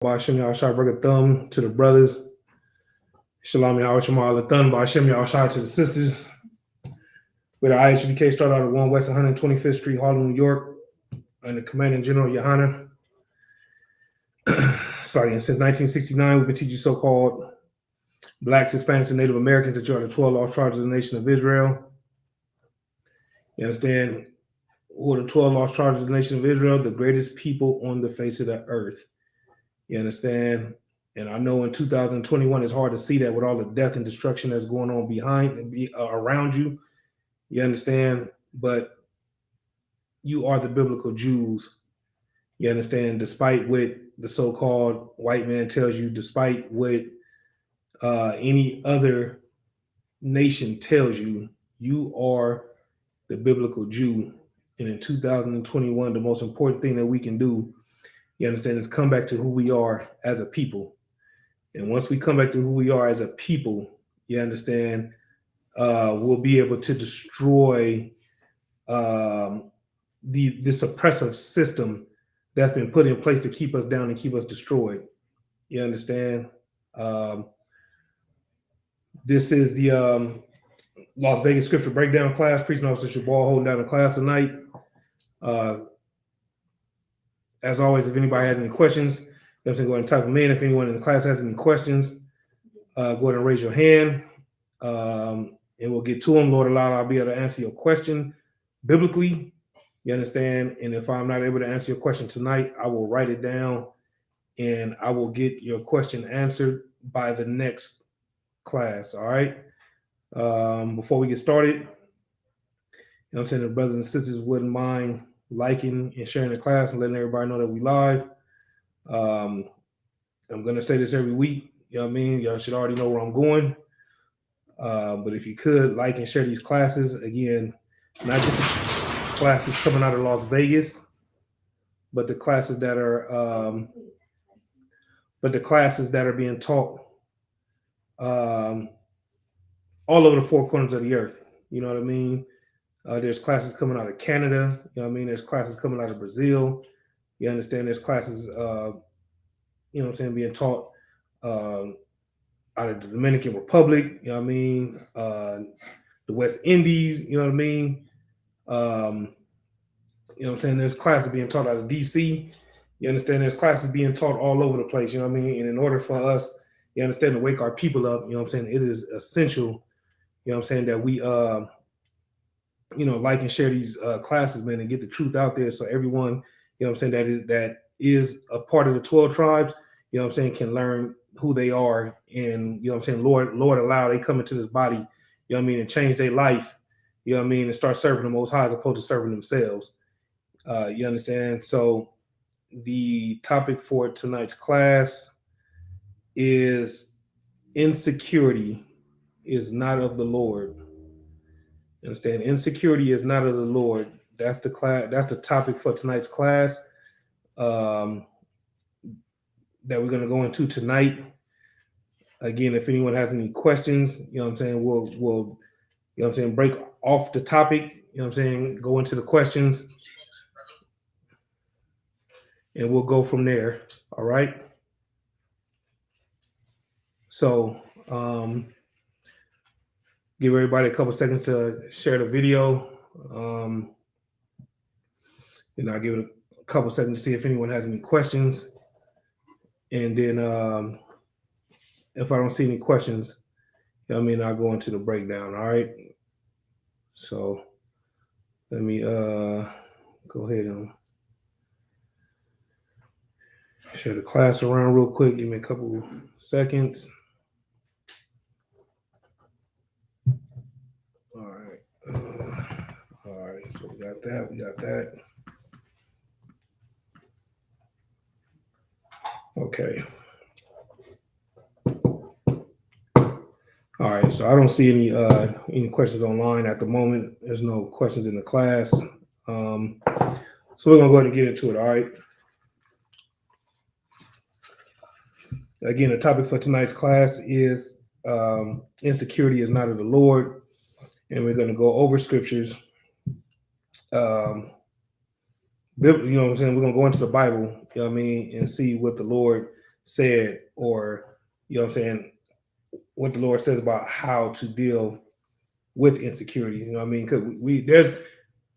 Ba'ashem Yahshua bring a thumb to the brothers. Shalom Yahshua Ma'alathon. Ba'ashem Yahshua to the sisters. With the ISUPK start out at 1 West 125th Street, Harlem, New York. And the Commanding General Yohana. Sorry, and since 1969, we've been teaching so-called Blacks, Hispanics, and Native Americans that you are the 12 lost tribes of the nation of Israel. You understand? Who are the 12 lost tribes of the nation of Israel? The greatest people on the face of the earth. You understand? And I know in 2021, it's hard to see that with all the death and destruction that's going on around you. You understand? But you are the biblical Jews. You understand? Despite what the so-called white man tells you, despite what any other nation tells you, you are the biblical Jew. And in 2021, the most important thing that we can do, you understand, is come back to who we are as a people. And once we come back to who we are as a people, you understand, we'll be able to destroy this oppressive system that's been put in place to keep us down and keep us destroyed. You understand? This is the Las Vegas Scripture Breakdown class. Preaching Officer Shabal holding down the class tonight. As always, if anybody has any questions, go ahead and type them in. If anyone in the class has any questions, go ahead and raise your hand, and we'll get to them. Lord allow, I'll be able to answer your question biblically. You understand? And if I'm not able to answer your question tonight, I will write it down, and I will get your question answered by the next class. All right? Before we get started, you know what I'm saying, the brothers and sisters wouldn't mind liking and sharing the class and letting everybody know that we live. I'm going to say this every week. You know what I mean? Y'all should already know where I'm going. But if you could like and share these classes, again, not just the classes coming out of Las Vegas, but the classes that are being taught all over the four corners of the earth. You know what I mean? There's classes coming out of Canada. You know what I mean? There's classes coming out of Brazil. You understand? There's classes, you know what I'm saying, being taught out of the Dominican Republic. You know what I mean? The West Indies. You know what I mean? You know what I'm saying? There's classes being taught out of DC. You understand? There's classes being taught all over the place. You know what I mean? And in order for us, you understand, to wake our people up, you know what I'm saying, it is essential, you know what I'm saying, that we you know, like and share these classes, man, and get the truth out there so everyone, you know what I'm saying, that is a part of the 12 tribes, you know what I'm saying, can learn who they are. And, you know what I'm saying, Lord allow they come into this body, you know what I mean, and change their life, you know what I mean, and start serving the Most High as opposed to serving themselves. You understand? So the topic for tonight's class is insecurity is not of the Lord. You understand? Insecurity is not of the Lord. That's the class. That's the topic for tonight's class that we're going to go into tonight. Again, if anyone has any questions, you know what I'm saying, we'll you know what I'm saying, break off the topic, you know what I'm saying, go into the questions, and we'll go from there. All right. So give everybody a couple seconds to share the video. And I'll give it a couple seconds to see if anyone has any questions. And then if I don't see any questions, you know what I mean, I'll go into the breakdown. All right. So let me go ahead and share the class around real quick. Give me a couple seconds. All right. All right. So we got that. We got that. Okay. All right. So I don't see any questions online at the moment. There's no questions in the class. So we're gonna go ahead and get into it. All right. Again, the topic for tonight's class is insecurity is not of the Lord, and we're going to go over scriptures. You know what I'm saying? We're going to go into the Bible, you know what I mean, and see what the Lord said, or what I'm saying, what the Lord says about how to deal with insecurity. You know what I mean? Because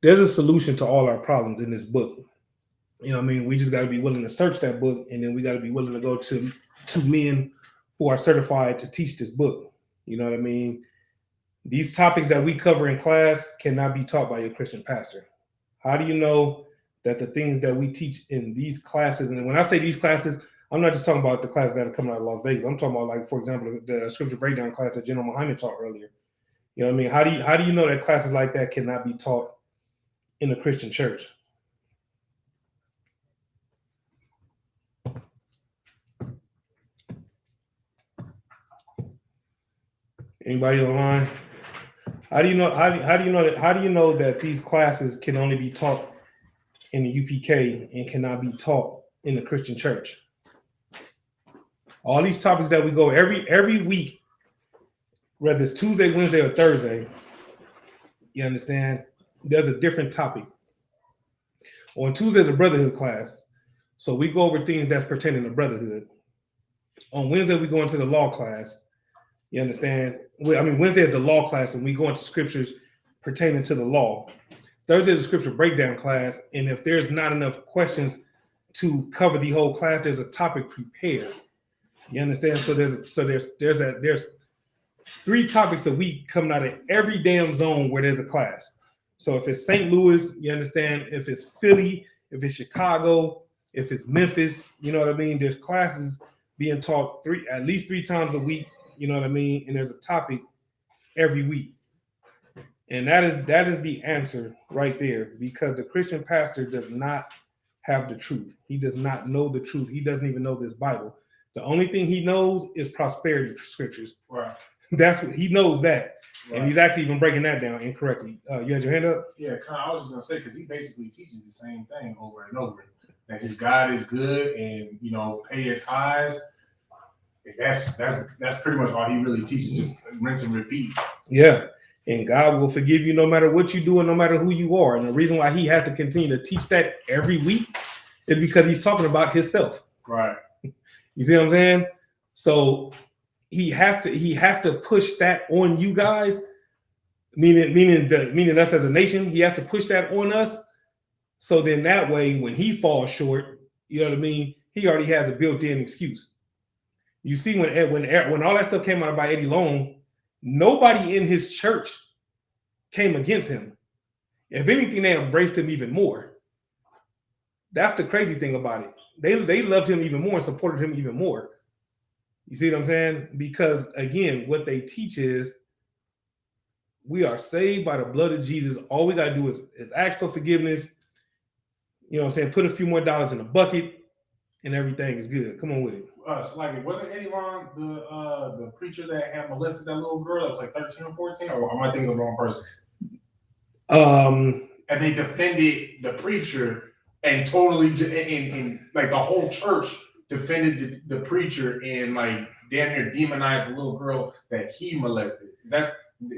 there's a solution to all our problems in this book. You know what I mean? We just got to be willing to search that book, and then we got to be willing to go to men who are certified to teach this book. You know what I mean? These topics that we cover in class cannot be taught by a Christian pastor. How do you know that the things that we teach in these classes, and when I say these classes, I'm not just talking about the classes that are coming out of Las Vegas. I'm talking about, like, for example, the scripture breakdown class that General Muhammad taught earlier. You know what I mean? How do you know that classes like that cannot be taught in a Christian church? Anybody online? How do you know? How do you know that these classes can only be taught in the UPK and cannot be taught in the Christian church? All these topics that we go every week, whether it's Tuesday, Wednesday, or Thursday, you understand? There's a different topic. On Tuesday, the brotherhood class, so we go over things that's pertaining to brotherhood. On Wednesday, we go into the law class. You understand? Wednesday is the law class, and we go into scriptures pertaining to the law. Thursday is the scripture breakdown class, and if there's not enough questions to cover the whole class, there's a topic prepared. You understand? So there's 3 topics a week coming out of every damn zone where there's a class. So if it's St. Louis, you understand? If it's Philly, if it's Chicago, if it's Memphis, you know what I mean? There's classes being taught at least 3 times a week. You know what I mean? And there's a topic every week. And that is the answer right there, because the Christian pastor does not have the truth. He does not know the truth. He doesn't even know this Bible. The only thing he knows is prosperity scriptures. Right. That's what he knows that. Right. And he's actually even breaking that down incorrectly. You had your hand up? Yeah, I was just going to say, because he basically teaches the same thing over and over. That just God is good, and, pay your tithes. That's pretty much all he really teaches, just rinse and repeat. Yeah. And God will forgive you no matter what you do and no matter who you are. And the reason why he has to continue to teach that every week is because he's talking about himself. Right. You see what I'm saying? So he has to push that on you guys, meaning us as a nation. He has to push that on us. So then that way, when he falls short, you know what I mean, he already has a built-in excuse. You see, when all that stuff came out about Eddie Long, nobody in his church came against him. If anything, they embraced him even more. That's the crazy thing about it. They loved him even more and supported him even more. You see what I'm saying? Because, again, what they teach is we are saved by the blood of Jesus. All we got to do is ask for forgiveness. You know what I'm saying? Put a few more dollars in the bucket, and everything is good. Come on with it. So like, it wasn't Eddie Long the preacher that had molested that little girl that was like 13 or 14, or am I thinking of the wrong person? And they defended the preacher and totally, and like the whole church defended the preacher and like damn near demonized the little girl that he molested. Is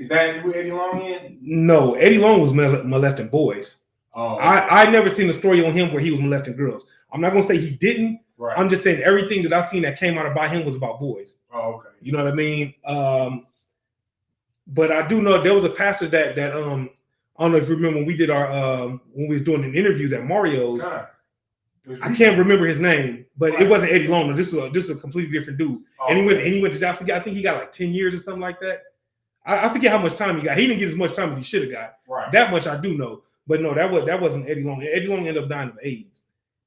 that who Eddie Long is? No, Eddie Long was molesting boys. Oh, okay. I never seen a story on him where he was molesting girls. I'm not gonna say he didn't. Right. I'm just saying everything that I've seen that came out about him was about boys. Oh, okay. You know what I mean? But I do know there was a pastor that I don't know if you remember when we did our when we was doing the interviews at Mario's. God. I can't remember his name, but right. It wasn't Eddie Long. This is a completely different dude. Oh, and he went to, I forget, I think he got like 10 years or something like that. I forget how much time he got. He didn't get as much time as he should have got. Right. That much I do know. But no, that wasn't Eddie Long. Eddie Long ended up dying of AIDS.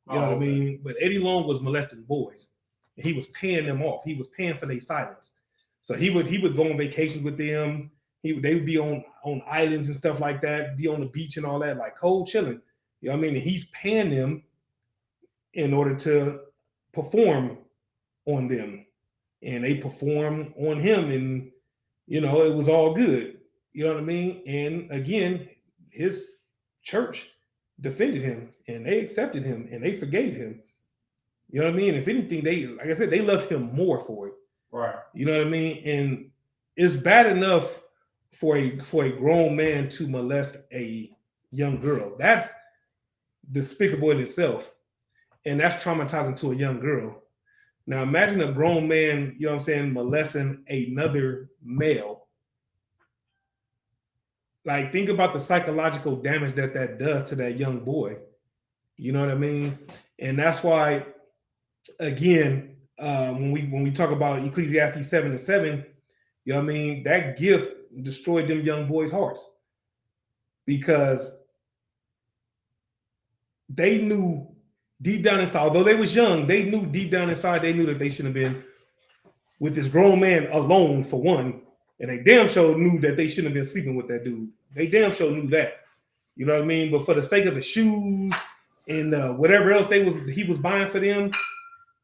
You know what I mean? But Eddie Long was molesting boys. And he was paying them off. He was paying for their silence. So he would go on vacations with them. They would be on islands and stuff like that, be on the beach and all that, like cold chilling. You know what I mean? And he's paying them in order to perform on them. And they perform on him, and it was all good. You know what I mean? And again, his church defended him, and they accepted him, and they forgave him. You know what I mean? If anything, like I said, they loved him more for it. Right. You know what I mean? And it's bad enough for a grown man to molest a young girl. That's despicable in itself, and that's traumatizing to a young girl. Now imagine a grown man, you know what I'm saying, molesting another male. Like, think about the psychological damage that does to that young boy. You know what I mean? And that's why, again, when we talk about Ecclesiastes 7:7, you know what I mean, that gift destroyed them young boys' hearts because they knew deep down inside, although they was young, they knew deep down inside, they knew that they shouldn't have been with this grown man alone, for one, and they damn sure knew that they shouldn't have been sleeping with that dude. They damn sure knew that. You know what I mean? But for the sake of the shoes and whatever else he was buying for them,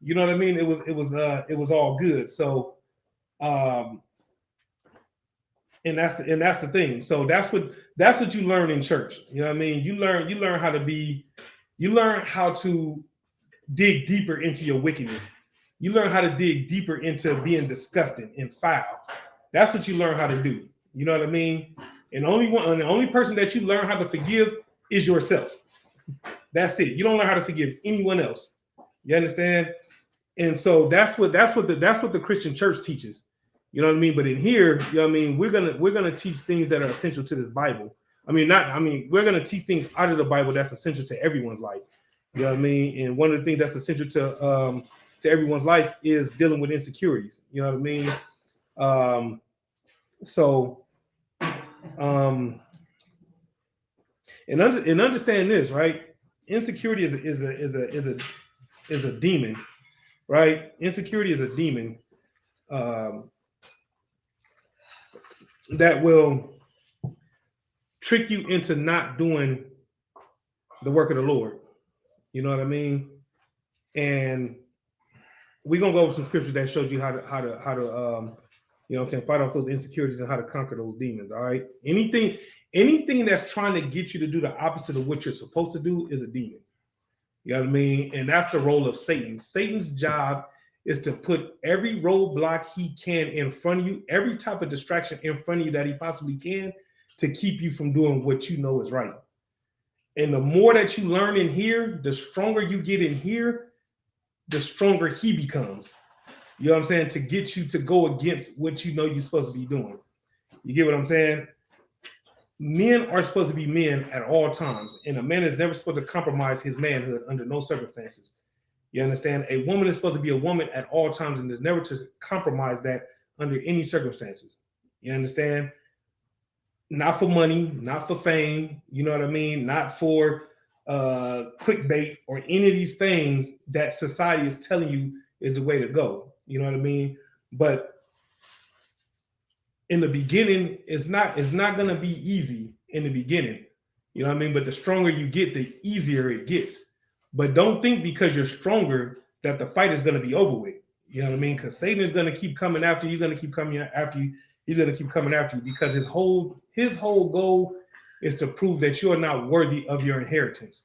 you know what I mean? It was all good. So, and that's the thing. So that's what you learn in church. You know what I mean? You learn how to dig deeper into your wickedness. You learn how to dig deeper into being disgusting and foul. That's what you learn how to do. You know what I mean? And the only person that you learn how to forgive is yourself. That's it. You don't learn how to forgive anyone else. You understand? And so that's what the Christian church teaches. You know what I mean? But in here, you know what I mean, we're gonna teach things that are essential to this Bible. We're gonna teach things out of the Bible that's essential to everyone's life. You know what I mean? And one of the things that's essential to everyone's life is dealing with insecurities. You know what I mean? And understand this, right? Insecurity is a demon, right? Insecurity is a demon that will trick you into not doing the work of the Lord. You know what I mean? And we're gonna go over some scriptures that shows you how to you know what I'm saying, fight off those insecurities and how to conquer those demons. All right. Anything that's trying to get you to do the opposite of what you're supposed to do is a demon. You know what I mean? And that's the role of Satan. Satan's job is to put every roadblock he can in front of you, every type of distraction in front of you that he possibly can, to keep you from doing what you know is right. And the more that you learn in here, the stronger you get in here, the stronger he becomes. You know what I'm saying? To get you to go against what you know you're supposed to be doing. You get what I'm saying? Men are supposed to be men at all times, and a man is never supposed to compromise his manhood under no circumstances. You understand? A woman is supposed to be a woman at all times, and is never to compromise that under any circumstances. You understand? Not for money, not for fame, you know what I mean? Not for clickbait or any of these things that society is telling you is the way to go. You know what I mean? But in the beginning, it's not going to be easy in the beginning. You know what I mean? But the stronger you get, the easier it gets. But don't think because you're stronger that the fight is going to be over with. You know what I mean? Because Satan is going to keep coming after you. He's going to keep coming after you. He's going to keep coming after you because his whole goal is to prove that you are not worthy of your inheritance.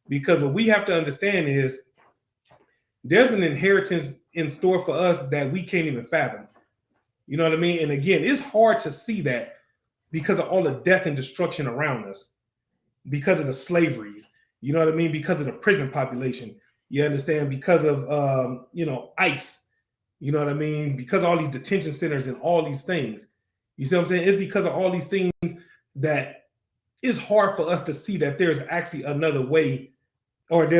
Because what we have to understand is there's an inheritance in store for us that we can't even fathom. You know what I mean? And again, it's hard to see that because of all the death and destruction around us, because of the slavery, you know what I mean? Because of the prison population, you understand? Because of, ICE, you know what I mean? Because of all these detention centers and all these things, you see what I'm saying? It's because of all these things that it's hard for us to see that there's actually another way, or it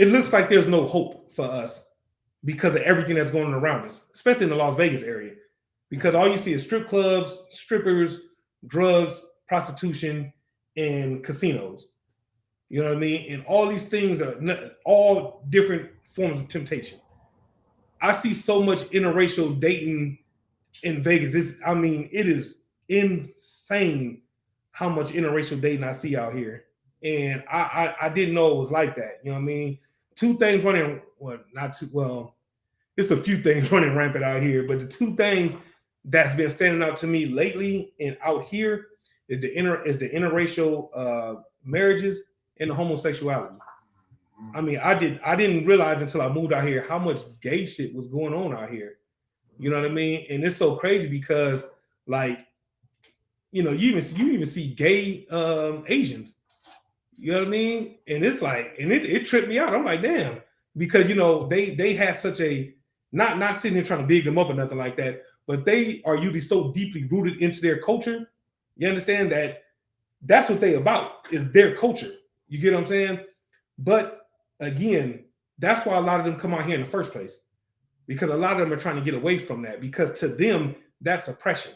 looks like there's no hope for us because of everything that's going on around us, especially in the Las Vegas area, because all you see is strip clubs, strippers, drugs, prostitution, and casinos. You know what I mean? And all these things are all different forms of temptation. I see so much interracial dating in Vegas. It is insane how much interracial dating I see out here. And I didn't know it was like that. You know what I mean? Two things running, it's a few things running rampant out here, but the two things that's been standing out to me lately and out here is the interracial marriages and the homosexuality. I mean, I didn't realize until I moved out here how much gay shit was going on out here. You know what I mean? And it's so crazy because, like, you even see gay Asians. You know what I mean? And it's like, and it tripped me out. I'm like, damn, because they had such a not sitting there trying to big them up or nothing like that, but they are usually so deeply rooted into their culture. You understand that that's what they about is their culture. You get what I'm saying? But again, that's why a lot of them come out here in the first place, because a lot of them are trying to get away from that, because to them that's oppression.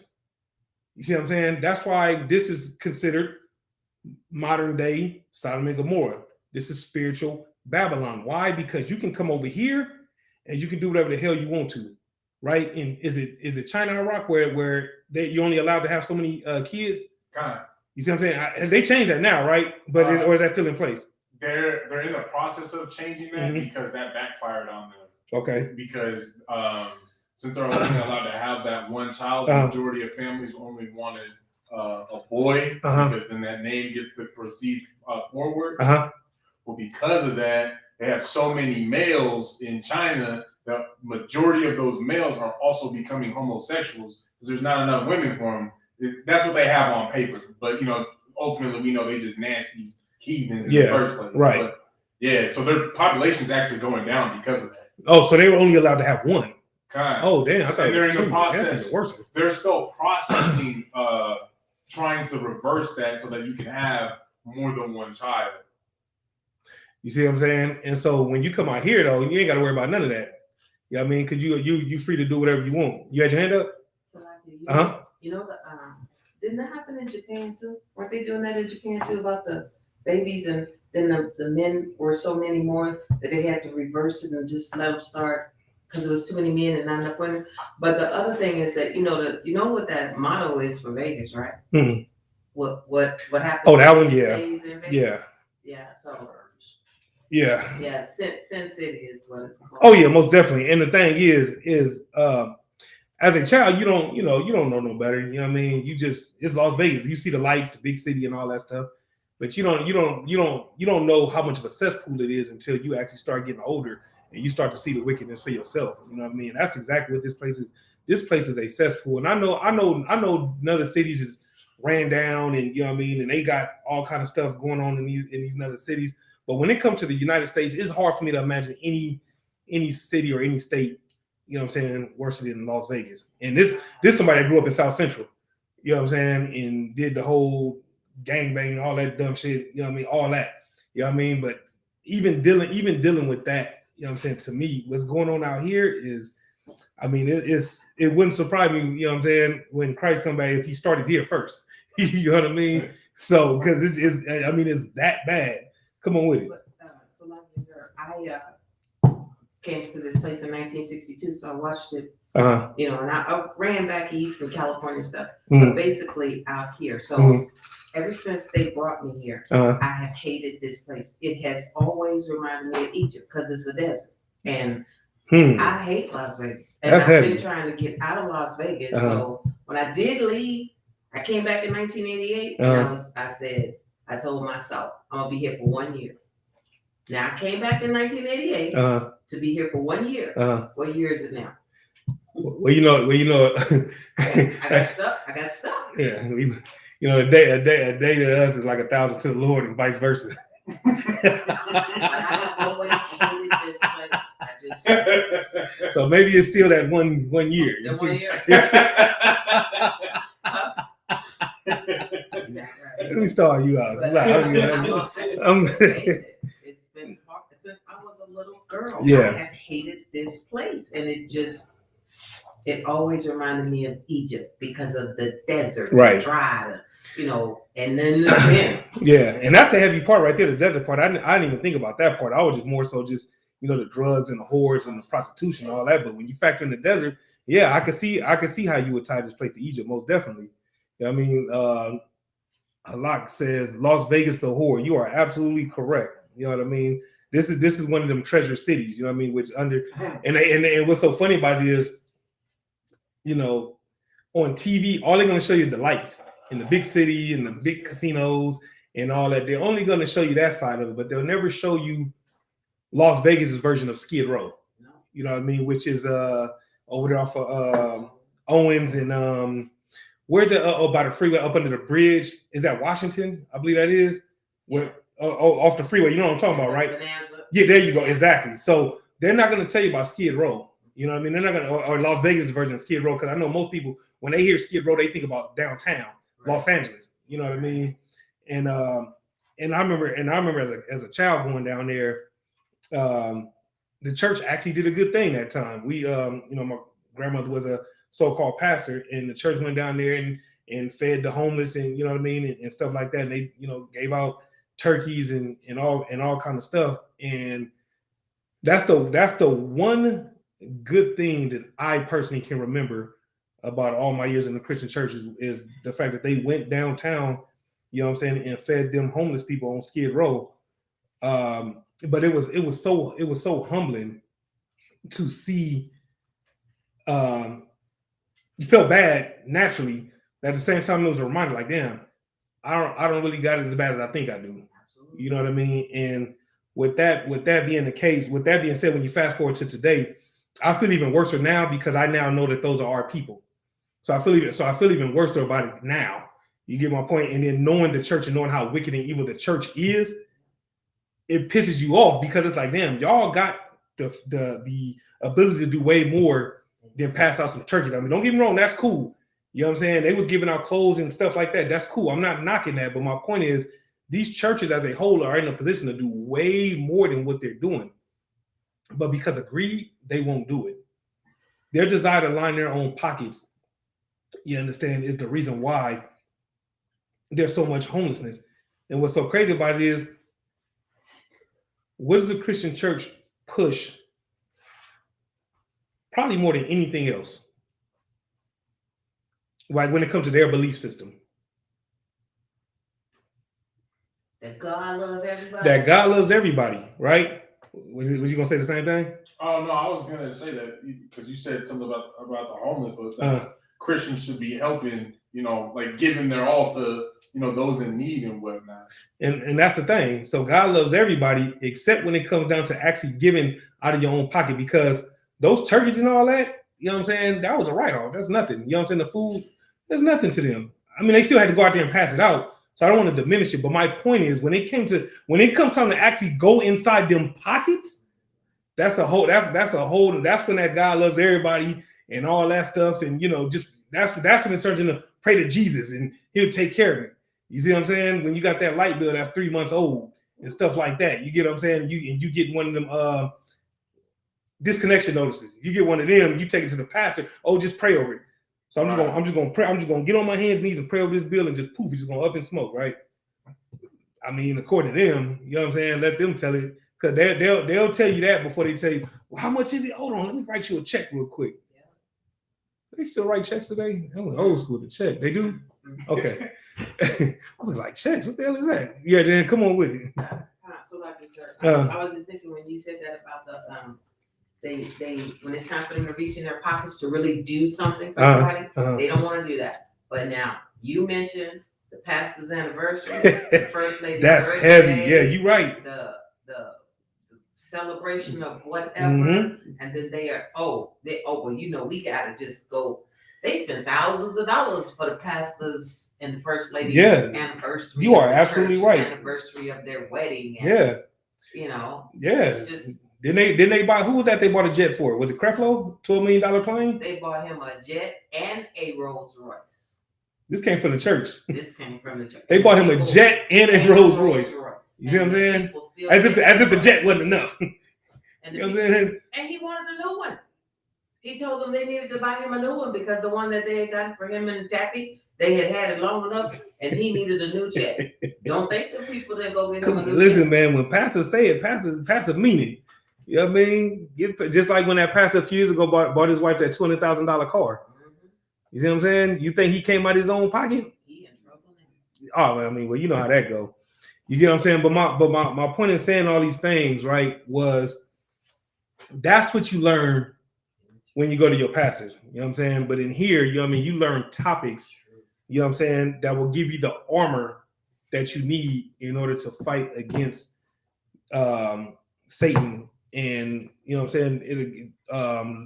You see what I'm saying? That's why this is considered modern day Sodom and Gomorrah. This is spiritual Babylon. Why? Because you can come over here and you can do whatever the hell you want to, right? And is it China, Iraq, where you're only allowed to have so many kids? God. You see what I'm saying? They changed that now, right? But or is that still in place? They're in the process of changing that because that backfired on them. Okay. Because since they're only allowed to have that one child, the majority of families only wanted a boy because then that name gets to proceed forward. Well, because of that, they have so many males in China. The majority of those males are also becoming homosexuals because there's not enough women for them. That's what they have on paper. But, ultimately, we know they just nasty heathens in the first place. Right. But, yeah, so their population's actually going down because of that. Oh, so they were only allowed to have one. Kind of. Oh, damn. I thought and they're in the process. They're still processing, trying to reverse that so that you can have more than one child. You see what I'm saying? And so when you come out here, though, you ain't got to worry about none of that. You know what I mean? Because you free to do whatever you want. You had your hand up? So didn't that happen in Japan too? Weren't they doing that in Japan too about the babies, and then the men were so many more that they had to reverse it and just let them start because it was too many men and not enough women. But the other thing is that what that motto is for Vegas, right? What happened? Oh, that one, yeah, stays in Vegas? Yeah. So. Yeah. Sin City is what it's called. Oh yeah, most definitely. And the thing is as a child, you don't know no better. You know what I mean? It's Las Vegas. You see the lights, the big city, and all that stuff, but you don't know how much of a cesspool it is until you actually start getting older and you start to see the wickedness for yourself. You know what I mean? That's exactly what this place is. This place is a cesspool, and I know other cities is ran down, and you know what I mean, and they got all kind of stuff going on in these other cities. But when it comes to the United States, it's hard for me to imagine any city or any state, you know what I'm saying, worse than Las Vegas. And this somebody that grew up in South Central, you know what I'm saying, and did the whole gangbang, all that dumb shit, you know what I mean, all that, you know what I mean. But even dealing with that, you know what I'm saying, to me, what's going on out here is, I mean, it wouldn't surprise me, you know what I'm saying, when Christ come back if he started here first, you know what I mean. So because it's that bad. Come on with it. I came to this place in 1962, so I watched it. And I ran back east in California stuff, but basically out here. So ever since they brought me here, I have hated this place. It has always reminded me of Egypt because it's a desert, and I hate Las Vegas. And I've been trying to get out of Las Vegas. So when I did leave, I came back in 1988, and I told myself, I'm going to be here for 1 year. Now, I came back in 1988 to be here for 1 year. What year is it now? Well, you know. I got stuck. Yeah. A day to us is like 1,000 to the Lord and vice versa. I always hated this place. So maybe it's still that 1 year. The 1 year. Let me start you out. It's been hard since I was a little girl. Yeah. I have hated this place, and it always reminded me of Egypt because of the desert, right? Dry, and then the wind. Yeah, and that's a heavy part right there, the desert part. I didn't even think about that part. I was just more so just the drugs and the whores and the prostitution and all that. But when you factor in the desert, yeah, I could see how you would tie this place to Egypt, most definitely. I mean, Halak says Las Vegas the whore. You are absolutely correct. You know what I mean? This is one of them treasure cities. You know what I mean? Which and what's so funny about it is, on TV, all they're gonna show you is the lights in the big city and the big casinos and all that. They're only gonna show you that side of it, but they'll never show you Las Vegas's version of Skid Row. You know what I mean? Which is over there off of Owens and where's it? By the freeway up under the bridge. Is that Washington? I believe that is. Where off the freeway. You know what I'm talking about, right? Bonanza. Yeah, there you go. Exactly. So they're not going to tell you about Skid Row. You know what I mean? They're not going to, or Las Vegas version of Skid Row, because I know most people, when they hear Skid Row, they think about downtown Los Angeles. You know what I mean? And I remember as a child going down there, the church actually did a good thing that time. We, my grandmother was a so-called pastor, and the church went down there and fed the homeless, and you know what I mean, and stuff like that. And they, gave out turkeys and all kind of stuff. And that's the one good thing that I personally can remember about all my years in the Christian churches is the fact that they went downtown, you know what I'm saying, and fed them homeless people on Skid Row. But it was so humbling to see. You felt bad naturally. At the same time, it was a reminder, like, damn, I don't really got it as bad as I think I do. Absolutely. You know what I mean? And with that being the case, with that being said, when you fast forward to today, I feel even worse now because I now know that those are our people. So I feel even worse about it now. You get my point? And then knowing the church and knowing how wicked and evil the church is, it pisses you off because it's like, damn, y'all got the ability to do way more than pass out some turkeys. I mean, don't get me wrong, that's cool. You know what I'm saying? They was giving out clothes and stuff like that. That's cool. I'm not knocking that. But my point is, these churches as a whole are in a position to do way more than what they're doing. But because of greed, they won't do it. Their desire to line their own pockets, you understand, is the reason why there's so much homelessness. And what's so crazy about it is, what does the Christian church push? Probably more than anything else. Like when it comes to their belief system. That God loves everybody. That God loves everybody, right? Was you gonna say the same thing? Oh no, I was gonna say that because you said something about the homeless, but Christians should be helping, like giving their all to, those in need and whatnot. And that's the thing. So God loves everybody, except when it comes down to actually giving out of your own pocket, because those turkeys and all that, you know what I'm saying, that was a write-off. That's nothing. You know what I'm saying? The food, there's nothing to them. I mean, they still had to go out there and pass it out. So I don't want to diminish it. But my point is, when it comes time to actually go inside them pockets, that's when that God loves everybody and all that stuff. And just that's when it turns into pray to Jesus and he'll take care of it. You see what I'm saying? When you got that light bill that's 3 months old and stuff like that, you get what I'm saying? You get one of them disconnection notices. You get one of them, you take it to the pastor. Oh, just pray over it. So I'm just gonna pray. I'm just gonna get on my hands and knees and pray over this bill and just poof, it's just gonna up in smoke, right? I mean, according to them, you know what I'm saying? Let them tell it, because they'll tell you that before they tell you, well, how much is it? Hold on, let me write you a check real quick. Yeah. They still write checks today? I went old school to check. They do? Okay. I was like, checks? What the hell is that? Yeah, then come on with it. So like I was just thinking when you said that about the they when it's time for them to reach in their pockets to really do something for somebody, they don't want to do that. But now you mentioned the pastor's anniversary, the first lady's that's birthday, heavy. Yeah, you're right. The celebration of whatever, and then they are well, we gotta just go. They spend thousands of dollars for the pastors and the first lady's anniversary. You are absolutely right. Anniversary of their wedding. And, it's just. Didn't they buy, who was that they bought a jet for? Was it Creflo? $12 million plane? They bought him a jet and a Rolls Royce. This came from the church. This came from the church. They bought him a jet and a Rolls Royce. You see what I'm saying? As if the jet wasn't enough. You know what I'm saying? And he wanted a new one. He told them they needed to buy him a new one because the one that they had gotten for him and Taffy, they had it long enough, and he needed a new jet. Don't think the people that go get him a new jet. Listen, man, when pastors say it, pastors mean it. You know what I mean? Just like when that pastor a few years ago bought his wife that $200,000 car. You see what I'm saying? You think he came out of his own pocket? He in trouble now. Oh, I mean, well, you know how that go. You get what I'm saying? But my point in saying all these things, right, was that's what you learn when you go to your pastors. You know what I'm saying? But in here, you know what I mean, you learn topics, you know what I'm saying, that will give you the armor that you need in order to fight against Satan. And you know what I'm saying,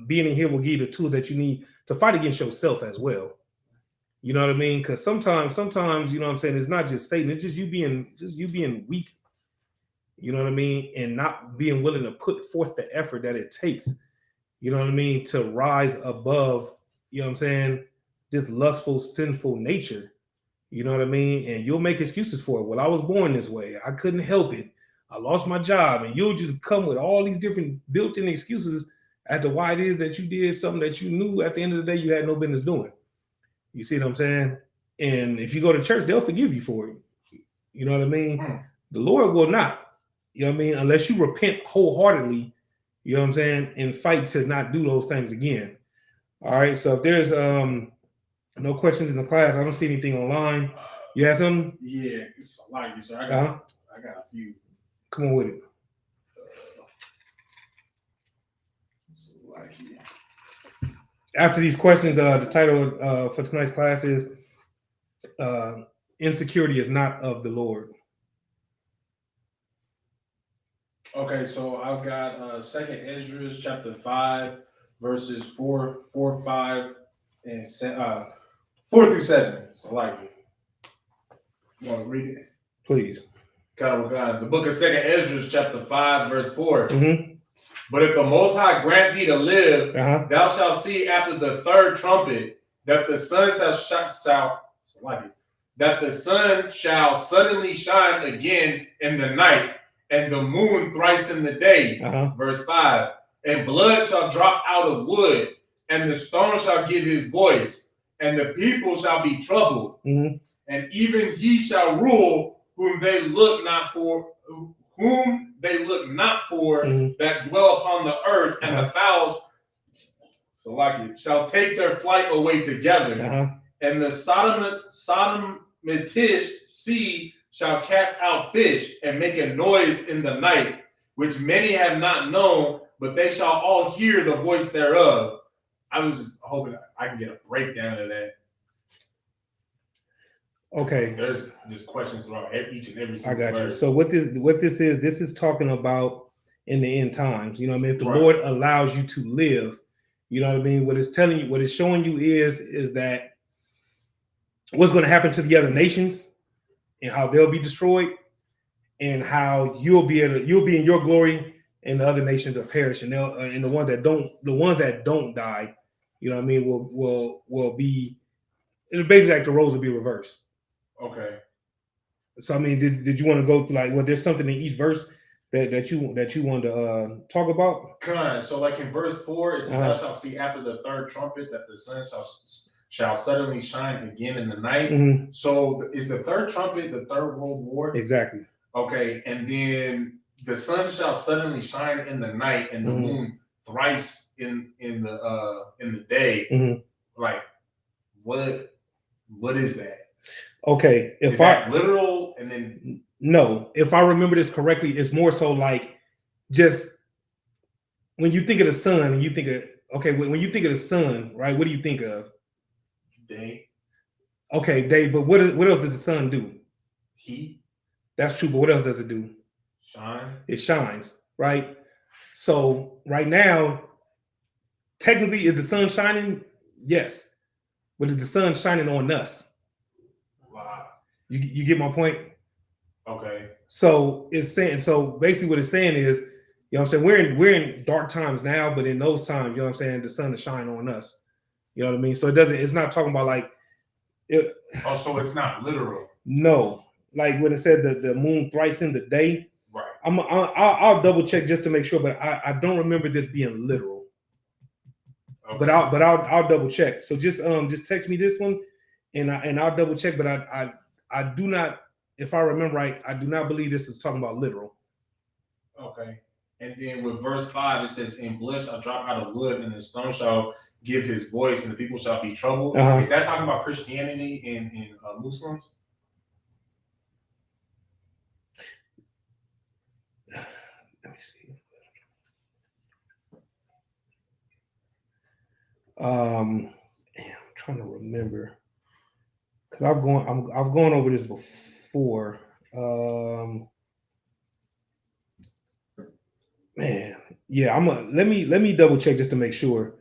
being in here will give you the tool that you need to fight against yourself as well. You know what I mean? Because sometimes, you know what I'm saying, it's not just Satan, it's just you being weak you know what I mean, and not being willing to put forth the effort that it takes, you know what I mean, to rise above, you know what I'm saying, this lustful, sinful nature, you know what I mean, and you'll make excuses for it. Well, I was born this way, I couldn't help it, I lost my job, and you'll just come with all these different built-in excuses as to why it is that you did something that you knew at the end of the day you had no business doing. You see what I'm saying? And if you go to church, they'll forgive you for it. You know what I mean? The Lord will not. You know what I mean? Unless you repent wholeheartedly, you know what I'm saying, and fight to not do those things again. All right. So if there's no questions in the class, I don't see anything online. You have something? Yeah, it's a lot, so I got a few. Come on with it. After these questions, the title for tonight's class is Insecurity is Not of the Lord. Okay, so I've got 2 Ezra chapter 5, verses 4, 5, and 4 through 7. So like it. You want to read it? Please. God. The book of 2 Ezra chapter 5, verse 4. Mm-hmm. But if the Most High grant thee to live, thou shalt see after the third trumpet that the sun shall suddenly shine again in the night, and the moon thrice in the day. Verse 5. And blood shall drop out of wood, and the stone shall give his voice, and the people shall be troubled. And even he shall rule whom they look not for, that dwell upon the earth, and the fowls shall take their flight away together. And the Sodomitish sea shall cast out fish and make a noise in the night, which many have not known, but they shall all hear the voice thereof. I was just hoping I can get a breakdown of that. Okay. There's just questions throughout each and every single I got verse. you. So what this is talking about in the end times. You know what I mean? If the Lord allows you to live, you know what I mean? What it's telling you, what it's showing you is that what's going to happen to the other nations and how they'll be destroyed, and how you'll be in your glory, and the other nations are perishing. And the ones that don't die, you know what I mean, will be, it'll basically like the roles will be reversed. Okay. So I mean, did you want to go through there's something in each verse that you wanted to talk about? So like in verse 4, it says, "Thou shalt see after the third trumpet that the sun shall suddenly shine again in the night." So is the third trumpet the Third World War? Exactly. Okay, and then the sun shall suddenly shine in the night, and the moon thrice in the day. Like, what is that? Okay, is that literal? And then no, if I remember this correctly, it's more so like just when you think of the sun and you think of when you think of the sun, right? What do you think of? Day. Okay, day. But what else does the sun do? Heat. That's true, but what else does it do? Shine. It shines, right? So right now, technically, is the sun shining? Yes, but is the sun shining on us? Wow. You get my point? Okay. So it's saying, so basically what it's saying is, you know what I'm saying, we're in dark times now, but in those times, you know what I'm saying, the sun is shining on us. You know what I mean? So it's not talking about like it. Oh, so it's not literal. No, like when it said the moon thrice in the day. Right. I'll double check just to make sure, but I don't remember this being literal. Okay. But I'll double check. So just text me this one, and I'll double check. But I do not, if I remember right, I do not believe this is talking about literal. Okay. And then with verse 5, it says, "And blood shall drop out of wood, and the stone shall give his voice, and the people shall be troubled." Is that talking about Christianity and Muslims? Let me see. I'm trying to remember because I've gone over this before. Man, yeah, let me double check just to make sure.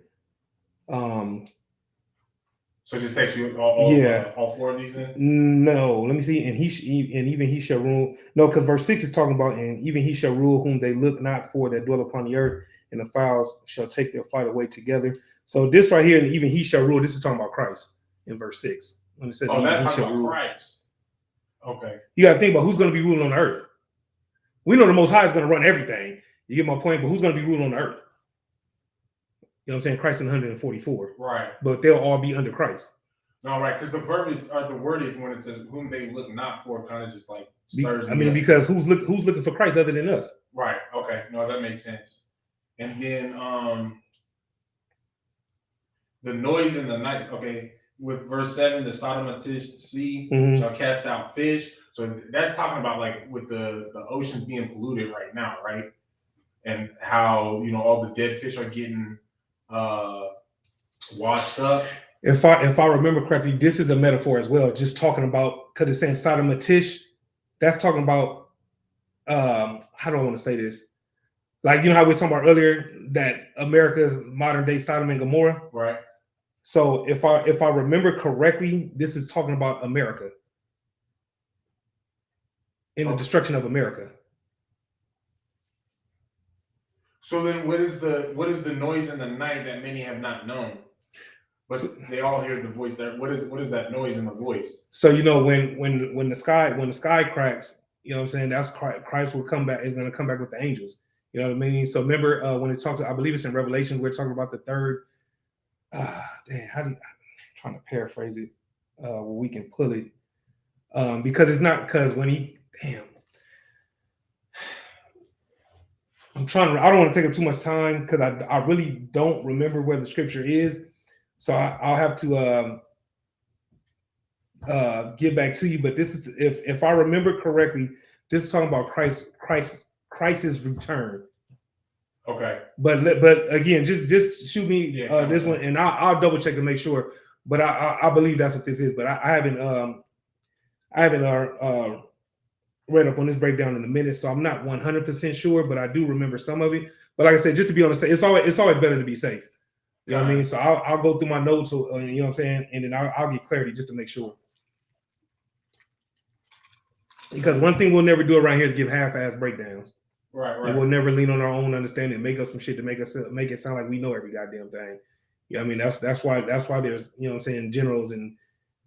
So it just takes you all four of these then? No, let me see. And even he shall rule. No, because verse 6 is talking about, and even he shall rule whom they look not for that dwell upon the earth, and the fowls shall take their flight away together. So this right here, and even he shall rule, this is talking about Christ in verse 6. When it says that's he talking shall about rule. Christ. Okay. You got to think about who's going to be ruling on the earth. We know the Most High is going to run everything. You get my point? But who's going to be ruling on the earth? You know what I'm saying? Christ in 144. Right. But they'll all be under Christ. No, right, because the verbiage or the wordage when it says whom they look not for kind of just like stirs me up. Because who's looking for Christ other than us? Right. Okay. No, that makes sense. And then the noise in the night. Okay, with verse 7, the Sodomitish sea shall cast out fish. So that's talking about like with the oceans being polluted right now, right? And how all the dead fish are getting washed up. If I remember correctly, this is a metaphor as well. Just talking about, because it's saying Sodomitish, that's talking about how do I want to say this? Like, how we were talking about earlier that America's modern day Sodom and Gomorrah. Right. So if I remember correctly, this is talking about America. In the destruction of America. So then what is the noise in the night that many have not known? But they all hear the voice there. What is that noise in the voice? So when the sky cracks, you know what I'm saying, that's Christ will come back, is going to come back with the angels. You know what I mean? So remember when it talks, I believe it's in Revelation, we're talking about the third. I'm trying to paraphrase it where we can pull it. Because it's not, because when he I don't want to take up too much time because I really don't remember where the scripture is. So I'll have to get back to you. But this is, if I remember correctly, this is talking about Christ's return. Okay. But again, just shoot me this one, and I'll double check to make sure. But I believe that's what this is. But I haven't read up on this breakdown in a minute, so I'm not 100% sure, but I do remember some of it. But like I said, just to be on the safe, it's always better to be safe. You know what I mean? So I'll go through my notes, you know what I'm saying, and then I'll get clarity just to make sure. Because one thing we'll never do around here is give half-ass breakdowns. Right. And we'll never lean on our own understanding and make up some shit to make it sound like we know every goddamn thing. You know what I mean? That's why there's, you know what I'm saying, generals and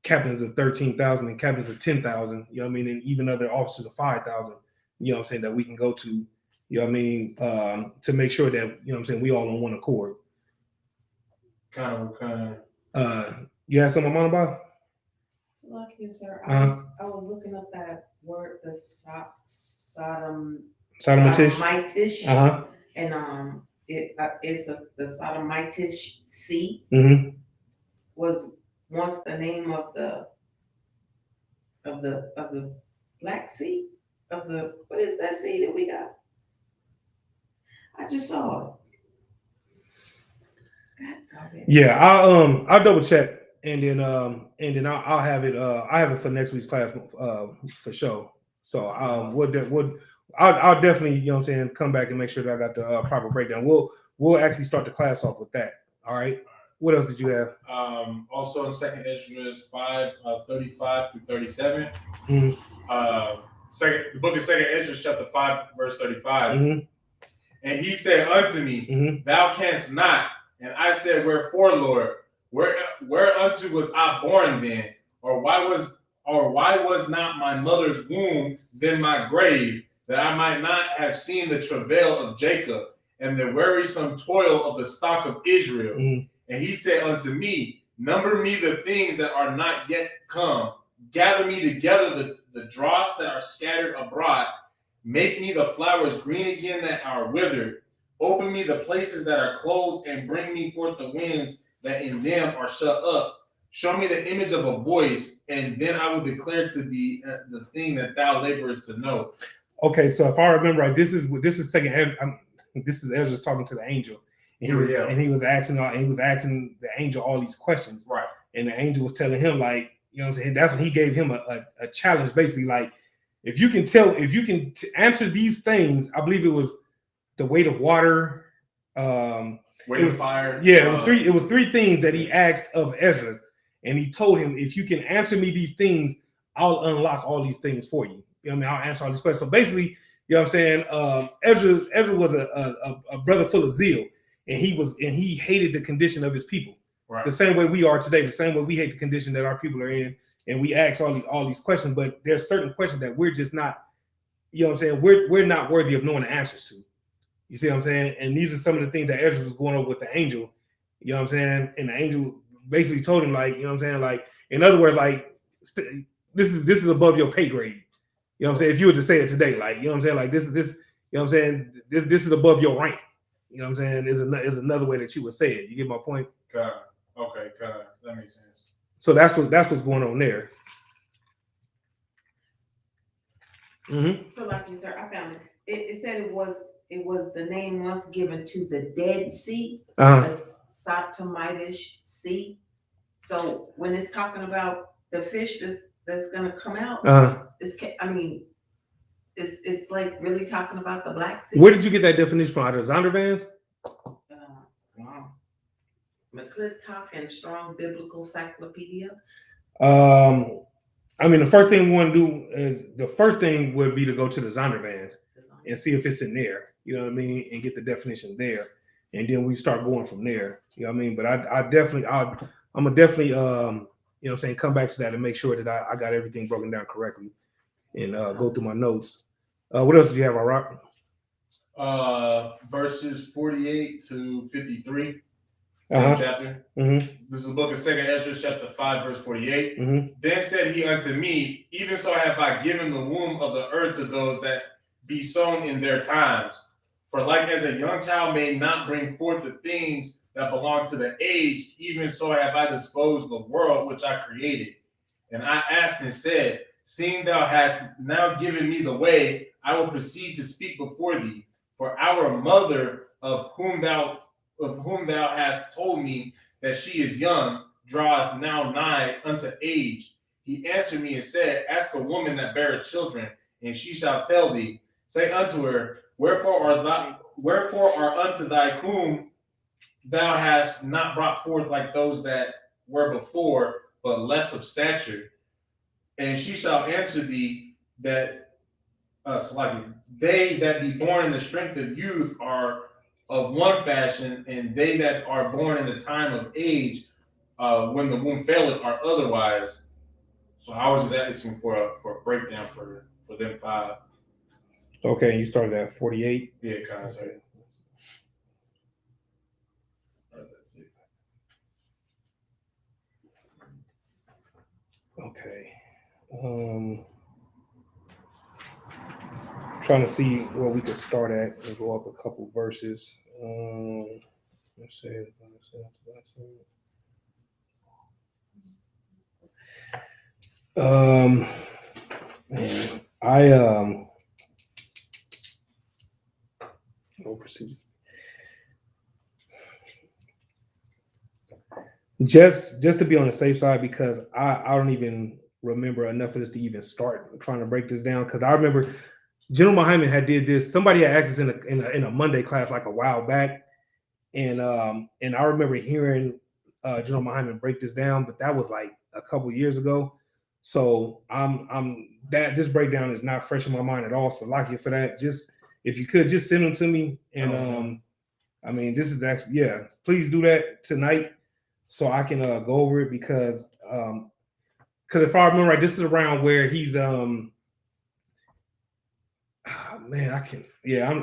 captains of 13,000 and captains of 10,000, you know what I mean, and even other officers of 5,000, you know what I'm saying, that we can go to, you know what I mean, to make sure that, you know what I'm saying, we all on one accord. Kind of. You have something on about? So lucky, sir. I was looking up that word, the Sodomitish. And it's the Sodomitish sea. Was once the name of the Black Sea, what is that sea that we got? I just saw it. Yeah, I'll double check, and then I'll have it. I have it for next week's class for sure. So I'll definitely, you know what I'm saying, come back and make sure that I got the proper breakdown. We'll actually start the class off with that. All right. What else did you have? Also in 2nd Ezra 5, 35 through 37. The book of 2nd Ezra, chapter 5, verse 35. And he said unto me, Thou canst not. And I said, Wherefore, Lord? Whereunto was I born then? Or why was not my mother's womb then my grave, that I might not have seen the travail of Jacob and the wearisome toil of the stock of Israel? And he said unto me, Number me the things that are not yet come. Gather me together the dross that are scattered abroad. Make me the flowers green again that are withered. Open me the places that are closed, and bring me forth the winds that in them are shut up. Show me the image of a voice, and then I will declare to thee the thing that thou laborest to know. Okay, so if I remember right, this is Ezra's talking to the angel. And he was asking the angel all these questions. Right. And the angel was telling him, like, you know what I'm saying? That's when he gave him a challenge, basically, like, if you can answer these things, I believe it was the weight of water, weight of fire. Yeah, it was three things that he asked of Ezra. And he told him, if you can answer me these things, I'll unlock all these things for you. You know what I mean? I'll answer all these questions. So basically, you know what I'm saying? Ezra was a brother full of zeal, and he hated the condition of his people. Right. The same way we are today, the same way we hate the condition that our people are in, and we ask all these questions, but there's certain questions that we're just not, you know what I'm saying? We're not worthy of knowing the answers to. You see what I'm saying? And these are some of the things that Ezra was going over with the angel. You know what I'm saying? And the angel basically told him, like, you know what I'm saying? Like, in other words, like, this is above your pay grade. You know what I'm saying? If you were to say it today, like, you know what I'm saying? Like, this, you know what I'm saying? This is above your rank. You know what I'm saying? Is another way that you would say it. You get my point? Okay, that makes sense. So that's what's going on there. Mm-hmm. So, like you said, I found it. It said it was the name once given to the Dead Sea, the Sotomitish Sea. So when it's talking about the fish that's going to come out, it's like really talking about the Black Sea. Where did you get that definition from? Out of Zondervan's? McClintock and Strong Biblical Cyclopedia. I mean, the first thing we want to do is would be to go to the Zondervan's and see if it's in there. You know what I mean, and get the definition there, and then we start going from there. You know what I mean? But I'm gonna definitely you know what I'm saying, come back to that and make sure that I got everything broken down correctly, and go through my notes. What else do you have, Rock? Verses 48 to 53. Same chapter. Mm-hmm. This is the book of 2nd Ezra, chapter 5, verse 48. Mm-hmm. Then said he unto me, even so have I given the womb of the earth to those that be sown in their times. For like as a young child may not bring forth the things that belong to the aged, even so have I disposed the world which I created. And I asked and said, seeing thou hast now given me the way, I will proceed to speak before thee. For our mother, of whom thou hast told me that she is young, draweth now nigh unto age. He answered me and said, ask a woman that beareth children, and she shall tell thee. Say unto her, wherefore are unto thy whom thou hast not brought forth like those that were before, but less of stature? And she shall answer thee that they that be born in the strength of youth are of one fashion, and they that are born in the time of age, when the womb faileth, are otherwise. So I was just asking for a breakdown for them 5. Okay, you started at 48. Yeah, kind of. Sorry. Okay. Trying to see where we could start at and go up a couple verses. Let's see. Just to be on the safe side, because I don't even remember enough of this to even start trying to break this down. Because I remember General Muhammad had did this. Somebody had asked us in a Monday class like a while back, and I remember hearing General Muhammad break this down, but that was like a couple years ago. So this breakdown is not fresh in my mind at all. So like you for that. Just if you could just send them to me, and I mean, this is actually, please do that tonight so I can go over it, because if I remember right, this is around where he's I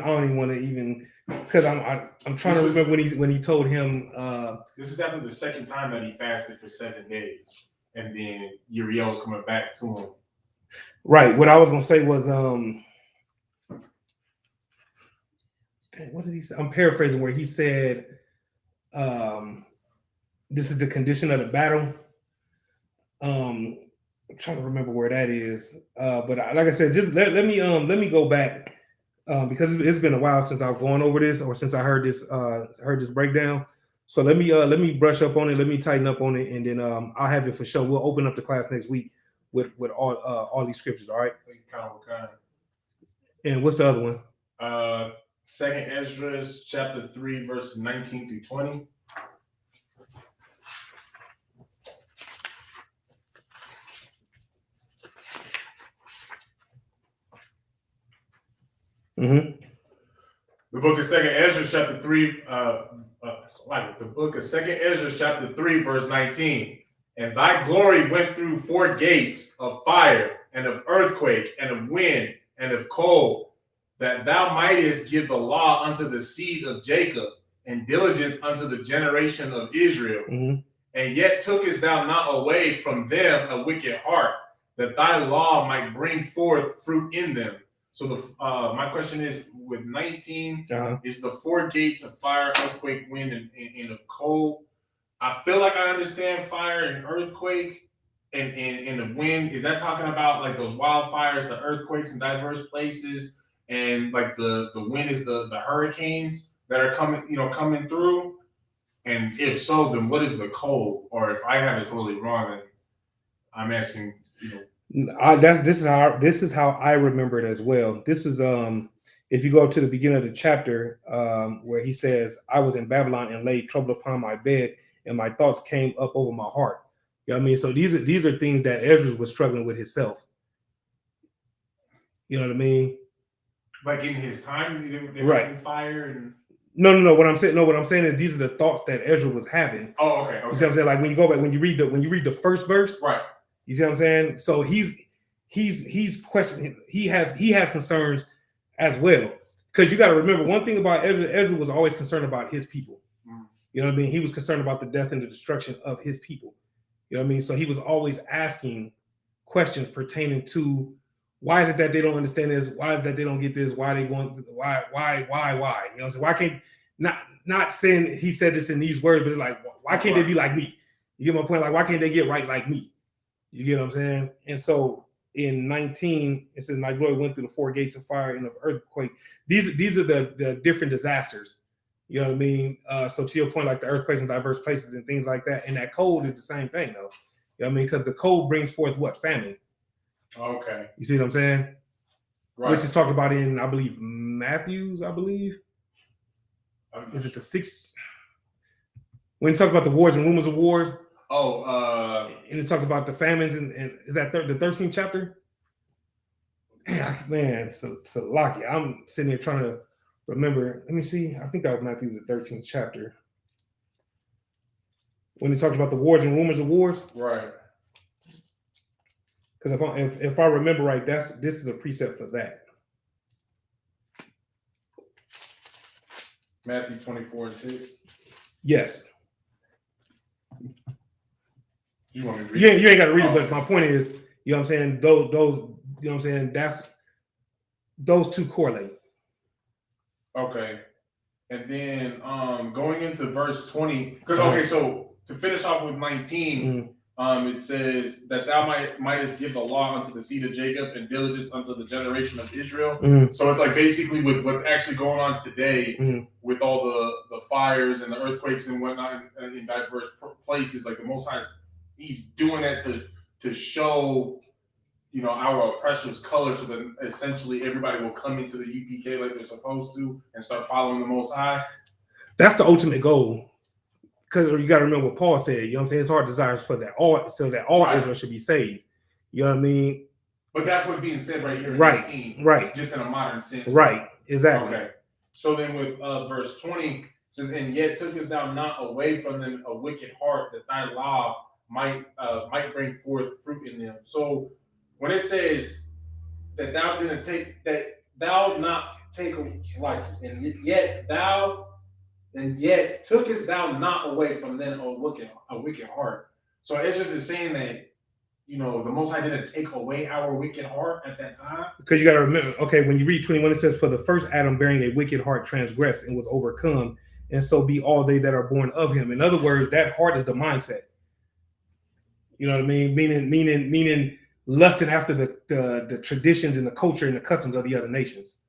don't even want to even, because I'm trying to remember when he told him. This is after the second time that he fasted for 7 days, and then Uriel was coming back to him. Right. What I was gonna say was what did he say? I'm paraphrasing where he said, this is the condition of the battle. I'm trying to remember where that is. But like I said, just let me go back, because it's been a while since I've gone over this, or since I heard this breakdown. So let me brush up on it, let me tighten up on it, and then I'll have it for sure. We'll open up the class next week with all these scriptures, all right? Kind. And what's the other one? 2nd Ezra, chapter 3, verses 19 through 20. Mm-hmm. The book of Second Ezra, chapter 3, the book of Second Ezra, chapter 3, verse 19. And thy glory went through 4 gates of fire, and of earthquake, and of wind, and of cold, that thou mightest give the law unto the seed of Jacob, and diligence unto the generation of Israel. Mm-hmm. And yet tookest thou not away from them a wicked heart, that thy law might bring forth fruit in them. So my question is, with 19, is the 4 gates of fire, earthquake, wind, and of cold. I feel like I understand fire and earthquake and the wind. Is that talking about like those wildfires, the earthquakes in diverse places, and like the wind is the hurricanes that are coming through? And if so, then what is the cold? Or if I have it totally wrong, then I'm asking, this is how I remember it as well. This is if you go to the beginning of the chapter, where he says, I was in Babylon and laid trouble upon my bed, and my thoughts came up over my heart. You know what I mean? So these are things that Ezra was struggling with himself. You know what I mean? Like in his time, they right? In fire and no. What I'm saying is these are the thoughts that Ezra was having. Oh, okay. You see what I'm saying? Like when you go back, when you read the first verse, right? You see what I'm saying? So he's questioning. He has concerns as well, because you got to remember one thing about Ezra. Ezra was always concerned about his people. You know what I mean? He was concerned about the death and the destruction of his people. You know what I mean? So he was always asking questions pertaining to why is it that they don't understand this? Why is it that they don't get this? Why they want? Why? You know what I'm saying? Why can't not saying he said this in these words, but it's like why can't they be like me? You get my point? Like why can't they get right like me? You get what I'm saying? And so in 19, it says, "My glory went through the 4 gates of fire and of earthquake." These are the different disasters. You know what I mean? So to your point, like the earthquakes in diverse places and things like that, and that cold is the same thing, though. You know what I mean? Because the cold brings forth what? Famine. Okay. You see what I'm saying? Right. Which is talked about in, I believe, Matthews. I believe. Is it the 6th? When you talk about the wars and rumors of wars. And it talks about the famines, and is that the 13th chapter? Man, so lucky. I'm sitting here trying to remember. Let me see. I think that was Matthew's the 13th chapter. When he talks about the wars and rumors of wars. Right. Because if I remember right, this is a precept for that. Matthew 24:6. Yes. You want me to read it? You ain't got to read it, but my point is, you know what I'm saying? Those, you know what I'm saying? Those two correlate. Okay. And then going into verse 20, because okay, so to finish off with 19, it says that thou mightest give the law unto the seed of Jacob and diligence unto the generation of Israel. So it's like basically with what's actually going on today with all the fires and the earthquakes and whatnot in diverse places, like the Most High, he's doing that to show, you know, our oppressor's color, so that essentially everybody will come into the UPK like they're supposed to and start following the Most High. That's the ultimate goal. Because you got to remember what Paul said. You know what I'm saying? His heart desires for that all Israel should be saved. You know what I mean? But that's what's being said right here in 19. Right. Just in a modern sense. Right. Exactly. Okay. So then with verse 20, it says, and yet tookest thou not away from them a wicked heart, that thy law might bring forth fruit in them. So when it says that thou didn't take, that thou not take like, and yet tookest thou not away from them a wicked heart. So it's just saying that, you know, the Most High didn't take away our wicked heart at that time. Because you got to remember, okay, when you read 21, it says, for the first Adam bearing a wicked heart transgressed and was overcome, and so be all they that are born of him. In other words, that heart is the mindset. You know what I mean? Meaning lusting after the traditions and the culture and the customs of the other nations.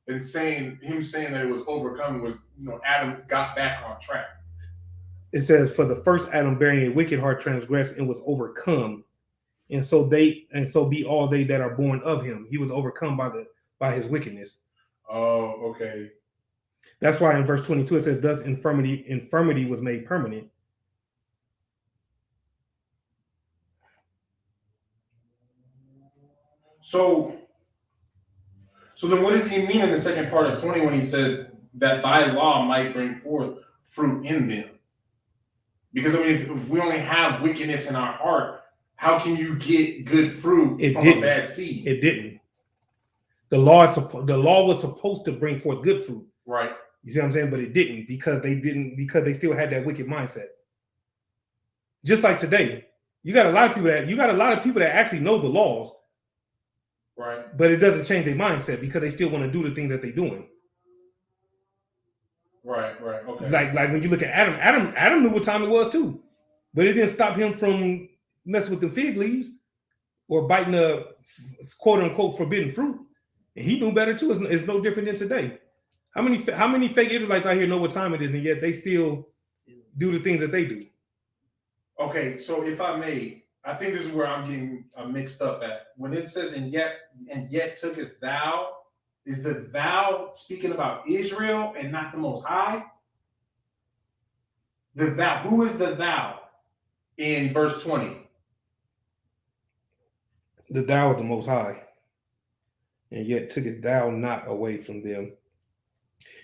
And saying that it was overcome was, you know, Adam got back on track. It says, for the first Adam bearing a wicked heart transgressed and was overcome, and so be all they that are born of him. He was overcome by his wickedness. Oh, okay. That's why in verse 22 it says, thus infirmity was made permanent. So So then what does he mean in the second part of 20 when he says that thy law might bring forth fruit in them? Because I mean, if we only have wickedness in our heart, how can you get good fruit from a bad seed? It didn't. The law was supposed to bring forth good fruit. Right. You see what I'm saying? But it didn't because they still had that wicked mindset. Just like today, you got a lot of people that actually know the laws. Right. But it doesn't change their mindset because they still want to do the thing that they're doing. Right. Okay. Like when you look at Adam knew what time it was too. But it didn't stop him from messing with the fig leaves or biting the quote unquote forbidden fruit. And he knew better too. It's no different than today. How many fake Israelites out here know what time it is, and yet they still do the things that they do? Okay, so if I may, I think this is where I'm getting mixed up at. When it says and yet tookest thou, is the thou speaking about Israel and not the Most High? The thou, who is the thou in verse 20? The thou is the Most High. And yet tookest thou not away from them.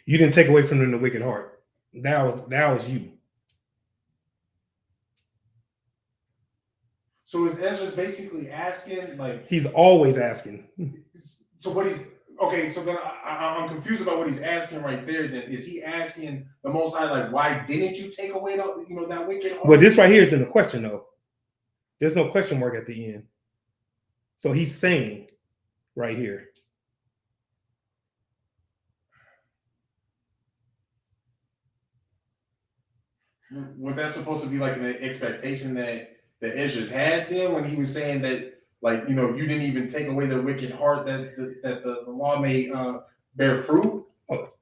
You didn't take away from them the wicked heart. Thou is you. So is Ezra basically asking, like, he's always asking. So what he's okay? So then I'm confused about what he's asking right there. Then is he asking the Most High, like, why didn't you take away that wicked heart? Well, this right here is in the question though. There's no question mark at the end. So he's saying right here. Was that supposed to be like an expectation that Ezra's had then when he was saying that, like, you didn't even take away the wicked heart that the law may bear fruit?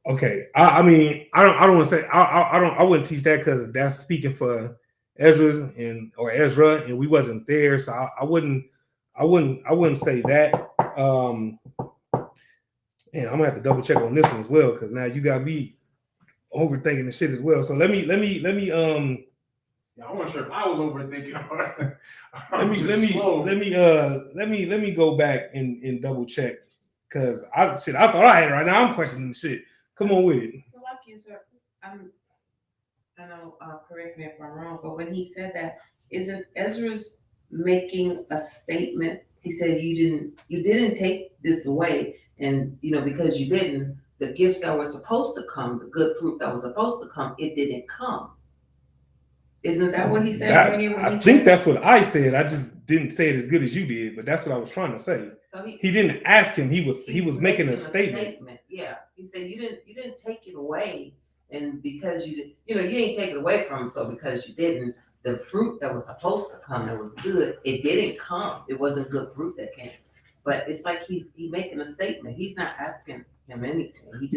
Okay, I mean, I don't want to say I wouldn't teach that because that's speaking for Ezra, and we wasn't there, so I wouldn't say that. And I'm gonna have to double check on this one as well because now you got me overthinking the shit as well. So let me. I wasn't sure if I was overthinking. Let me go back and double check because I thought I had it right now. I'm questioning the shit. Come on with it. So like you, sir, I know, correct me if I'm wrong, but when he said that, isn't Ezra's making a statement? He said you didn't take this away, and because you didn't, the gifts that were supposed to come, the good fruit that was supposed to come, it didn't come. Isn't that what he said right here? I think that's what I said. I just didn't say it as good as you did, but that's what I was trying to say. So he didn't ask him. He was making a statement. Yeah, he said you didn't take it away, and because you didn't take it away from him. So because you didn't, the fruit that was supposed to come that was good, it didn't come. It wasn't good fruit that came. But it's like he's making a statement. He's not asking him anything. He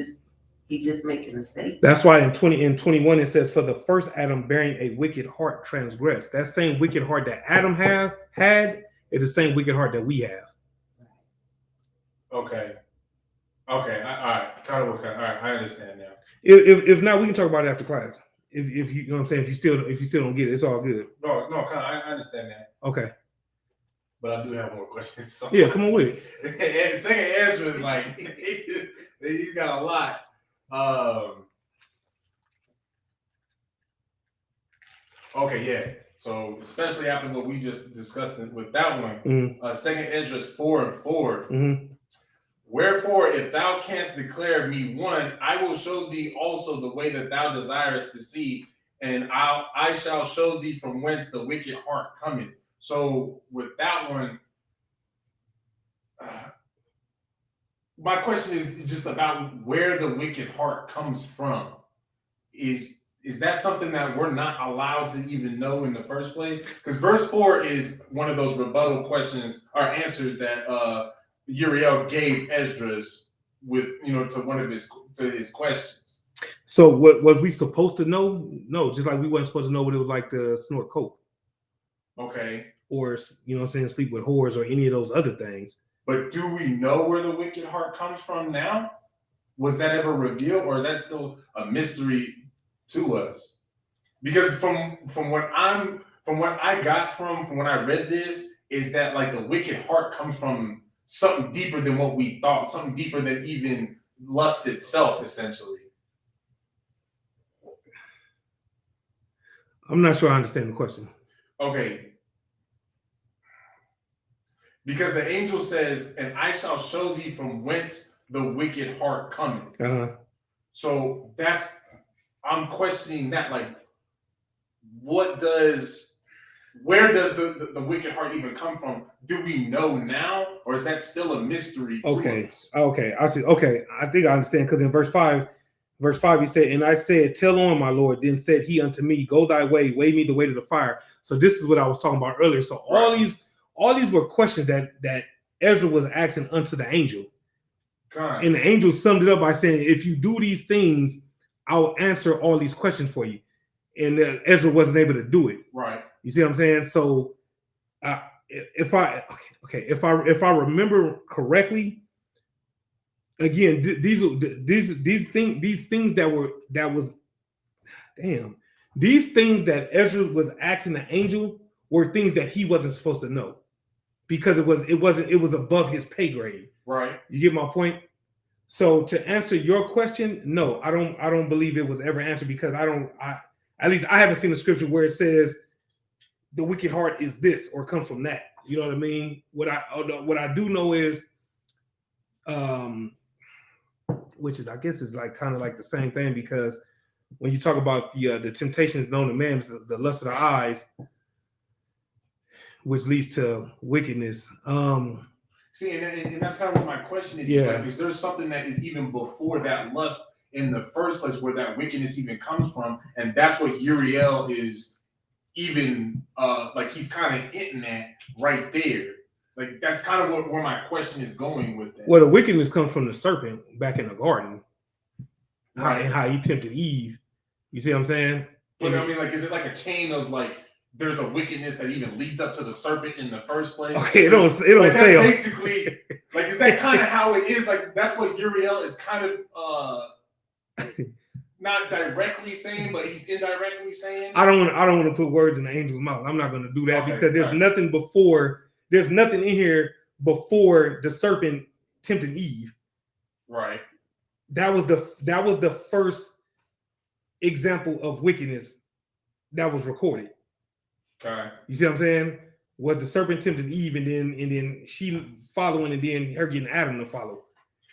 just making a statement. That's why in 21 it says, for the first Adam bearing a wicked heart transgressed. That same wicked heart that Adam had is the same wicked heart that we have. Okay. All right. All right. I understand now. If not, we can talk about it after class. If you know what I'm saying, if you still don't get it, it's all good. No, I understand that. Okay. But I do have more questions. So. Yeah, come on with it. Second Ezra is like he's got a lot. Okay, yeah. So especially after what we just discussed with that one, Second Ezra 4:4. Mm-hmm. Wherefore, if thou canst declare me one, I will show thee also the way that thou desirest to see, and I shall show thee from whence the wicked heart cometh. So with that one, my question is just about where the wicked heart comes from. Is that something that we're not allowed to even know in the first place? Because verse 4 is one of those rebuttal questions or answers that Uriel gave Esdras with to one of his questions. So what was we supposed to know? No, just like we weren't supposed to know what it was like to snort coke. Okay. Or sleep with whores or any of those other things. But do we know where the wicked heart comes from now? Was that ever revealed, or is that still a mystery to us? Because from what I got from when I read this is that like the wicked heart comes from something deeper than what we thought, something deeper than even lust itself, essentially. I'm not sure I understand the question. Okay. Because the angel says, and I shall show thee from whence the wicked heart cometh. Uh-huh. So I'm questioning that. Like, where does the wicked heart even come from? Do we know now? Or is that still a mystery to us? Okay, I see. Okay, I think I understand, because in verse 5, he said, and I said, tell on, my Lord. Then said he unto me, go thy way, weigh me the way to the fire. So this is what I was talking about earlier. So all these were questions that Ezra was asking unto the angel. God. And the angel summed it up by saying, if you do these things, I'll answer all these questions for you. And Ezra wasn't able to do it. Right. You see what I'm saying? So if I remember correctly, again, these things that Ezra was asking the angel were things that he wasn't supposed to know, because it was above his pay grade. Right. You get my point? So to answer your question, no, I don't believe it was ever answered, because at least I haven't seen a scripture where it says the wicked heart is this or comes from that. You know what I mean? What I do know is, which is, I guess, is like kind of like the same thing, because when you talk about the temptations known to man, the lust of the eyes, which leads to wickedness. See, and that's kind of what my question is. Yeah. Like, is there something that is even before that lust in the first place, where that wickedness even comes from? And that's what Uriel is even like he's kind of hinting at right there. Like, that's kind of where my question is going with that. Well, the wickedness comes from the serpent back in the garden, right? And how he tempted Eve. You see what I'm saying? But I mean, like, is it like a chain of like, there's a wickedness that even leads up to the serpent in the first place? Okay, it don't like, say basically, like, is that kind of how it is? Like, that's what Uriel is kind of not directly saying, but he's indirectly saying. I don't want to put words in the angel's mouth. I'm not going to do that, because there's nothing before. There's nothing in here before the serpent tempted Eve. Right. That was the first example of wickedness that was recorded. Okay. You see what I'm saying? What the serpent tempted Eve, and then she following, and then her getting Adam to follow,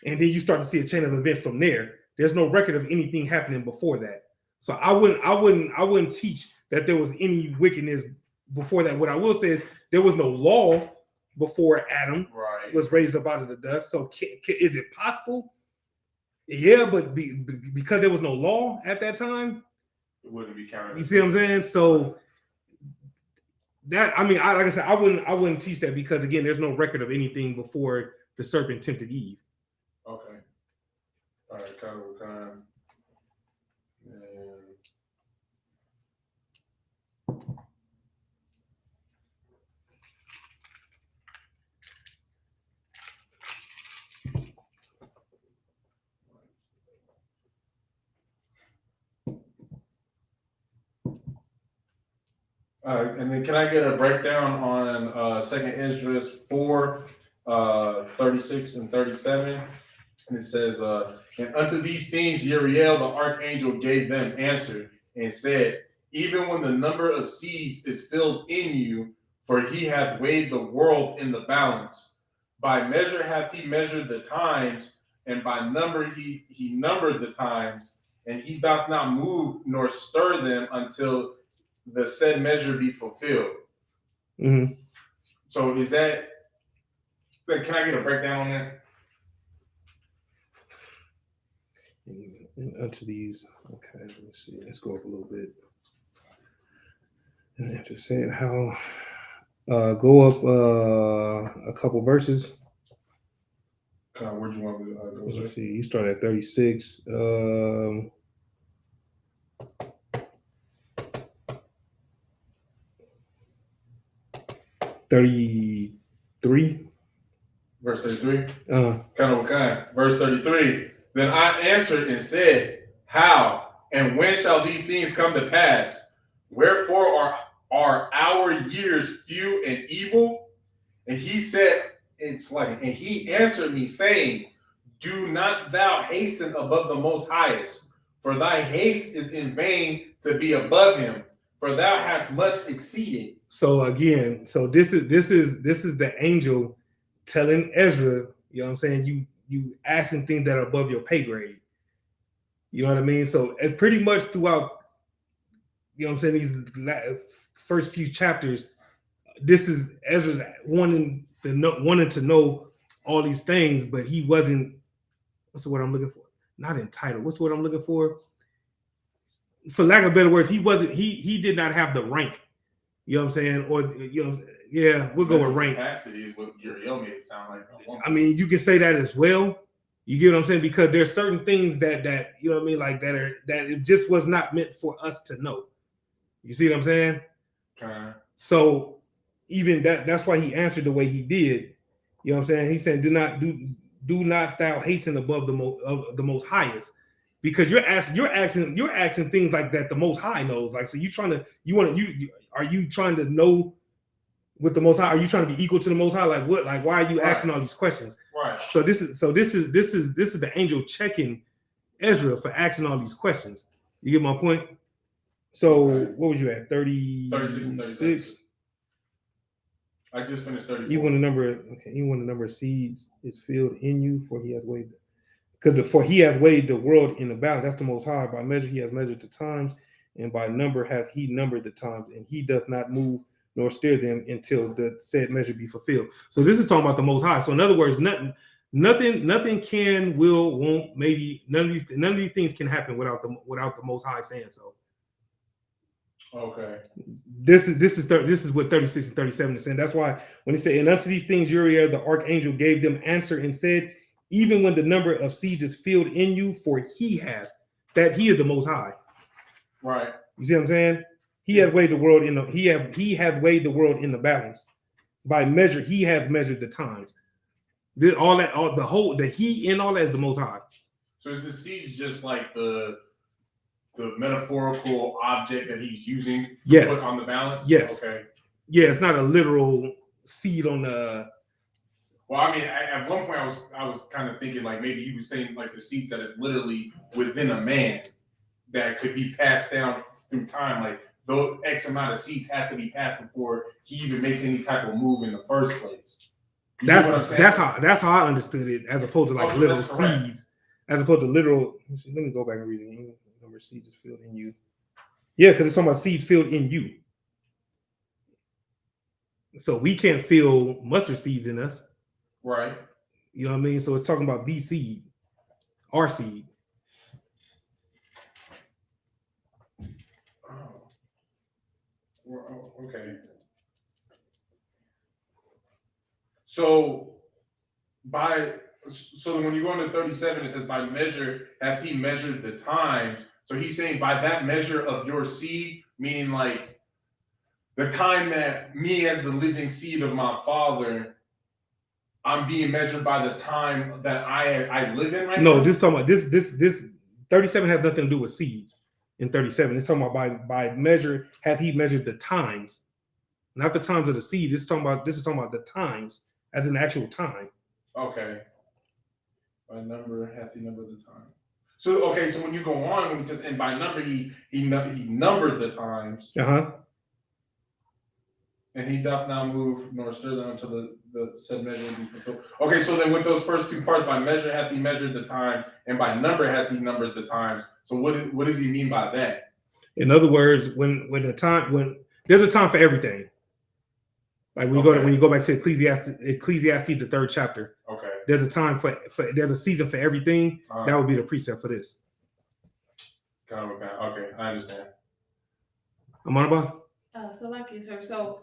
and then you start to see a chain of events from there. There's no record of anything happening before that. So I wouldn't teach that there was any wickedness before that. What I will say is there was no law before Adam was raised up out of the dust. So is it possible? Yeah, but because there was no law at that time, it wouldn't be counted. You see what I'm saying? So that, I mean, like I said, I wouldn't teach that, because again, there's no record of anything before the serpent tempted Eve. Okay. All right, kind of time. And then can I get a breakdown on 2nd Ezra 4, 36 and 37? And it says, and unto these things Uriel the archangel gave them answer, and said, even when the number of seeds is filled in you, for he hath weighed the world in the balance. By measure hath he measured the times, and by number he numbered the times, and he doth not move nor stir them until the said measure be fulfilled. Mm-hmm. So is that, like, can I get a breakdown on that? And unto these, okay, let me see. Let's go up a little bit. And after saying how, go up a couple verses. Where'd you want me to go? Let's see. You start at 36. 33. Verse 33. Verse 33. Then I answered and said, how and when shall these things come to pass? Wherefore are our years few and evil? And he said it's like, and he answered me saying, do not thou hasten above the Most Highest, for thy haste is in vain to be above him, for thou hast much exceeded. So again, so this is the angel telling Ezra, you know what I'm saying, you asking things that are above your pay grade. You know what I mean? So and pretty much throughout, you know what I'm saying, these first few chapters, this is Ezra wanting to know all these things, but he wasn't, what's the word I'm looking for? Not entitled. What's the word I'm looking for? For lack of better words, he did not have the rank. You know what I'm saying? Or, you know, yeah, we'll go with rank. Capacity is what Uriel made it sound like. I mean, you can say that as well. You get what I'm saying? Because there's certain things that you know what I mean, like that it just was not meant for us to know. You see what I'm saying? So even that's why he answered the way he did. You know what I'm saying? He said, do not thou hasten above the most highest, because you're asking things like that the Most High knows. Like, so are you trying to know with the Most High? Are you trying to be equal to the Most High? Like what? Like, why are you asking all these questions? Right. So this is the angel checking Ezra for asking all these questions. You get my point? So what was you at? 36? I just finished 34. Even when the number of seeds is filled in you, for he has weighed, for he hath weighed the world in the balance. That's the Most High. By measure he has measured the times, and by number hath he numbered the times, and he doth not move nor stir them until the said measure be fulfilled. So this is talking about the Most High. So in other words, nothing can, will, won't, maybe none of these things can happen without the Most High saying so. Okay. This is what 36 and 37 is saying. That's why when he said, and unto these things Uriel the archangel gave them answer and said, even when the number of seeds is filled in you, for he hath, that he is the Most High. Right. You see what I'm saying? He hath weighed the world he hath weighed the world in the balance. By measure, he hath measured the times. The he in all that is the Most High. So is the seeds just like the metaphorical object that he's using to put on the balance? Yes. Okay. Yeah, it's not a literal seed on the. Well, I mean, at one point I was kind of thinking like maybe he was saying like the seeds that is literally within a man that could be passed down through time. Like those X amount of seeds has to be passed before he even makes any type of move in the first place. That's how I understood it, as opposed to like literal seeds, as opposed to literal. Let me go back and read it. Number of seeds is filled in you. Yeah, because it's talking about seeds filled in you. So we can't feel mustard seeds in us. Right. You know what I mean? So it's talking about the seed, our seed. Oh. Well, okay. So when you go into 37, it says, by measure hath he measured the times. So he's saying by that measure of your seed, meaning like the time that me as the living seed of my father, I'm being measured by the time that I live in right now? No, this is talking about this 37 has nothing to do with seeds. In 37, it's talking about by measure hath he measured the times, not the times of the seed. This is talking about the times as an actual time. Okay. By number hath he numbered the time. So when you go on, when he says, and by number he numbered the times. And he doth not move nor stir them until the said measure be fulfilled. Okay, so then with those first two parts, by measure hath he measured the time, and by number hath he numbered the times. So what does he mean by that? In other words, when there's a time for everything. Like when you go back to Ecclesiastes, the 3rd chapter. Okay. There's a time for there's a season for everything. That would be the precept for this. Okay, I understand. Amanaba? So like you, sir. So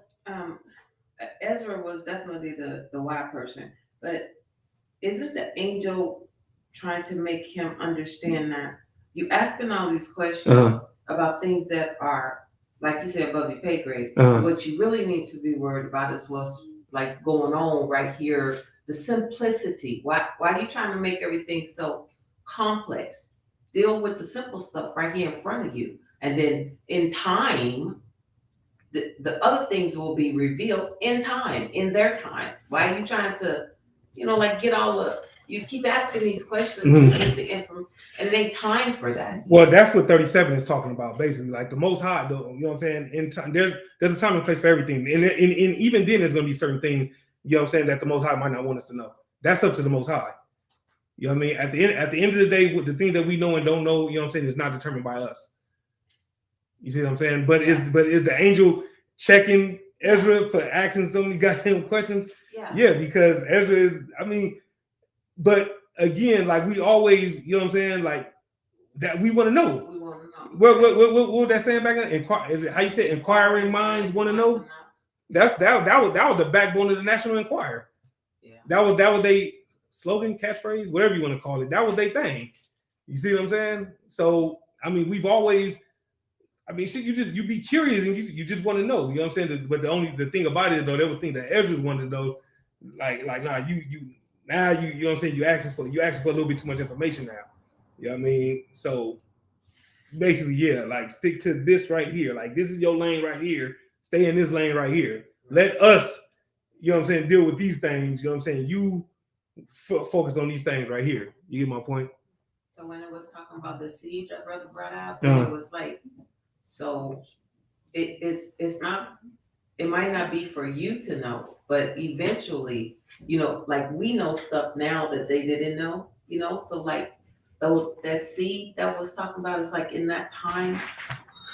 Ezra was definitely the wise person, but isn't the angel trying to make him understand that you asking all these questions about things that are, like you said, above your pay grade? What you really need to be worried about is what's like going on right here. The simplicity. Why are you trying to make everything so complex? Deal with the simple stuff right here in front of you, and then in time, the other things will be revealed in time, in their time. Why are you trying to, like get all the, you keep asking these questions to get the information, and it ain't time for that. Well, that's what 37 is talking about, basically. Like the Most High, you know what I'm saying? In time, there's a time and place for everything. And even then, there's going to be certain things, you know what I'm saying, that the Most High might not want us to know. That's up to the Most High. You know what I mean? At the end of the day, the thing that we know and don't know, you know what I'm saying, is not determined by us. You see what I'm saying? But is the angel checking Ezra for asking so many goddamn questions? Yeah, because Ezra is, but again, like we always, you know what I'm saying, like that we want to know. We want to know. What was that saying back then? Is it how you say inquiring minds want to know? That was the backbone of the National Enquirer. Yeah. That was they slogan, catchphrase, whatever you want to call it. That was their thing. You see what I'm saying? So we've always, shit, you be curious and you just want to know. You know what I'm saying? But the thing about it though, there was thing that Ezra wanted to know, like nah, you know what I'm saying, you asking for a little bit too much information now. You know what I mean? So basically, yeah, like stick to this right here. Like this is your lane right here. Stay in this lane right here. Let us, you know what I'm saying, deal with these things. You know what I'm saying? You focus on these things right here. You get my point? So when it was talking about the seed that brother brought out, it was like, so it's not, it might not be for you to know, but eventually, like we know stuff now that they didn't know, so like that seed that was talking about is like in that time,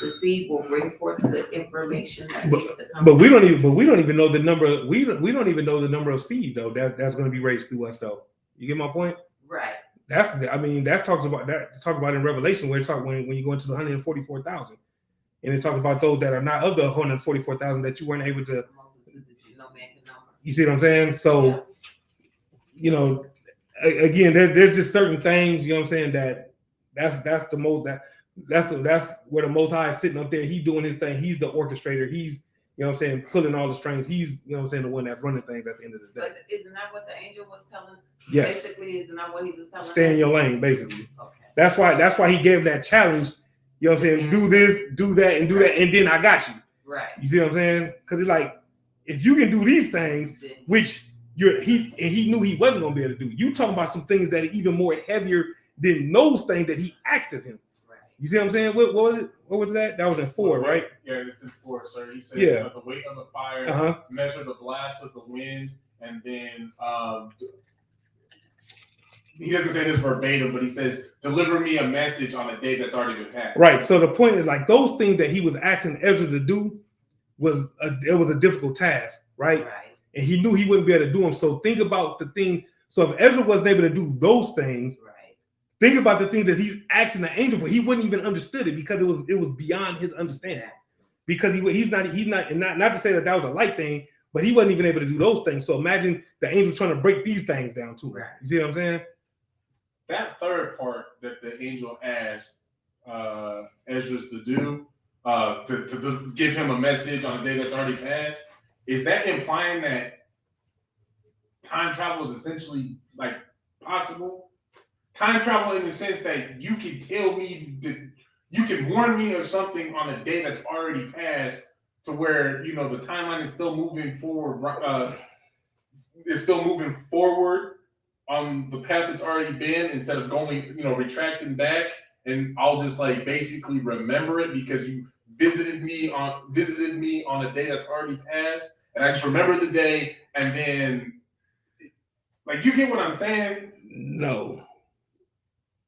the seed will bring forth the information that needs to come. But we don't even know the number. We don't even know the number of seed though that's going to be raised through us though. You get my point? Right. That's talks about in Revelation where it's talk when you go into the 144,000, and it talks about those that are not of the 144,000 that you weren't able to. You see what I'm saying? So, again, there's just certain things, you know what I'm saying, that's the most that's where the Most High is sitting up there. He's doing his thing. He's the orchestrator. He's, you know what I'm saying, pulling all the strings. He's, you know what I'm saying, the one that's running things at the end of the day. But isn't that what the angel was telling? Yes. Basically, isn't that what he was telling? Stay in your lane, basically. Okay. That's why he gave that challenge. You know what I'm saying? Do this, do that, and do that, and then I got you. Right. You see what I'm saying? Because it's like, if you can do these things, which he knew he wasn't gonna be able to do. You talking about some things that are even more heavier than those things that he asked of him. Right. You see what I'm saying? What was it? What was that? That was in 4, right? Yeah, it's in 4, sir. He says the weight of the fire, measure the blast of the wind, and then he doesn't say this verbatim, but he says, deliver me a message on a day that's already been passed. Right. So the point is, like, those things that he was asking Ezra to do was a difficult task, right? And he knew he wouldn't be able to do them. So think about the things. So if Ezra wasn't able to do those things, think about the things that he's asking the angel for. He wouldn't even understood it because it was beyond his understanding. Because he's not to say that was a light thing, but he wasn't even able to do those things. So imagine the angel trying to break these things down too. Right. You see what I'm saying? That third part that the angel asked Ezra to do, to give him a message on a day that's already passed, is that implying that time travel is essentially like possible? Time travel in the sense that you can tell me, you can warn me of something on a day that's already passed, to where the timeline is still moving forward. Is still moving forward on the path it's already been, instead of going, retracting back, and I'll just like basically remember it because you visited me on a day that's already passed, and I just remember the day, and then, like, you get what I'm saying? No.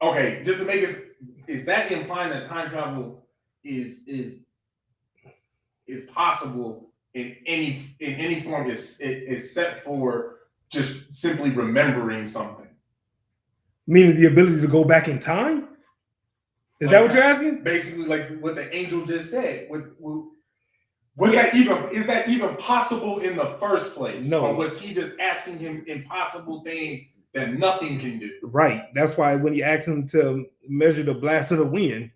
Okay, just to make it, is that implying that time travel is possible in any form? Is set for just simply remembering something? Meaning the ability to go back in time? Is that what you're asking? Basically, like what the angel just said. Is that even possible in the first place? No. Or was he just asking him impossible things that nothing can do? Right. That's why when he asked him to measure the blast of the wind,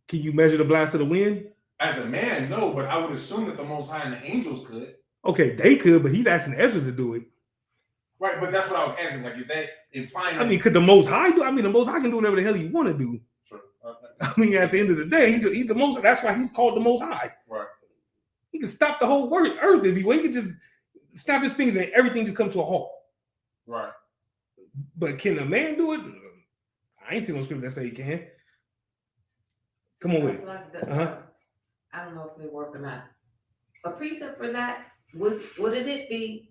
can you measure the blast of the wind? As a man, no, but I would assume that the Most High and the angels could. Okay, they could, but he's asking Ezra to do it. Right, but that's what I was asking. Like, is that implying? Could the Most High do? The Most High can do whatever the hell he want to do. Sure. Okay. At the end of the day, he's the Most. That's why he's called the Most High. Right. could stop the whole earth if he could just snap his fingers and everything just come to a halt. Right. But can a man do it? I ain't seen no scripture that say he can. Come on with it. I don't know if it worked or not. A precept for that wouldn't it be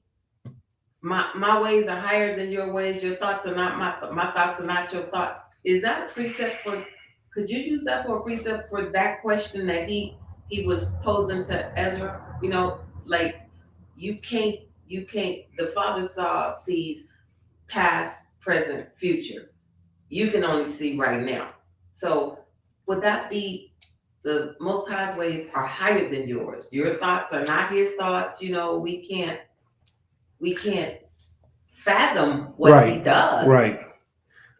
my ways are higher than your ways, your thoughts are not my thoughts are not your thoughts. Is that a precept for, could you use that for a precept for that question that he was posing to Ezra? You know, like you can't, the Father sees past, present, future. You can only see right now. So would that be the Most High's ways are higher than yours? Your thoughts are not his thoughts. You know, we can't fathom what he does. Right.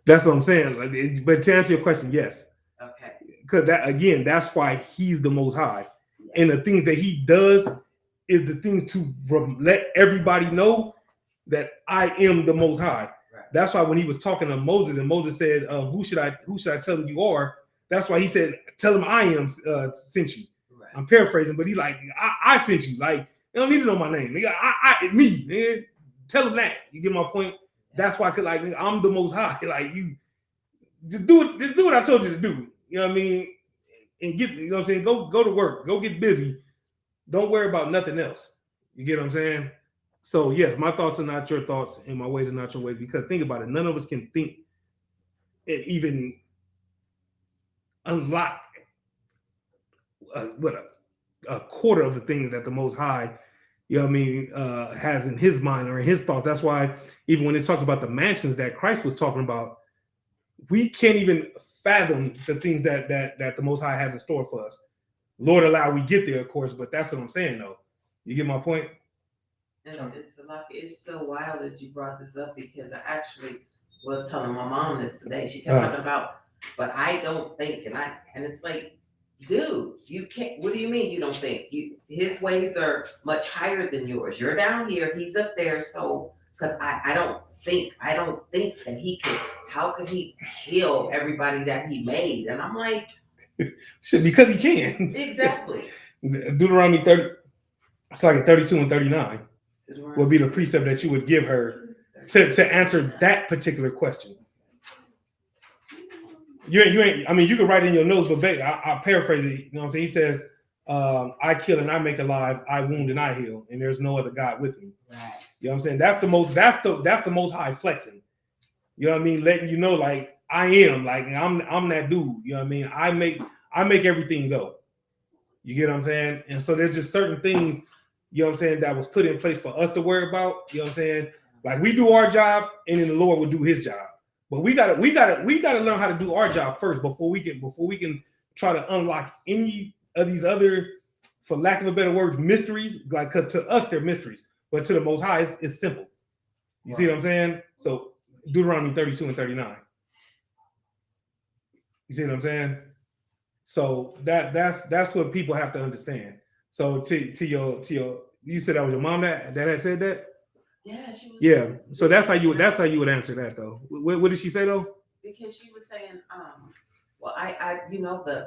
That's what I'm saying. But to answer your question, yes. Okay. Because that's why he's the Most High. Yeah. And the things that he does is the things to let everybody know that I am the Most High. Right. That's why when he was talking to Moses and Moses said, who should I tell him you are? That's why he said, tell him I am sent you. Right. I'm paraphrasing, but he's like, I sent you. Like, they don't need to know my name. It's me, man. Tell him that. You get my point? Yeah. That's why I'm the Most High. Like, you just do what I told you to do. You know what I mean? And get, you know what I'm saying? Go to work. Go get busy. Don't worry about nothing else. You get what I'm saying? So yes, my thoughts are not your thoughts, and my ways are not your ways. Because think about it, none of us can think and even unlock a quarter of the things that the Most High, you know what I mean, has in his mind or in his thoughts. That's why even when it talks about the mansions that Christ was talking about, we can't even fathom the things that the Most High has in store for us. Lord allow we get there, of course, but that's what I'm saying, though. You get my point? And it's so wild that you brought this up, because I actually was telling my mom this today. She kept talking about, but I don't think, and it's like, dude, you can't. What do you mean you don't think? His ways are much higher than yours. You're down here, he's up there. So, because I don't think that he could. How could he kill everybody that he made? And I'm like, because he can. Exactly. Deuteronomy 32 and 39 will be the precept that you would give her to answer that particular question. You ain't. I mean, you can write it in your notes, but I'll paraphrase it. You know what I'm saying? He says, "I kill and I make alive. I wound and I heal, and there's no other God with me." Right. You know what I'm saying? That's the Most High flexing. You know what I mean? Letting you know, like, I am, like, I'm that dude. You know what I mean? I make everything go. You get what I'm saying? And so there's just certain things, you know what I'm saying, that was put in place for us to worry about. You know what I'm saying? Like, we do our job, and then the Lord will do his job. But we gotta learn how to do our job first before we can try to unlock any of these other, for lack of a better word, mysteries. Like, because to us they're mysteries, but to the Most High it's simple. You see what I'm saying? So Deuteronomy 32 and 39. You see what I'm saying? So that's what people have to understand. So to your, you said that was your mom that had said that? Yeah, she was. Yeah. So that's how you would answer that, though. What did she say, though? Because she was saying, well,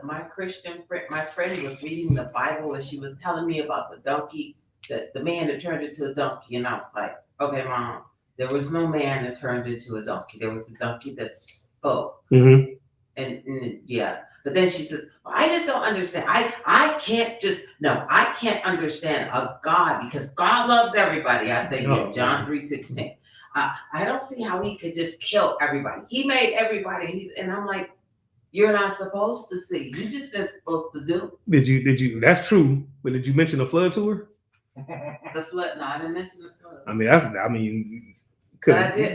my Christian friend, my friend was reading the Bible, and she was telling me about the donkey, the man that turned into a donkey, and I was like, okay, Mom, there was no man that turned into a donkey. There was a donkey that spoke. Mm-hmm. And yeah. But then she says, well, I just don't understand. I can't understand a God, because God loves everybody. I say, yeah, John 3:16. I don't see how he could just kill everybody. He made everybody. And I'm like, you're not supposed to see. You just supposed to do. Did you? That's true. But did you mention the flood to her? The flood? No, I didn't mention the flood.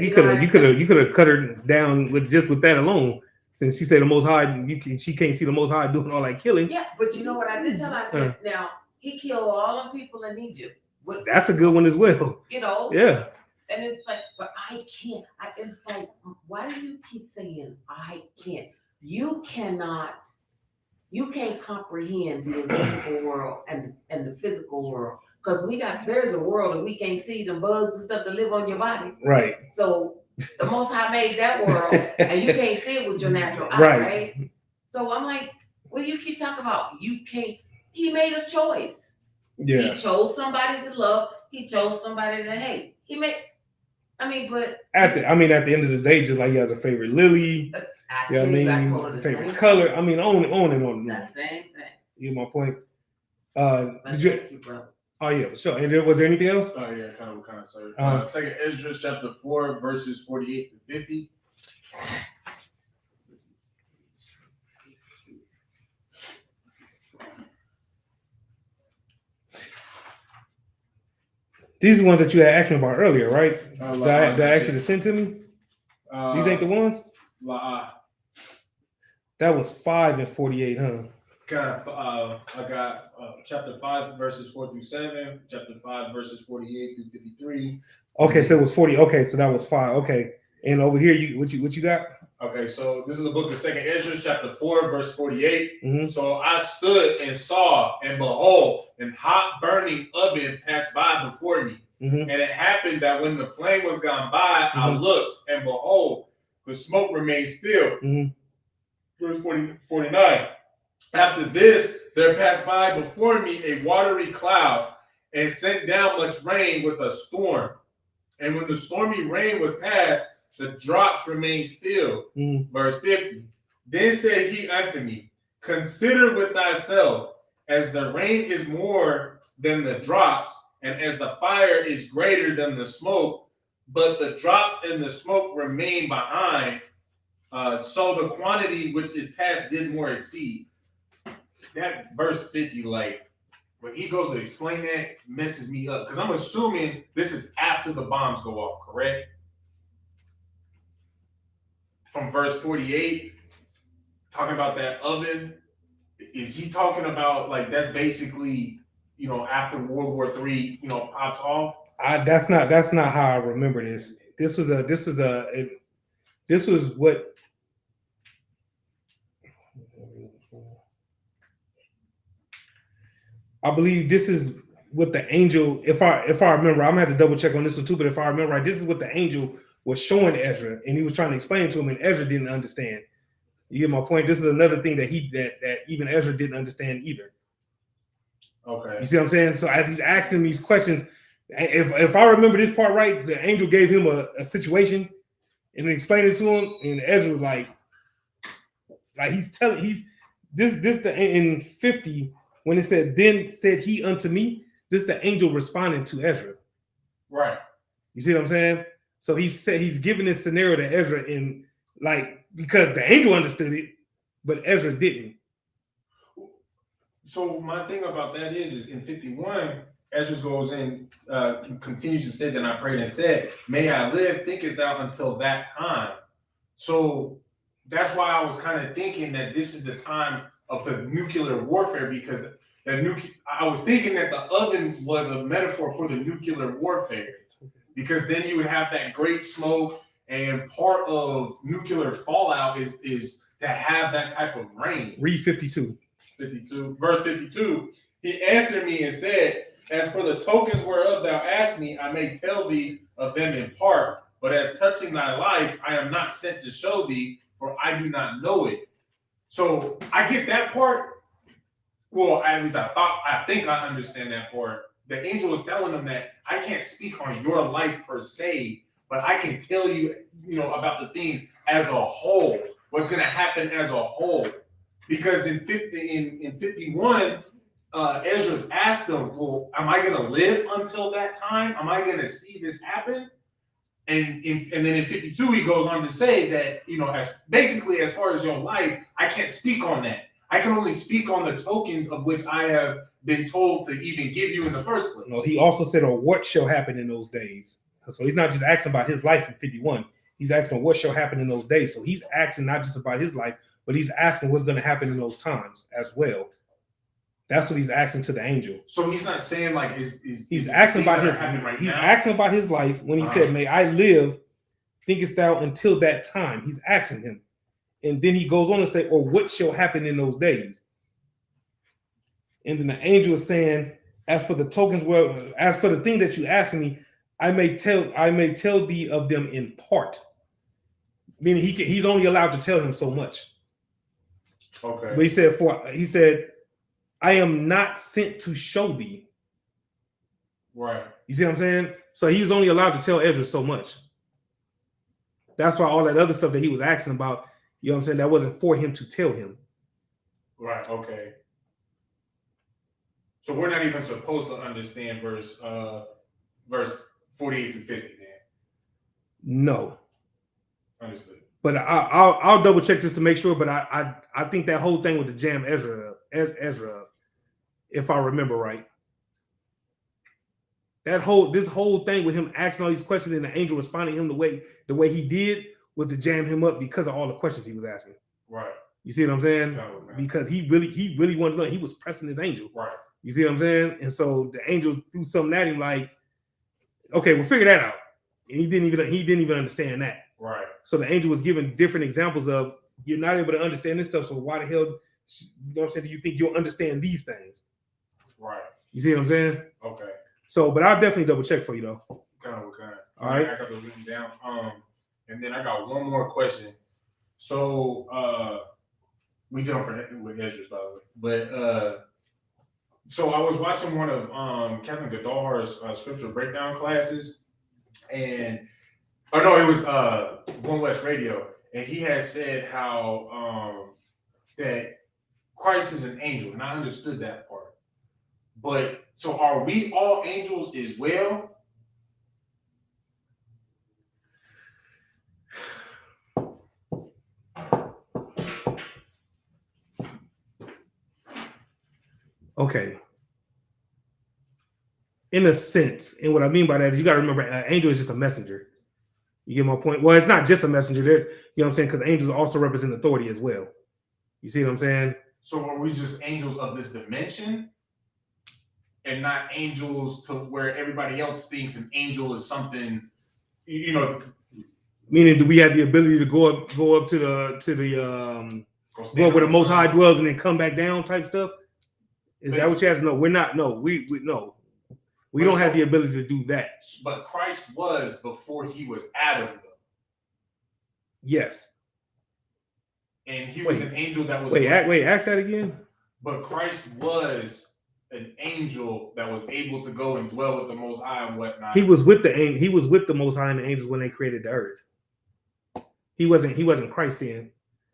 You could have cut her down with that alone. Since she said the Most High, she can't see the Most High doing all that killing. Yeah, but you know what I did tell her? I said, now, he killed all the people in Egypt. That's a good one as well. You know? Yeah. And it's like, but I can't. It's like, why do you keep saying I can't? You can't comprehend the invisible world and the physical world. Because there's a world and we can't see the bugs and stuff that live on your body. Right. So the Most High made that world, and you can't see it with your natural eye, right? So I'm like, what do you keep talking about? You can't. He made a choice. He chose somebody to love. He chose somebody to hate. He makes. But at the end of the day, just like he has a favorite lily. Favorite color. On and on and on. That same thing. You get my point. Thank you, brother. Oh yeah, for sure. And was there anything else? Oh yeah, kind of. Sorry. Second Ezra chapter 4 verses 48 to 50. These are the ones that you had asked me about earlier, right? That I actually sent to me. These ain't the ones. That was 5 and 48, huh? I got chapter 5 verses 4 through 7, chapter 5 verses 48 through 53. Okay, so it was 40. Okay, so that was 5. Okay, and over here, what you got? Okay, so this is the book of Second Ezra, chapter 4, verse 48. Mm-hmm. So I stood and saw, and behold, an hot burning oven passed by before me. Mm-hmm. And it happened that when the flame was gone by, I looked, and behold, the smoke remained still. Verse 49. After this, there passed by before me a watery cloud, and sent down much rain with a storm. And when the stormy rain was past, the drops remained still. Verse 50. Then said he unto me, consider with thyself, as the rain is more than the drops, and as the fire is greater than the smoke, but the drops and the smoke remain behind, so the quantity which is past did more exceed. That verse 50, like, when he goes to explain that, messes me up. Because I'm assuming this is after the bombs go off, correct? From verse 48, talking about that oven, is he talking about, like, that's basically, after World War III, pops off? That's not how I remember this. This was what. I believe this is what the angel, if I remember, I'm gonna have to double check on this one too, but if I remember right, this is what the angel was showing Ezra, and he was trying to explain it to him, and Ezra didn't understand. You get my point? This is another thing that even Ezra didn't understand either. Okay. You see what I'm saying? So as he's asking these questions, if I remember this part right, the angel gave him a situation and explained it to him, and Ezra was like in 50. When it said, then said he unto me, this is the angel responding to Ezra. Right. You see what I'm saying? So he's giving this scenario to Ezra because the angel understood it, but Ezra didn't. So my thing about that is in 51, Ezra goes in, continues to say, then I prayed and said, may I live, thinkest thou until that time. So that's why I was kind of thinking that this is the time of the nuclear warfare, because I was thinking that the oven was a metaphor for the nuclear warfare, because then you would have that great smoke, and part of nuclear fallout is to have that type of rain. Read 52. Verse 52. He answered me and said, as for the tokens whereof thou asked me, I may tell thee of them in part, but as touching thy life, I am not sent to show thee, for I do not know it. So I get that part. Well, at least I think I understand that part. The angel was telling them that I can't speak on your life per se, but I can tell you, about the things as a whole, what's going to happen as a whole. Because in 51, Ezra's asked them, well, am I going to live until that time? Am I going to see this happen? And then in 52, he goes on to say that, as far as your life, I can't speak on that. I can only speak on the tokens of which I have been told to even give you in the first place. No, he also said, or what shall happen in those days. So he's not just asking about his life in 51. He's asking what shall happen in those days. So he's asking not just about his life, but he's asking what's going to happen in those times as well. That's what he's asking to the angel. So he's not saying like he's asking about his asking about his life when he said, may I live, thinkest thou until that time? He's asking him. And then he goes on to say, or what shall happen in those days? And then the angel is saying, as for the tokens, as for the thing that you asked me, I may tell thee of them in part. Meaning he's only allowed to tell him so much. Okay. But he said, I am not sent to show thee. Right. You see what I'm saying? So he was only allowed to tell Ezra so much. That's why all that other stuff that he was asking about, you know what I'm saying, that wasn't for him to tell him. Right. Okay. So we're not even supposed to understand verse 48 to 50, then. No. Understood. But I'll double check just to make sure. But I think that whole thing with the jam Ezra up, if I remember right. This whole thing with him asking all these questions and the angel responding to him the way he did was to jam him up because of all the questions he was asking. Right. You see what I'm saying? Oh, because he really wanted to know. He was pressing his angel. Right. You see what I'm saying? And so the angel threw something at him like, okay, we'll figure that out. And he didn't even understand that. Right. So the angel was giving different examples of, you're not able to understand this stuff. So why the hell, you know what I'm saying, do you think you'll understand these things? Right. You see what I'm saying? Okay. So, but I'll definitely double check for you though. Okay. All right. I got those written down. And then I got one more question. So we done with Ezra, by the way. But so I was watching one of Captain Goddar's scripture breakdown classes, and it was One West Radio, and he had said how that Christ is an angel, and I understood that part. But so are we all angels as well? Okay. In a sense, and what I mean by that is you got to remember, an angel is just a messenger. You get my point? Well, it's not just a messenger. You know what I'm saying? Because angels also represent authority as well. You see what I'm saying? So are we just angels of this dimension, and not angels to where everybody else thinks an angel is something, you know? Meaning, do we have the ability to go up to the go where the Most High dwells and then come back down type stuff? Is that what you have to know? We're not. No, we don't have the ability to do that. But Christ was before he was Adam, though. Yes. And he was an angel that was. Ask that again. But Christ was an angel that was able to go and dwell with the Most High and whatnot. He was with the Most High and the angels when they created the earth. He wasn't Christ then.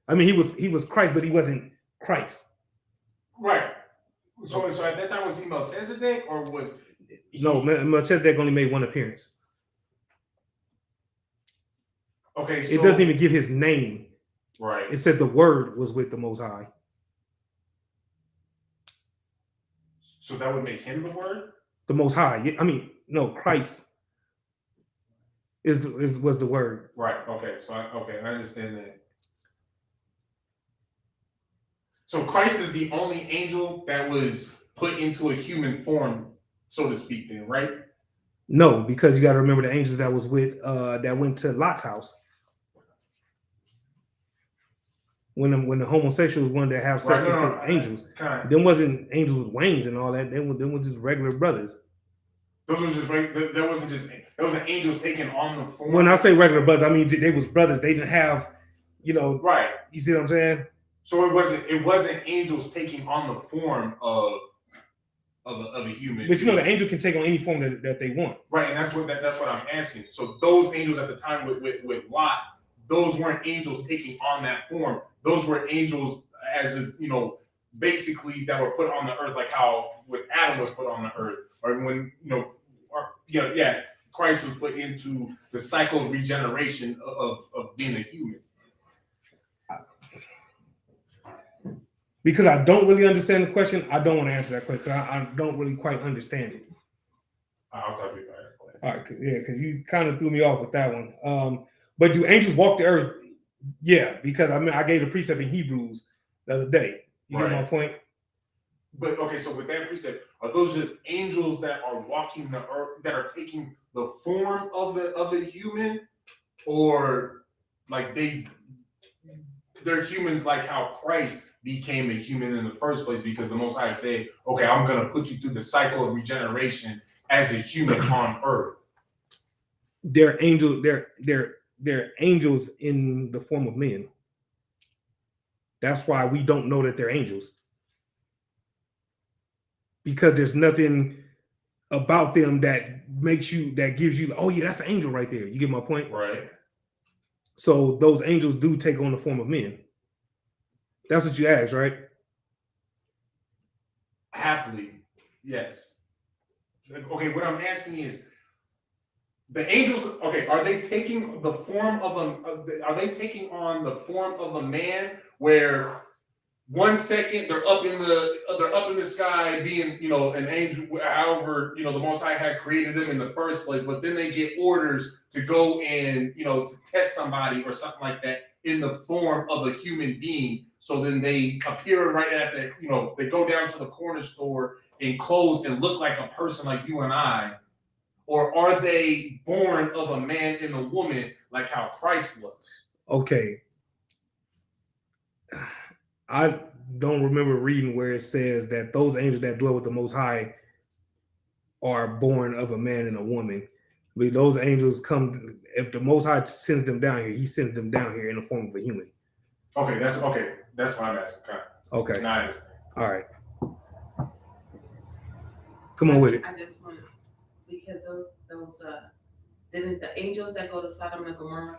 I mean, he was Christ, but he wasn't Christ. Right. So at that time, was he Melchizedek, or was he... No, Melchizedek only made one appearance. Okay, so it doesn't even give his name. Right. It said the Word was with the Most High. So that would make him the Word? The Most High. I mean, no, Christ was the Word. Right. Okay. So I understand that. So Christ is the only angel that was put into a human form, so to speak, then, right? No, because you got to remember the angels that was with that went to Lot's house. When the homosexuals wanted to have sex with the angels, them wasn't angels with wings and all that. Them were just regular brothers. Those were just there wasn't just those are angels taking on the form. When I say regular brothers, I mean they was brothers. They didn't have, right. You see what I'm saying? So it wasn't angels taking on the form of a human. But the angel can take on any form that they want. Right, and that's what I'm asking. So those angels at the time with Lot, those weren't angels taking on that form. Those were angels as if, basically that were put on the earth, like how when Adam was put on the earth, or when Christ was put into the cycle of regeneration of being a human. Because I don't really understand the question, I don't want to answer that question because I don't really quite understand it. I'll talk to you about it. All right, because you kind of threw me off with that one. But do angels walk the earth? Yeah, because I gave a precept in Hebrews the other day. You get my point? But okay, so with that precept, are those just angels that are walking the earth, that are taking the form of a human, or like they're humans like how Christ became a human in the first place, because the Most High said, okay, I'm going to put you through the cycle of regeneration as a human on earth. They're angels in the form of men. That's why we don't know that they're angels. Because there's nothing about them that gives you, oh yeah, that's an angel right there. You get my point? Right. So those angels do take on the form of men. That's what you asked, right? Halfly, yes. Okay, what I'm asking is, the angels. Okay, are they taking the form of are they taking on the form of a man? Where 1 second they're up in the sky, being an angel. However, the Most High had created them in the first place, but then they get orders to go and to test somebody or something like that in the form of a human being. So then they appear right at the, they go down to the corner store and clothes and look like a person like you and I. Or are they born of a man and a woman like how Christ was? Okay. I don't remember reading where it says that those angels that dwell with the Most High are born of a man and a woman. I mean, those angels come, if the Most High sends them down here, he sends them down here in the form of a human. Okay, that's what I'm asking. Okay. Now I understand. All right. Come on with it. I just want to, because those didn't the angels that go to Sodom and Gomorrah,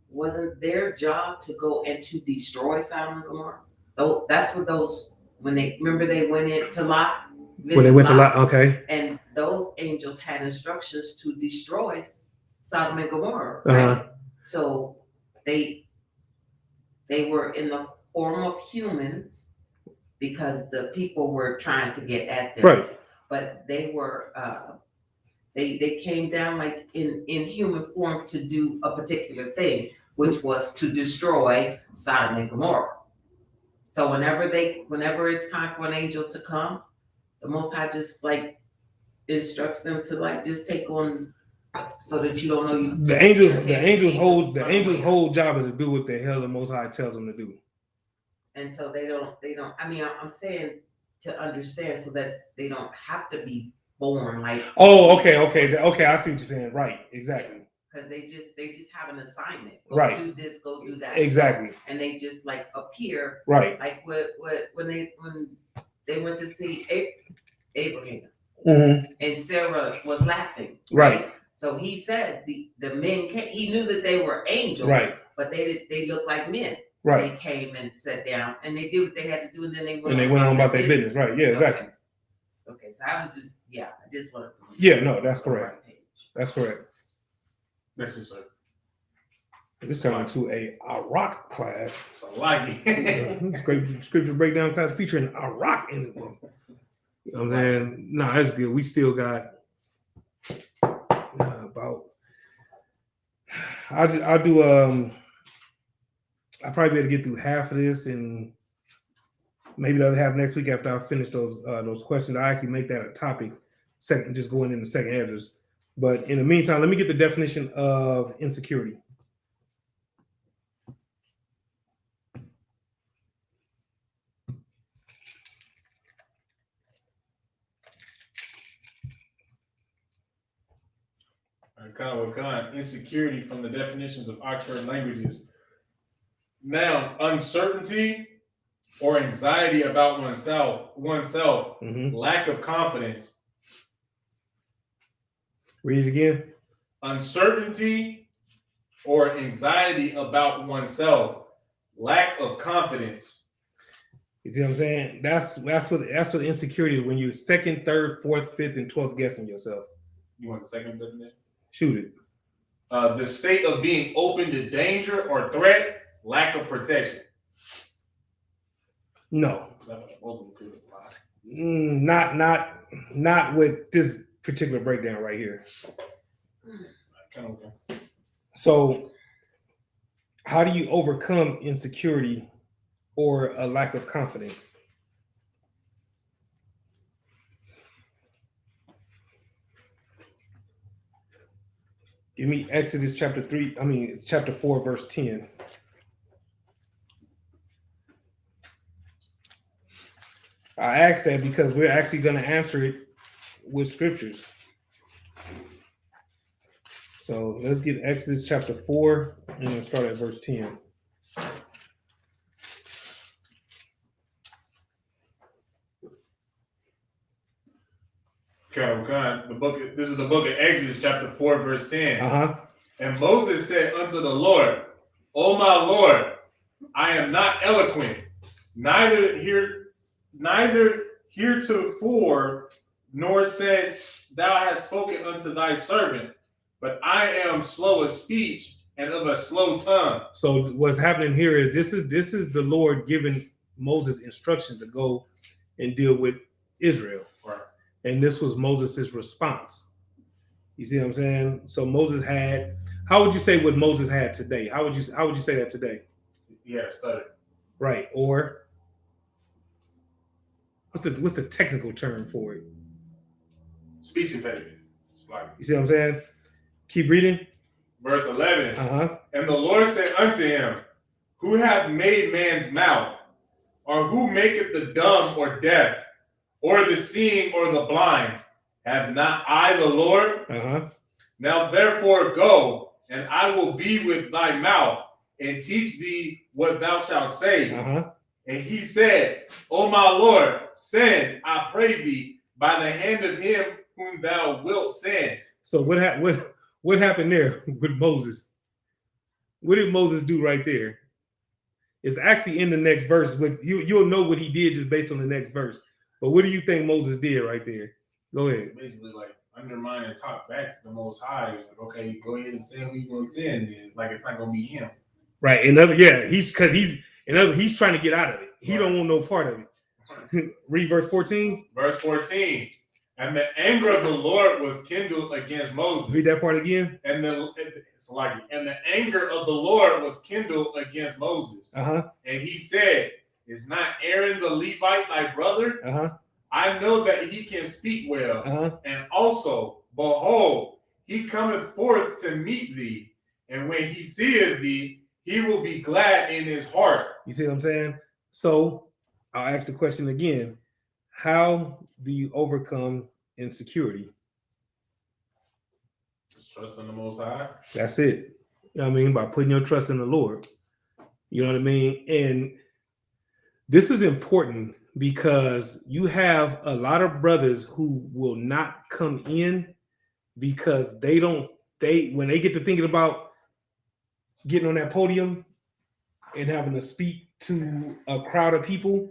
wasn't their job to go and to destroy Sodom and Gomorrah? Though that's what those, when they went into Lot. When they went to Lot, okay. And those angels had instructions to destroy Sodom and Gomorrah, Uh-huh. right? So they were in the form of humans because the people were trying to get at them. Right. But they were they came down like in human form to do a particular thing, which was to destroy Sodom and Gomorrah. So whenever it's time for an angel to come, the Most High just like instructs them to like just take on, so that you don't know you. The angels' whole job is to do what the hell the Most High tells them to do. And so they don't. I mean, I'm saying to understand so that they don't have to be born like. Oh, okay. I see what you're saying. Right, exactly. Because they just have an assignment. Go right. do this, go do that. Exactly. And they just like appear. Right. Like when they went to see Abraham. Mm-hmm. And Sarah was laughing. Right. So he said the men came, he knew that they were angels. Right. But they looked like men. Right. They came and sat down and they did what they had to do, and then they went on about their business. Right. Yeah, exactly. Okay. So I was just I just wanted to. Yeah, no, that's correct. That's correct. This is This turned into a Iraq class. It's Scripture breakdown class featuring Iraq in it. You know what I'm saying? No, that's good. We still got about. I'll do. I'll probably be able to get through half of this, and maybe the other half next week after I finish those questions. I actually make that a topic. Second, just going into second answers. But in the meantime, let me get the definition of insecurity. Insecurity from the definitions of Oxford languages. Now, uncertainty or anxiety about oneself, Mm-hmm. lack of confidence. Read it again. Uncertainty or anxiety about oneself, lack of confidence. You see what I'm saying? That's what insecurity is, when you're second, third, fourth, fifth, and 12th guessing yourself. You want the second definition? Shoot it. The state of being open to danger or threat, lack of protection. No. Not with this particular breakdown right here. Okay. So, how do you overcome insecurity or a lack of confidence? Give me Exodus chapter 4, verse 10. I asked that because we're actually going to answer it with scriptures. So let's get Exodus chapter 4 and then start at verse 10. This is the book of Exodus, chapter 4, verse 10. And Moses said unto the Lord, O my Lord, I am not eloquent, neither heretofore, nor since thou hast spoken unto thy servant, but I am slow of speech and of a slow tongue. So what's happening here is this is the Lord giving Moses instruction to go and deal with Israel. Right. And this was Moses' response. You see what I'm saying? So Moses had, how would you say what Moses had today? How would you say that today? Yeah, stutter. Right. Or what's the technical term for it? Speech impediment. You see what I'm saying? Keep reading. Verse 11. And the Lord said unto him, Who hath made man's mouth? Or who maketh the dumb or deaf, or the seeing or the blind? Have not I the Lord? Now therefore go, and I will be with thy mouth, and teach thee what thou shalt say. And he said, O my Lord, send, I pray thee, by the hand of him whom thou wilt send. So what happened there with Moses? What did Moses do right there? It's actually in the next verse. You'll know what he did just based on the next verse. But what do you think Moses did right there? Go ahead. Basically, like, undermine and talk back to the Most High. It's like, okay, go ahead and send who you gonna send. Like, it's not gonna be him. Right. He's trying to get out of it. He don't want no part of it. Read verse 14. Verse 14. And the anger of the Lord was kindled against Moses. Read that part again. And the anger of the Lord was kindled against Moses. And he said, Is not Aaron the Levite thy brother? I know that he can speak well. And also, behold, he cometh forth to meet thee. And when he seeth thee, he will be glad in his heart. You see what I'm saying? So I'll ask the question again. How do you overcome insecurity? Just trust in the Most High. That's it. You know what I mean? By putting your trust in the Lord. You know what I mean? And this is important because you have a lot of brothers who will not come in because when they get to thinking about getting on that podium and having to speak to a crowd of people,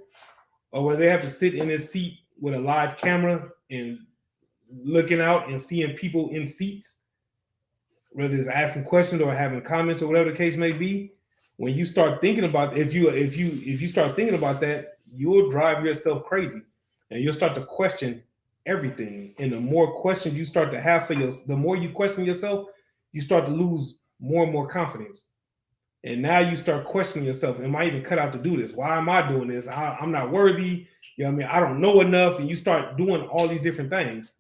or where they have to sit in this seat with a live camera and looking out and seeing people in seats, whether it's asking questions or having comments or whatever the case may be. When you start thinking about, if you start thinking about that, you'll drive yourself crazy, and you'll start to question everything. And the more questions you start to have the more you question yourself, you start to lose more and more confidence. And now you start questioning yourself. Am I even cut out to do this? Why am I doing this? I'm not worthy. You know what I mean? I don't know enough. And you start doing all these different things.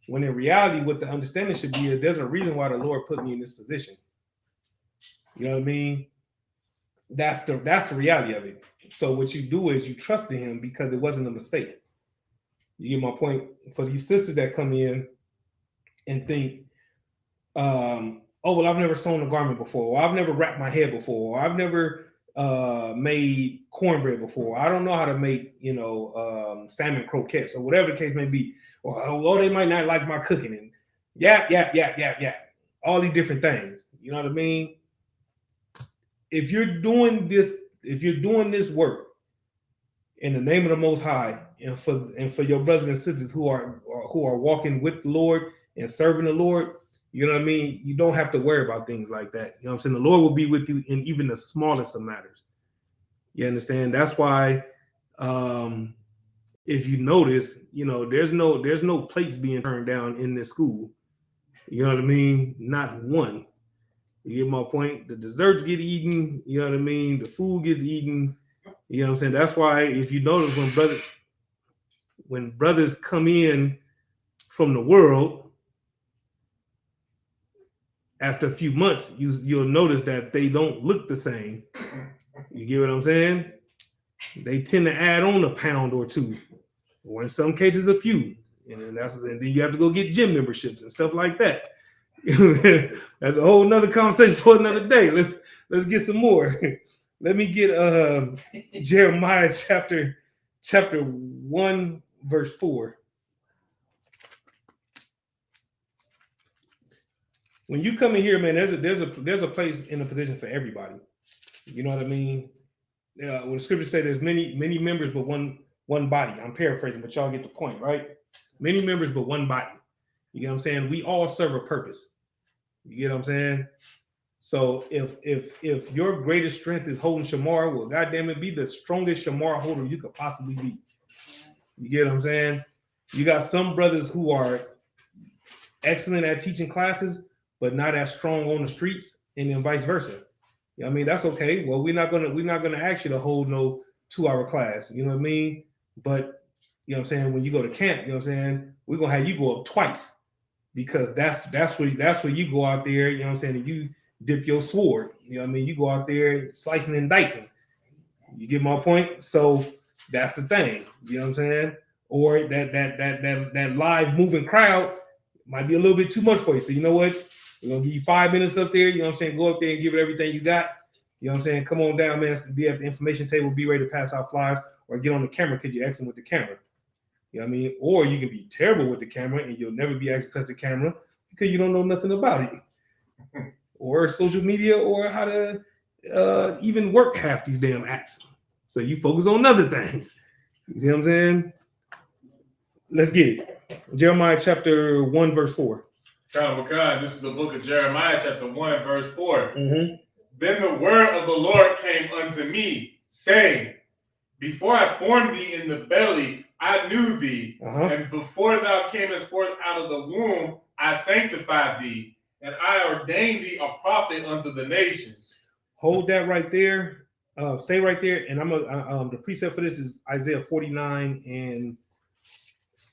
When in reality, what the understanding should be is there's a reason why the Lord put me in this position. You know what I mean? That's the reality of it. So what you do is you trust in him because it wasn't a mistake. You get my point? For these sisters that come in and think, oh, well, I've never sewn a garment before, or I've never wrapped my hair before, or I've never made cornbread before. I don't know how to make, salmon croquettes or whatever the case may be. Or they might not like my cooking, and yap. All these different things. You know what I mean? If you're doing this work in the name of the Most High, and for your brothers and sisters who are walking with the Lord and serving the Lord, you know what I mean? You don't have to worry about things like that. You know what I'm saying? The Lord will be with you in even the smallest of matters. You understand? That's why, if you notice, there's no plates being turned down in this school. You know what I mean? Not one. You get my point? The desserts get eaten. You know what I mean? The food gets eaten. You know what I'm saying? That's why, if you notice, when brothers come in from the world, after a few months, you'll notice that they don't look the same. You get what I'm saying? They tend to add on a pound or two, or in some cases a few. And then you have to go get gym memberships and stuff like that. That's a whole nother conversation for another day. Let's get some more. Let me get Jeremiah chapter 1, verse 4. when you come in here, man, there's a place in a position for everybody. You know what I mean? When the scriptures say there's many members but one body. I'm paraphrasing, but y'all get the point, right? Many members but one body. You get what I'm saying? We all serve a purpose. You get what I'm saying? So if your greatest strength is holding shamar, well, goddamn it, be the strongest shamar holder you could possibly be. You get what I'm saying? You got some brothers who are excellent at teaching classes, but not as strong on the streets, and then vice versa. I mean, that's okay. Well, we're not gonna ask you to hold no 2-hour class. You know what I mean? But you know what I'm saying, when you go to camp, you know what I'm saying, we're gonna have you go up twice, because that's where you go out there, you know what I'm saying, and you dip your sword. You know what I mean? You go out there slicing and dicing. You get my point? So that's the thing. You know what I'm saying? Or that live moving crowd might be a little bit too much for you. So you know what? We're gonna give you 5 minutes up there. You know what I'm saying? Go up there and give it everything you got. You know what I'm saying? Come on down, man. Be at the information table. Be ready to pass out flyers, or get on the camera because you're excellent with the camera. You know what I mean? Or you can be terrible with the camera and you'll never be able to touch the camera because you don't know nothing about it, or social media, or how to even work half these damn apps. So you focus on other things. You see what I'm saying? Let's get it. Jeremiah chapter 1, verse 4. God, this is the book of Jeremiah, chapter 1, verse 4. Mm-hmm. Then the word of the Lord came unto me, saying, before I formed thee in the belly, I knew thee. And before thou camest forth out of the womb, I sanctified thee, and I ordained thee a prophet unto the nations. Hold that right there. Stay right there. And the precept for this is Isaiah 49 and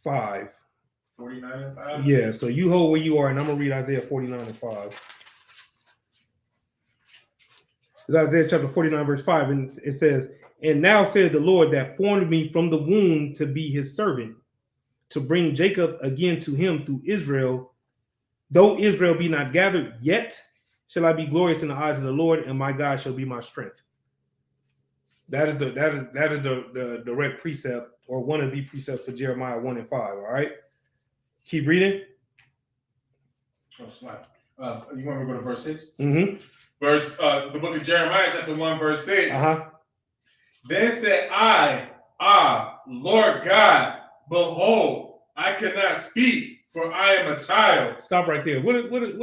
5. 49 and 5? Yeah, so you hold where you are, and I'm going to read Isaiah 49 and 5. It's Isaiah chapter 49, verse 5, and it says, and now said the Lord that formed me from the womb to be his servant, to bring Jacob again to him through Israel. Though Israel be not gathered yet, shall I be glorious in the eyes of the Lord, and my God shall be my strength. That is the direct precept, or one of the precepts for Jeremiah 1 and 5. All right. Keep reading. Oh, slap. You want me to go to verse 6? Mm-hmm. The book of Jeremiah, chapter 1, verse 6. Uh-huh. Then said I, Lord God, behold, I cannot speak, for I am a child. Stop right there. What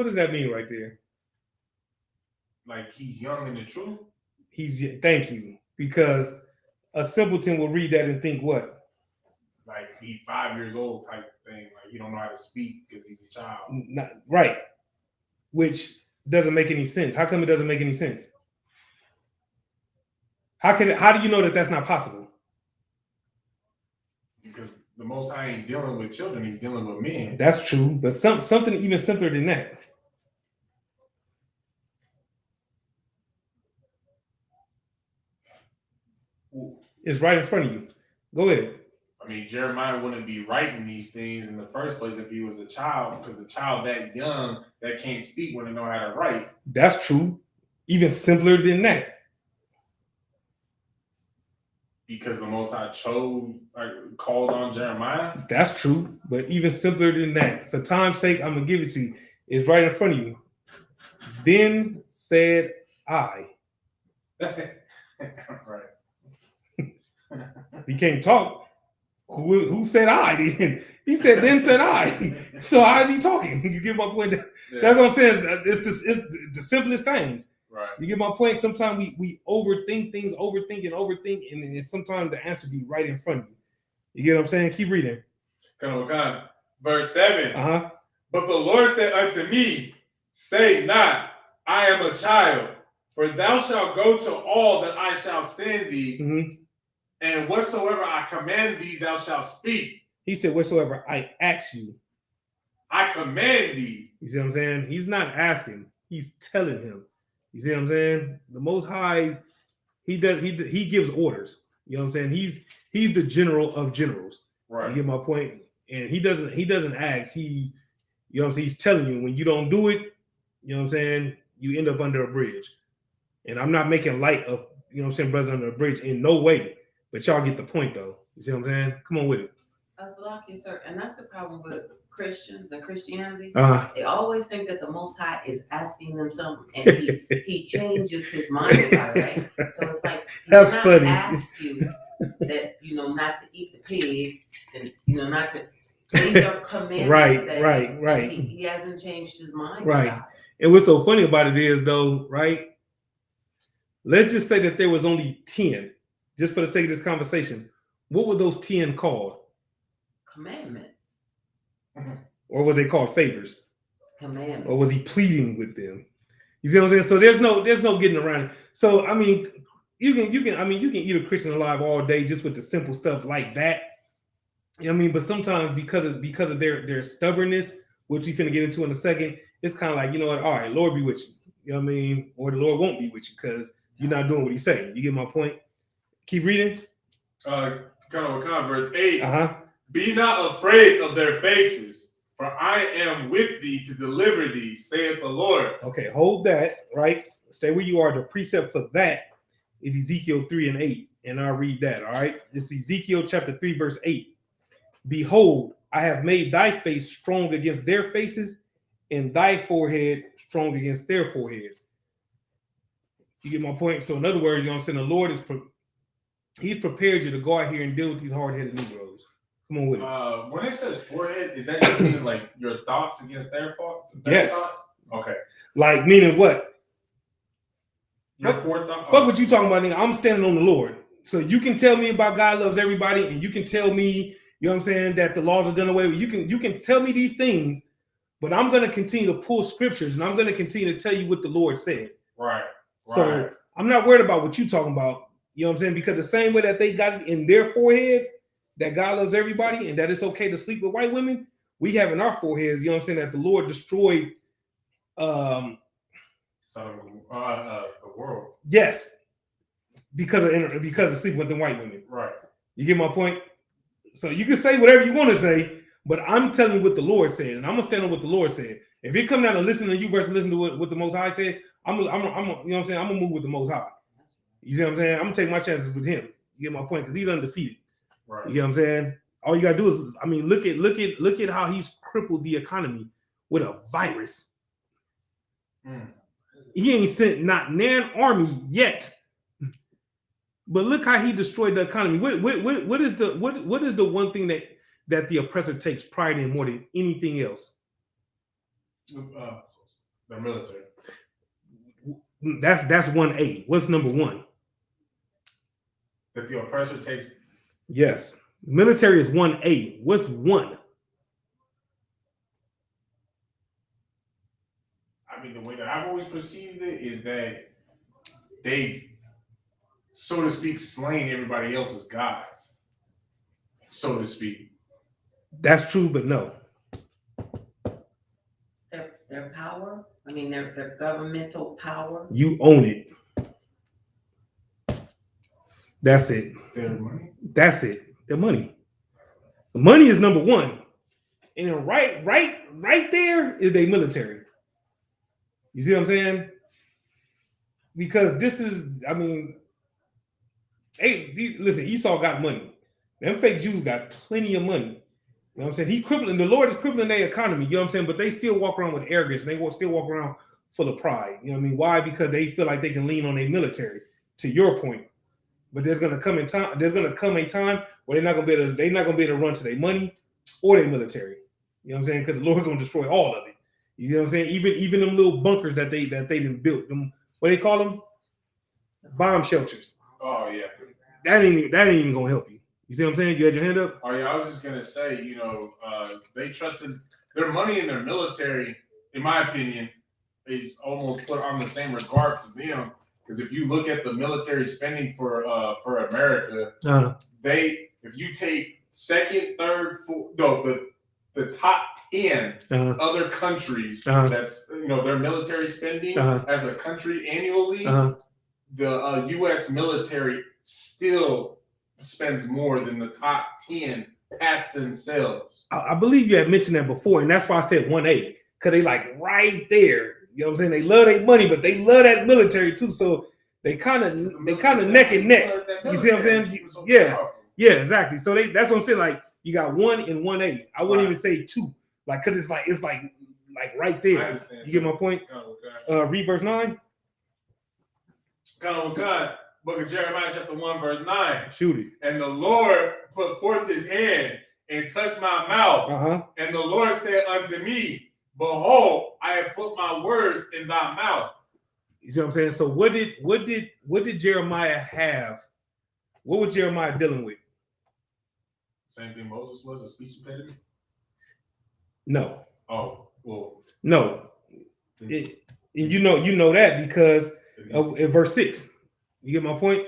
does that mean right there? Like he's young in the truth? Thank you. Because a simpleton will read that and think what? Like he's 5 years old type thing. Like he don't know how to speak because he's a child. Right. Which doesn't make any sense. How come it doesn't make any sense? How do you know that that's not possible? Because the Most High ain't dealing with children; he's dealing with men. That's true, but something even simpler than that. It's right in front of you. Go ahead. I mean, Jeremiah wouldn't be writing these things in the first place if he was a child, because a child that young that can't speak wouldn't know how to write. That's true. Even simpler than that. Because the Most High called on Jeremiah? That's true, but even simpler than that. For time's sake, I'm going to give it to you. It's right in front of you. Then said I. Right. You can't talk. Who said I? He said, then said I. So how is he talking? You get my point? Yeah. That's what I'm saying. It's the simplest things. Right. You get my point? Sometimes we overthink things, overthink, and sometimes the answer be right in front of you. You get what I'm saying? Keep reading. Verse 7. But the Lord said unto me, say not, I am a child, for thou shalt go to all that I shall send thee, and whatsoever I command thee, thou shalt speak. He said, whatsoever I ask you, I command thee. You see what I'm saying? He's not asking, he's telling him. You see what I'm saying? The Most High, he gives orders. You know what I'm saying? He's the general of generals. Right. You get my point? And he doesn't ask. You know what I'm saying? He's telling you, when you don't do it, you know what I'm saying, you end up under a bridge. And I'm not making light of, you know what I'm saying, brothers under a bridge in no way. But y'all get the point though. You see what I'm saying? Come on with it. Sir, and that's the problem with Christians and Christianity. Uh-huh. They always think that the Most High is asking them something, and he changes his mind about it, right? So it's like he That's did not funny. ask you that not to eat the pig, and not to. These are commandments. Right. He hasn't changed his mind. Right. And what's so funny about it is, though, right? Let's just say that there was only 10, just for the sake of this conversation. What were those 10 called? Commandments. Or were they called favors? Commandments. Or was he pleading with them? You see what I'm saying? So there's no getting around it. So I mean, you can eat a Christian alive all day just with the simple stuff like that. I mean, but sometimes because of their stubbornness, which we finna get into in a second, it's kind of like, you know what? All right, Lord be with you. You know what I mean? Or the Lord won't be with you because you're not doing what he's saying. You get my point? Keep reading. Verse 8. Uh-huh. Be not afraid of their faces, for I am with thee to deliver thee, saith the Lord. Okay, hold that, right? Stay where you are. The precept for that is Ezekiel 3:8. And I'll read that, all right? This is Ezekiel chapter 3, verse 8. Behold, I have made thy face strong against their faces, and thy forehead strong against their foreheads. You get my point? So in other words, you know what I'm saying? The Lord he's prepared you to go out here and deal with these hard-headed Negroes. Come on with it. When it says forehead, is that just meaning like your thoughts against their thoughts? Yes. Thoughts? Okay. Like meaning what? Your forethought? Fuck what you talking about, nigga. I'm standing on the Lord. So you can tell me about God loves everybody, and you can tell me, you know what I'm saying, that the laws are done away with. You can tell me these things, but I'm going to continue to pull scriptures, and I'm going to continue to tell you what the Lord said. Right. So I'm not worried about what you talking about. You know what I'm saying? Because the same way that they got it in their foreheads, that God loves everybody and that it's okay to sleep with white women, we have in our foreheads, you know what I'm saying, that the Lord destroyed the world. Yes. Because of sleeping with the white women. Right. You get my point? So you can say whatever you want to say, but I'm telling you what the Lord said, and I'm gonna stand on what the Lord said. If it come down to listening to you versus listening to what the Most High said, I'm you know what I'm saying, I'm gonna move with the Most High. You see what I'm saying? I'm gonna take my chances with him. You get my point? Because he's undefeated. Right. You get what I'm saying? All you gotta do is, I mean, look at how he's crippled the economy with a virus. He ain't sent not near an army yet. But look how he destroyed the economy. What is the one thing that the oppressor takes pride in more than anything else? The military. That's 1A. What's number 1? That the oppressor takes. Yes, military is 1A. What's 1? I mean, the way that I've always perceived it is that they've, so to speak, slain everybody else's gods, so to speak. That's true, but no. Their power, I mean, their governmental power. You own it. That's it. Their money? That's it. Their money. The money is number 1. And then right there is their military. You see what I'm saying? Because this is, I mean, hey, listen, Esau got money. Them fake Jews got plenty of money. You know what I'm saying? The Lord is crippling their economy, you know what I'm saying? But they still walk around with arrogance, and they still walk around full of pride. You know what I mean? Why? Because they feel like they can lean on their military, to your point. But there's gonna come a time where they're not gonna be able to run to their money or their military. You know what I'm saying? Because the Lord gonna destroy all of it. You know what I'm saying? Even them little bunkers that they didn't build, them, what do they call them? Bomb shelters. Oh yeah. That ain't even gonna help you. You see what I'm saying? You had your hand up? Oh yeah, I was just gonna say, they trusted their money in their military, in my opinion, is almost put on the same regard for them. Because if you look at the military spending for America, if you take second, third, fourth, the top 10 other countries, that's their military spending as a country annually, the U.S. military still spends more than the top 10 past themselves. I believe you had mentioned that before, and that's why I said 1A, because they like right there. You know what I'm saying? They love their money, but they love that military too. So they kind of neck and neck. You see what I'm saying? Yeah, exactly. So that's what I'm saying. Like You got 1 and 1A. I wouldn't even say 2, like because it's like right there. You get my point? Read verse 9. Book of Jeremiah, chapter 1, verse 9. Shoot it. And the Lord put forth his hand and touched my mouth. And the Lord said unto me, behold, I have put my words in thy mouth. You see what I'm saying? So what did Jeremiah have? What was Jeremiah dealing with? Same thing Moses was, a speech impediment? No. Oh, well. No. You know that because in verse 6. You get my point?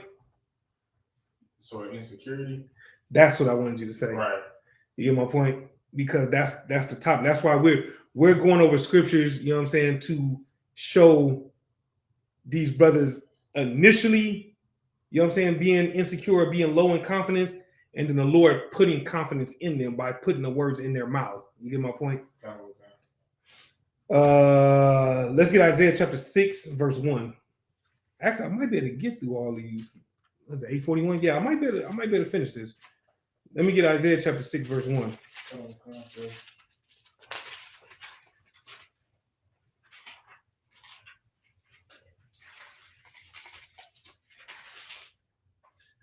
So insecurity? That's what I wanted you to say. Right. You get my point? Because that's the top. That's why we're going over scriptures, you know what I'm saying, to show these brothers initially, you know what I'm saying, being insecure, being low in confidence, and then the Lord putting confidence in them by putting the words in their mouths. You get my point? Let's get Isaiah chapter 6, verse 1. Actually, I might be able to get through all these. What's it, 841? Yeah, I might be able to finish this. Let me get Isaiah chapter 6, verse 1.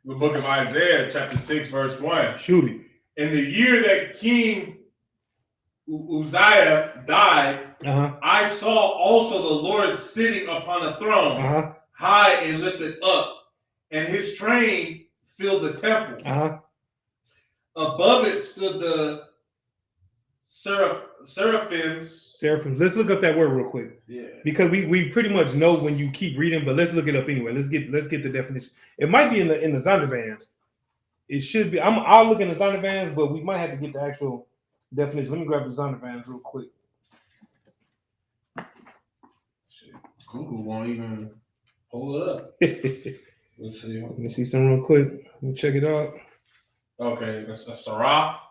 The book of Isaiah, chapter 6, verse 1. Shoot it. In the year that King Uzziah died, I saw also the Lord sitting upon a throne, high and lifted up, and his train filled the temple. Above it stood the seraphims. Let's look up that word real quick. Yeah. Because we pretty much know when you keep reading, but let's look it up anyway. Let's get the definition. It might be in the Zondervans. It should be. I'll look in the Zondervans, but we might have to get the actual definition. Let me grab the Zondervans real quick. Shit, Google won't even pull it up. Let's see. Let me see something real quick. Let me check it out. Okay, that's a seraph.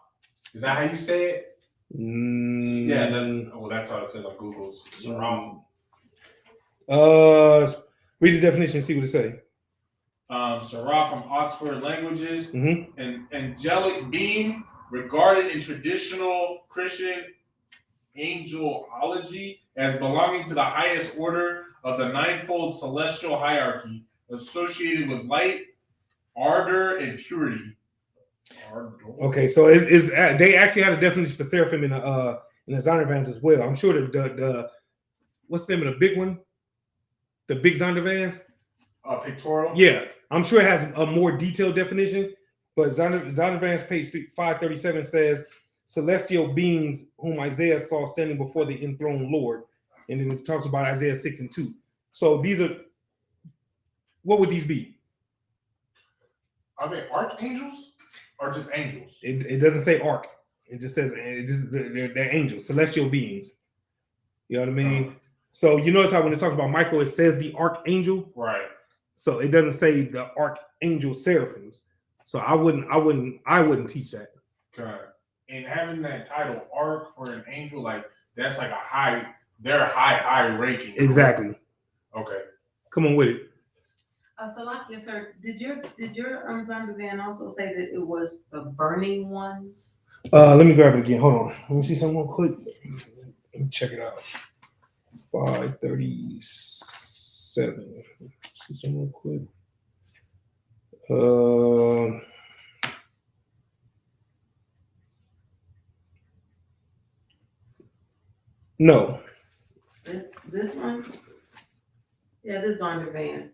Is that how you say it? Yeah, that's how it says on Google's seraph. Read the definition and see what it say. Seraph from Oxford Languages, an angelic being regarded in traditional Christian angelology as belonging to the highest order of the ninefold celestial hierarchy, associated with light, ardor, and purity. Okay, so they actually had a definition for seraphim in the Zondervans as well. I'm sure the what's the name of the big one? The big Zondervans? Pictorial? Yeah, I'm sure it has a more detailed definition, but Zondervans page 537 says celestial beings whom Isaiah saw standing before the enthroned Lord. And then it talks about Isaiah 6 and 2. So these are, what would these be? Are they archangels or just angels? It doesn't say arch. It just says they're angels, celestial beings. You know what I mean? So you notice how when it talks about Michael, it says the archangel. Right. So it doesn't say the archangel seraphims. So I wouldn't teach that. Okay. And having that title arch for an angel, like that's like they're high ranking. Exactly. Okay. Come on with it. Salakia, sir, did your Zondervan also say that it was the burning ones? Let me grab it again. Hold on. Let me see something real quick. Let me check it out. 537. See something real quick. No. This one? Yeah, this Zondervan.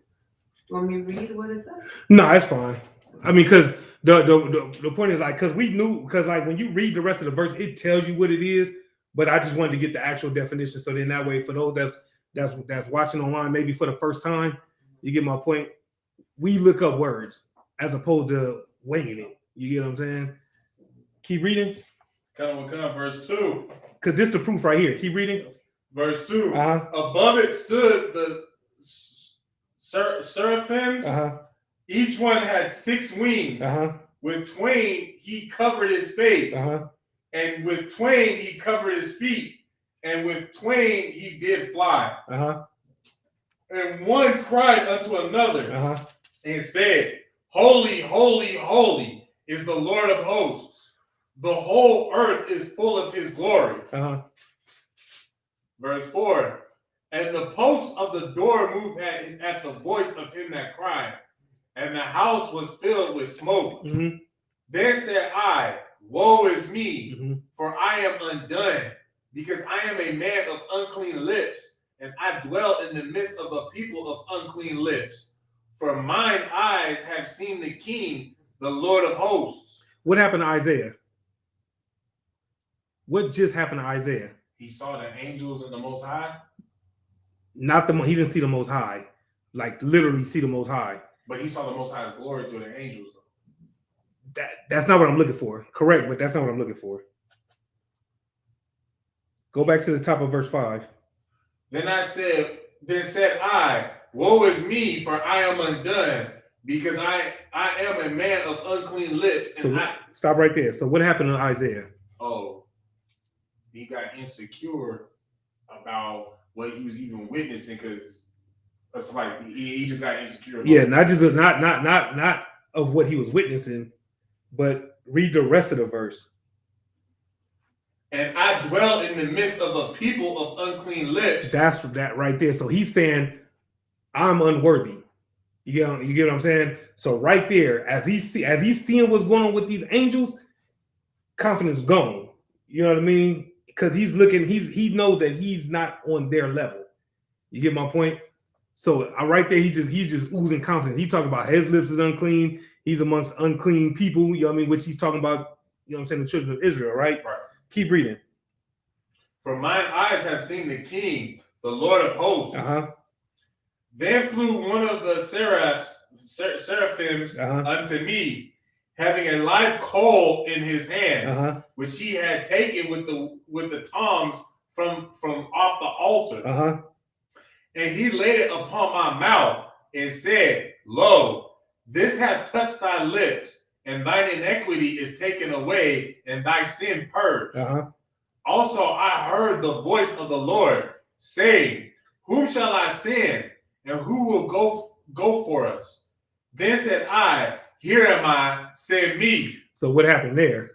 Want me to read what it says? No, it's fine. I mean, because the point is like, because like when you read the rest of the verse, it tells you what it is. But I just wanted to get the actual definition, so then that way, for those that's watching online, maybe for the first time, you get my point. We look up words as opposed to winging it. You get what I'm saying? Keep reading. Come verse 2. Because this is the proof right here. Keep reading. Verse 2. Above it stood the seraphims. Each one had 6 wings. With twain he covered his face. And with twain he covered his feet. And with twain he did fly. And one cried unto another and said, Holy, holy, holy is the Lord of hosts. the whole earth is full of his glory. Verse 4. And the posts of the door moved at the voice of him that cried, and the house was filled with smoke. Mm-hmm. Then said I, woe is me, for I am undone, because I am a man of unclean lips, and I dwell in the midst of a people of unclean lips. For mine eyes have seen the King, the Lord of hosts. What happened to Isaiah? What just happened to Isaiah? He saw the angels in the Most High. He didn't see the Most High, like literally see the Most High. But he saw the Most High's glory through the angels, though. That's not what I'm looking for. Correct, but that's not what I'm looking for. Go back to the top of verse 5. Then said I, woe is me, for I am undone, because I am a man of unclean lips. So stop right there. So what happened to Isaiah? Oh, he got insecure about what he was even witnessing, because it's like he just got insecure. Yeah, not of what he was witnessing, but read the rest of the verse. And I dwell in the midst of a people of unclean lips. That's that right there. So he's saying, I'm unworthy. You get what I'm saying? So right there, as he's seeing what's going on with these angels, confidence gone. You know what I mean? Because he knows that he's not on their level. You get my point? So right there, he's just oozing confidence. He talking about his lips is unclean. He's amongst unclean people. You know what I mean? Which he's talking about. You know what I'm saying? The children of Israel, right? Right. Keep reading. For mine eyes have seen the King, the Lord of hosts. Then flew one of the seraphims unto me, having a live coal in his hand, which he had taken with the tongs from off the altar. And he laid it upon my mouth and said, Lo, this hath touched thy lips, and thine iniquity is taken away, and thy sin purged. Also I heard the voice of the Lord saying, whom shall I send, and who will go for us? Then said I, here am I, send me. So what happened there?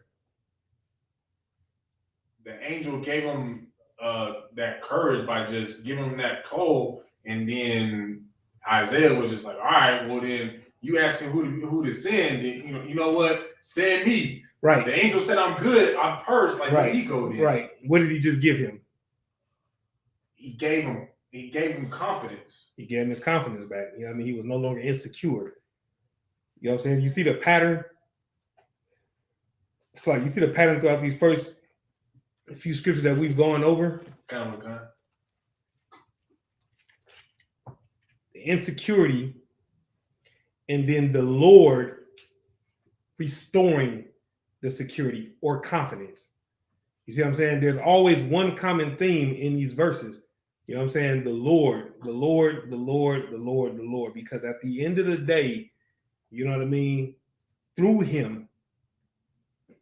The angel gave him that courage by just giving him that coal, and then Isaiah was just like, all right, well then you asking who to send, and you know what? Send me. Right. The angel said, I'm good, I'm purged, like right. Nico did. Right. What did he just give him? He gave him confidence. He gave him his confidence back. You know what I mean? He was no longer insecure. You know what I'm saying? You see the pattern? It's like you see the pattern throughout these first few scriptures that we've gone over. Okay. The insecurity, and then the Lord restoring the security or confidence. You see what I'm saying? There's always one common theme in these verses. You know what I'm saying? The Lord, the Lord, the Lord, the Lord, the Lord. Because at the end of the day, you know what I mean? Through him,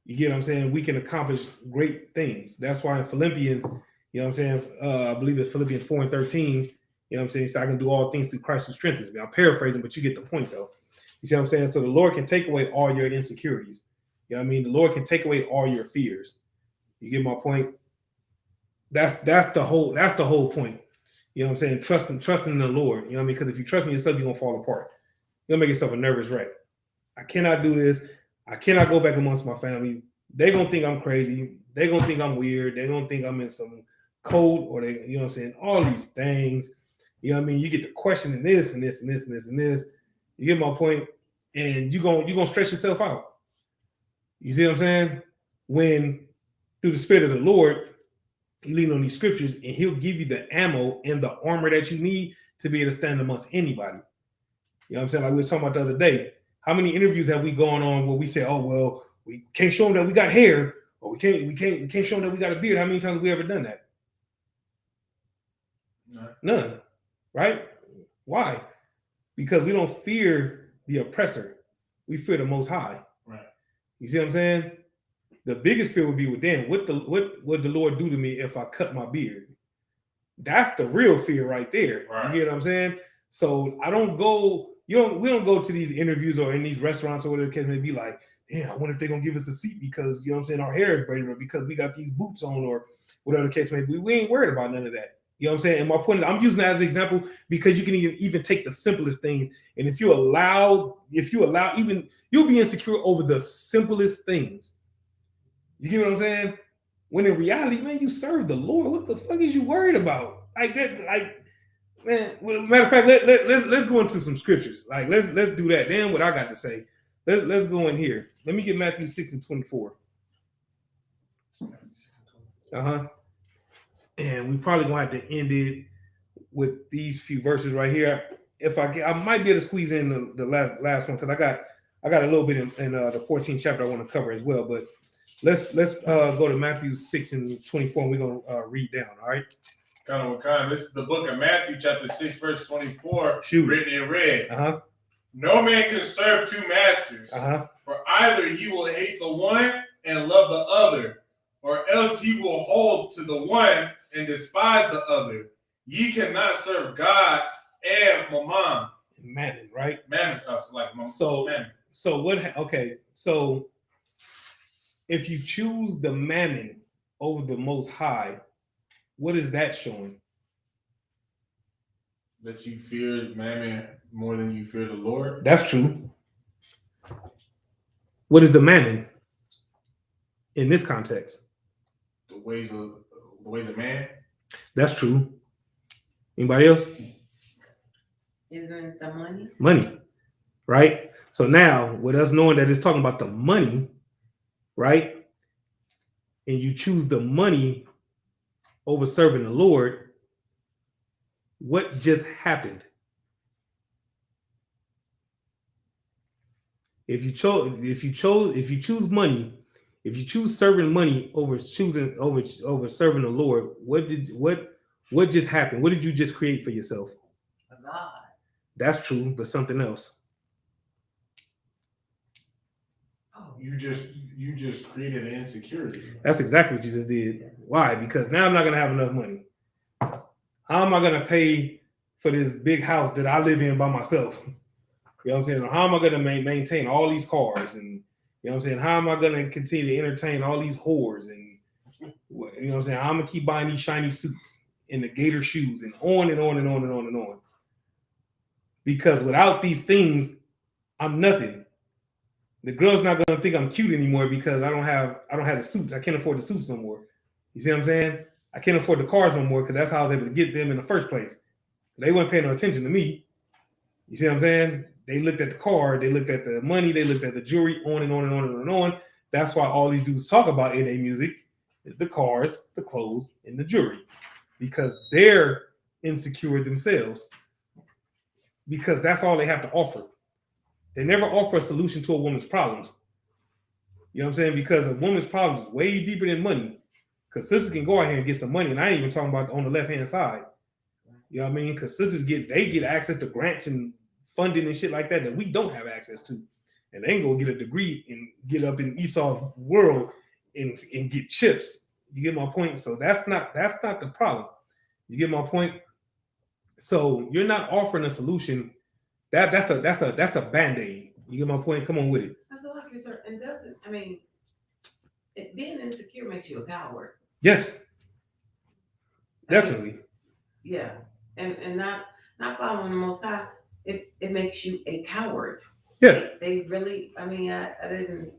you get what I'm saying? We can accomplish great things. That's why in Philippians, you know what I'm saying? I believe it's Philippians 4:13. You know what I'm saying? So I can do all things through Christ who strengthens me. I'm paraphrasing, but you get the point though. You see what I'm saying? So the Lord can take away all your insecurities. You know what I mean? The Lord can take away all your fears. You get my point? That's the whole point. You know what I'm saying? Trusting in the Lord. You know what I mean? Because if you trust in yourself, you're gonna fall apart. You're gonna make yourself a nervous wreck. I cannot do this. I cannot go back amongst my family. They're gonna think I'm crazy. They're gonna think I'm weird. They're gonna think I'm in some code, or they, you know what I'm saying? All these things. You know what I mean? You get to questioning this and this and this and this and this. You get my point? And you're gonna stress yourself out. You see what I'm saying? When through the Spirit of the Lord, you lean on these scriptures, and he'll give you the ammo and the armor that you need to be able to stand amongst anybody. You know what I'm saying? Like we were talking about the other day. How many interviews have we gone on where we say, oh, well, we can't show them that we got hair, or we can't show them that we got a beard? How many times have we ever done that? None. Right? Why? Because we don't fear the oppressor. We fear the Most High. Right. You see what I'm saying? The biggest fear would be with them. What would the Lord do to me if I cut my beard? That's the real fear right there. Right. You get what I'm saying? So I don't go, we don't go to these interviews or in these restaurants or whatever the case may be like, yeah, I wonder if they're gonna give us a seat because you know what I'm saying, our hair is braided, or because we got these boots on, or whatever the case may be. We ain't worried about none of that. You know what I'm saying? And my point is, I'm using that as an example because you can even take the simplest things, and if you allow, even you'll be insecure over the simplest things. You get what I'm saying? When in reality, man, you serve the Lord. What the fuck is you worried about? Like that, like, man. Well, matter of fact, let's go into some scriptures. Like let's do that. Then what I got to say. Let's go in here. Let me get Matthew 6:24. And we probably gonna have to end it with these few verses right here. If I might be able to squeeze in the last one because I got a little bit in the 14th chapter I want to cover as well. But let's go to Matthew 6:24 and we're gonna read down. All right. This is the book of Matthew, chapter 6, verse 24. Shoot. Written in red. No man can serve two masters. For either he will hate the one and love the other, or else he will hold to the one and despise the other. Ye cannot serve God and Mammon, right? Mammon, mammon. So what? Okay, so if you choose the mammon over the Most High, what is that showing? That you fear mammon more than you fear the Lord. That's true. What is the mammon in this context? The ways of man. That's true. Anybody else? Isn't it the money? Money, right? So now, with us knowing that it's talking about the money, right? And you choose the money over serving the Lord, what just happened? If you choose money, if you choose serving money over serving the Lord, what just happened? What did you just create for yourself? A God. That's true, but something else. Oh, you just created an insecurity. That's exactly what you just did. Why? Because now I'm not gonna have enough money. How am I gonna pay for this big house that I live in by myself? You know what I'm saying? How am I gonna maintain all these cars? And you know what I'm saying? How am I gonna continue to entertain all these whores? And you know what I'm saying? I'm gonna keep buying these shiny suits and the gator shoes and on and on and on and on and on. Because without these things, I'm nothing. The girl's not gonna think I'm cute anymore because I don't have the suits. I can't afford the suits no more. You see what I'm saying? I can't afford the cars no more because that's how I was able to get them in the first place. They weren't paying no attention to me. You see what I'm saying? They looked at the car, they looked at the money, they looked at the jewelry, on and on and on and on and on. That's why all these dudes talk about in their music is the cars, the clothes, and the jewelry. Because they're insecure themselves. Because that's all they have to offer. They never offer a solution to a woman's problems. You know what I'm saying? Because a woman's problems is way deeper than money. Because sisters can go out here and get some money, and I ain't even talking about on the left-hand side. You know what I mean? Because sisters get access to grants and funding and shit like that we don't have access to. And they can go get a degree and get up in Esau's world and get chips. You get my point? So that's not the problem. You get my point? So you're not offering a solution. That's a band-aid. You get my point? Come on with it. That's a lot, sir. And being insecure makes you a coward. Yes. Definitely. Yeah. And not following the Most High, it makes you a coward. Yeah. They really, I mean, I didn't,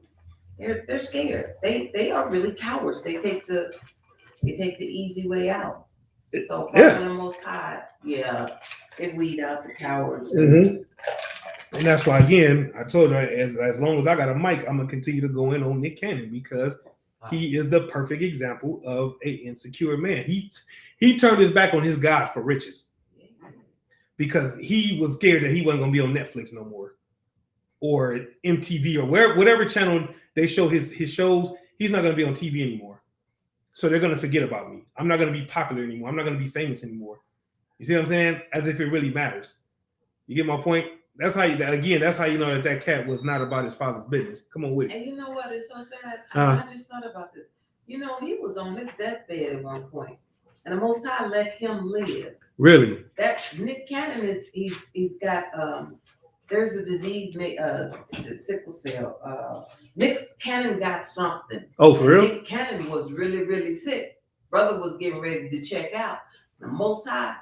they're scared. They are really cowards. They take the easy way out. So following the Most High, they weed out the cowards. Mm-hmm. And that's why, again, I told you, as long as I got a mic, I'm gonna continue to go in on Nick Cannon because he is the perfect example of an insecure man. He turned his back on his God for riches because he was scared that he wasn't gonna be on Netflix no more or MTV or whatever channel they show his shows. He's not gonna be on TV anymore. So they're gonna forget about me. I'm not gonna be popular anymore. I'm not gonna be famous anymore. You see what I'm saying? As if it really matters. You get my point? That's how you know that cat was not about his father's business. Come on with it. And you know what? It's so sad. I just thought about this. You know, he was on his deathbed at one point, and the Most High let him live. Really? That Nick Cannon he's got there's a disease, the sickle cell. Nick Cannon got something. Oh, for real? Nick Cannon was really, really sick. Brother was getting ready to check out. The Most High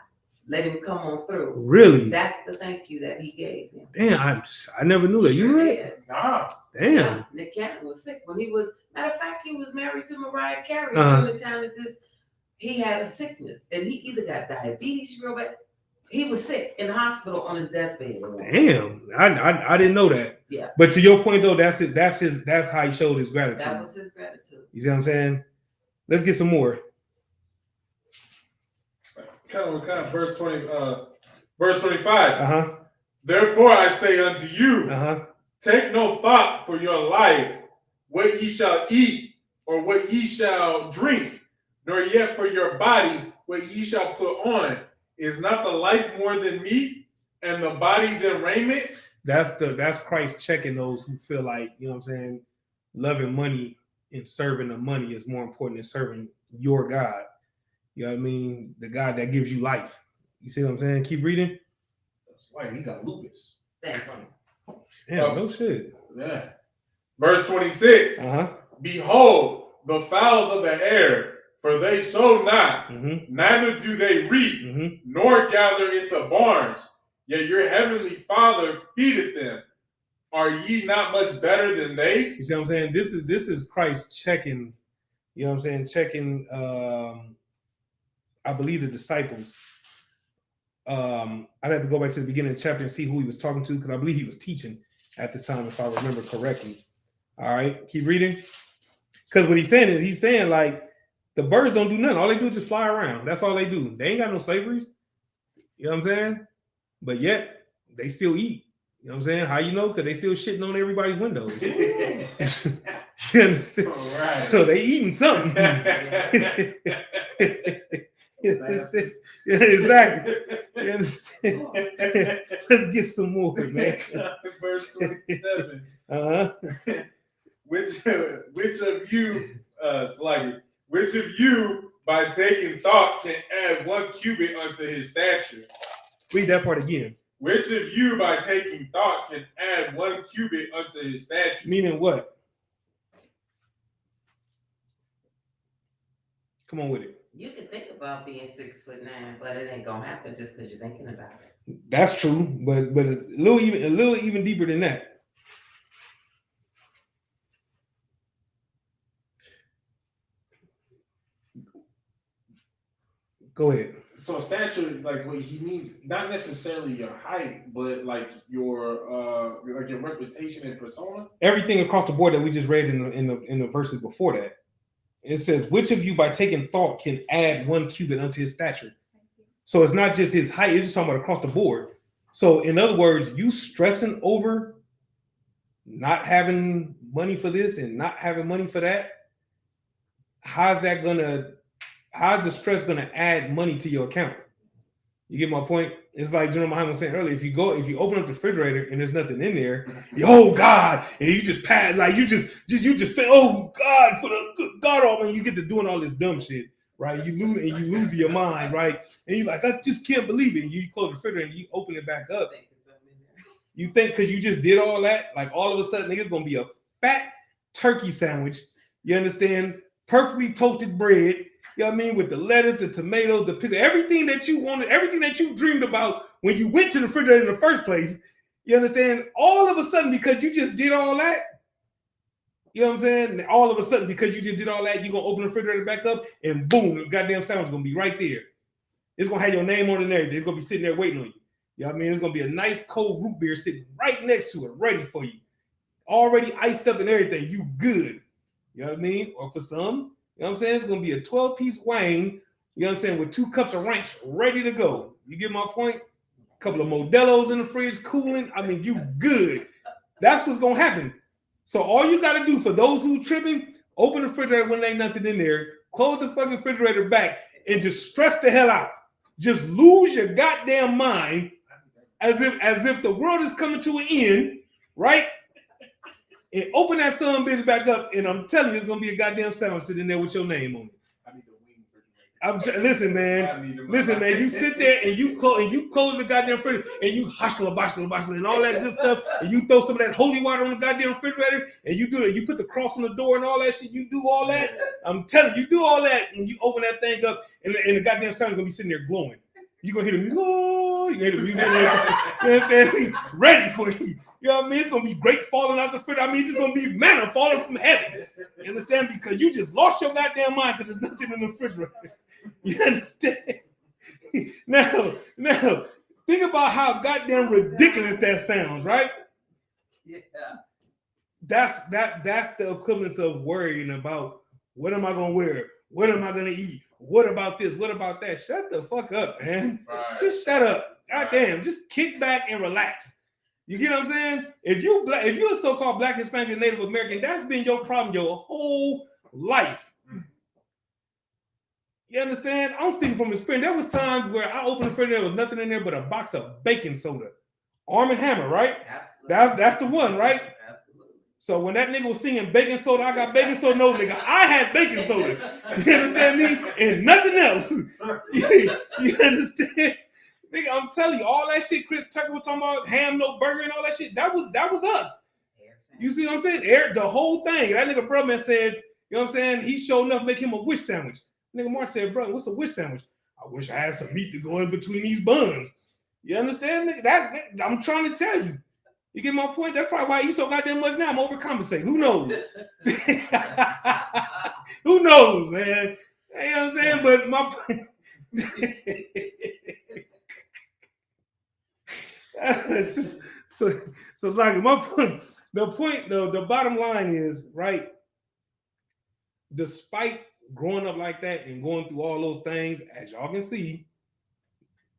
let him come on through. Really? That's the thank you that he gave him. Damn, I never knew that. You read? Nah. Damn. Yeah, Nick Cannon was sick when he was. Matter of fact, he was married to Mariah Carey during the time that he had a sickness, and he either got diabetes real bad. He was sick in the hospital on his deathbed. Damn, I didn't know that. Yeah. But to your point though, that's it. That's how he showed his gratitude. That was his gratitude. You see what I'm saying? Let's get some more. Kind of verse 20, verse 25. Uh-huh. Therefore I say unto you, Uh-huh. take no thought for your life, what ye shall eat, or what ye shall drink, nor yet for your body, what ye shall put on. Is not the life more than meat, and the body than raiment? That's Christ checking those who feel like, you know what I'm saying, loving money and serving the money is more important than serving your God. You know what I mean? The God that gives you life. You see what I'm saying? Keep reading. That's why he got lupus. That's funny. Yeah, no shit. Yeah. Verse 26. Uh-huh. Behold, the fowls of the air, for they sow not, Mm-hmm. neither do they reap, Mm-hmm. nor gather into barns, yet your heavenly Father feedeth them. Are ye not much better than they? You see what I'm saying? This is Christ checking, you know what I'm saying, checking I believe the disciples. I'd have to go back to the beginning of the chapter and see who he was talking to, because I believe he was teaching at this time, if I remember correctly. All right, keep reading. Because what he's saying like the birds don't do nothing. All they do is just fly around. That's all they do. They ain't got no slaveries. You know what I'm saying? But yet they still eat. You know what I'm saying? How you know? Because they still shitting on everybody's windows. You understand? Right. So they eating something. You understand? Yeah, exactly. You understand? Let's get some more, man. Verse 27. Uh-huh. Which of you, which of you by taking thought can add 1 cubit unto his stature? Read that part again. Which of you by taking thought can add 1 cubit unto his stature? Meaning what? Come on with it. You can think about being 6'9", but it ain't gonna happen just because you're thinking about it. That's true, but a little even deeper than that. Go ahead. So stature, like what he means, not necessarily your height, but like your reputation and persona. Everything across the board that we just read in the verses before that. It says, which of you by taking thought can add 1 cubit unto his stature? So it's not just his height, it's just talking about across the board. So in other words, you stressing over not having money for this and not having money for that, how's the stress gonna add money to your account? You get my point? It's like General Muhammad was saying earlier, if you open up the refrigerator and there's nothing in there, oh God, and you just pat, like you just feel, oh God, for the good God, oh man, you get to doing all this dumb shit, right? You lose your mind, right? And you're like, I just can't believe it. And you close the refrigerator and you open it back up. You think because you just did all that, like all of a sudden it's gonna be a fat turkey sandwich, you understand? Perfectly toasted bread. You know what I mean? With the lettuce, the tomatoes, the pickle, everything that you wanted, everything that you dreamed about when you went to the refrigerator in the first place. You understand? All of a sudden, because you just did all that, you know what I'm saying? All of a sudden, because you just did all that, you're going to open the refrigerator back up and boom, the goddamn sandwich is going to be right there. It's going to have your name on it and everything. It's going to be sitting there waiting on you. You know what I mean? It's going to be a nice cold root beer sitting right next to it, ready for you. Already iced up and everything. You good. You know what I mean? Or for some, you know what I'm saying? It's going to be a 12-piece wang, you know what I'm saying, with 2 cups of ranch ready to go. You get my point? A couple of Modelo's in the fridge cooling. I mean, you good. That's what's going to happen. So all you got to do for those who tripping, open the refrigerator when there ain't nothing in there, close the fucking refrigerator back, and just stress the hell out. Just lose your goddamn mind as if the world is coming to an end, right? And open that son bitch back up, and I'm telling you, it's gonna be a goddamn sandwich sitting there with your name on it. I need the wing Listen, man. Listen, man. You sit there and you close the goddamn refrigerator and you bashkala and all that good stuff, and you throw some of that holy water on the goddamn refrigerator, and you do it. You put the cross on the door and all that shit. You do all that. I'm telling you, do all that, and you open that thing up, and the goddamn sound is gonna be sitting there glowing. You gonna hear the music. Oh, you hear the music. You understand? Ready for you. You know what I mean? It's gonna be great falling out the refrigerator. I mean, it's just gonna be manna falling from heaven. You understand? Because you just lost your goddamn mind because there's nothing in the refrigerator. You understand? Now, think about how goddamn ridiculous that sounds, right? Yeah. That's the equivalence of worrying about what am I gonna wear? What am I gonna eat? What about this? What about that? Shut the fuck up, man. Right. Just shut up. Goddamn, just kick back and relax. You get what I'm saying? If you're a so-called Black, Hispanic, and Native American, that's been your problem your whole life. You understand? I'm speaking from experience. There was times where I opened the fridge, there was nothing in there but a box of baking soda. Arm & Hammer, right? Absolutely. That's the one, right? Absolutely. So when that nigga was singing baking soda, I got baking soda. No, nigga, I had baking soda. You understand me? And nothing else. You understand? Nigga, I'm telling you, all that shit Chris Tucker was talking about, ham, no burger, and all that shit, that was us. You see what I'm saying? The whole thing. That nigga bro man said, you know what I'm saying? He showed enough make him a wish sandwich. Nigga Mark said, bro, what's a wish sandwich? I wish I had some meat to go in between these buns. You understand? Nigga, that I'm trying to tell you. You get my point? That's probably why I eat so goddamn much now. I'm overcompensating. Who knows? Who knows, man? You know what I'm saying? But my point. It's just, so like my point, the bottom line is, right, despite growing up like that and going through all those things, as y'all can see,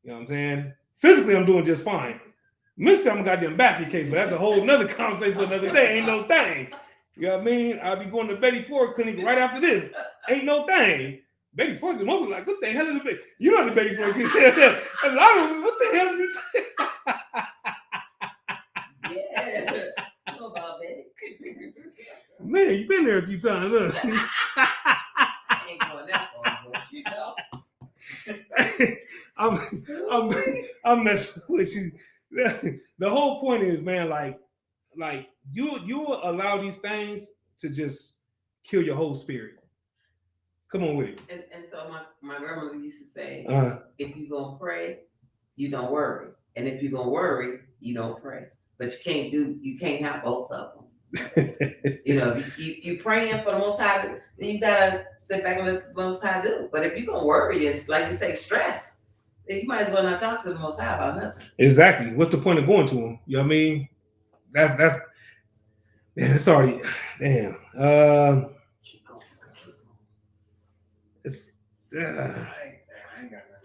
you know what I'm saying? Physically, I'm doing just fine. Mentally, I'm a goddamn basket case, but that's a whole nother conversation for another day. Ain't no thing. You know what I mean? I'll be going to Betty Ford Clinic right after this. Ain't no thing. Betty Ford, the mother like, what the hell is the Betty? You know the Betty Ford Clinic. A lot of what the hell is this? Yeah. I know about Betty. Man, you've been there a few times, huh? I ain't going that far, but you know. I'm messing with you. The whole point is, man, like you allow these things to just kill your whole spirit. Come on with it. And so my grandmother used to say, Uh-huh. if you're gonna pray, you don't worry. And if you're gonna worry, you don't pray. But you can't have both of them. You know, you praying for the Most High, then you gotta sit back and let the Most High do. But if you're gonna worry, it's like you say, stress, then you might as well not talk to the Most High about nothing. Exactly. What's the point of going to him? You know what I mean? That's man, it's already damn. It's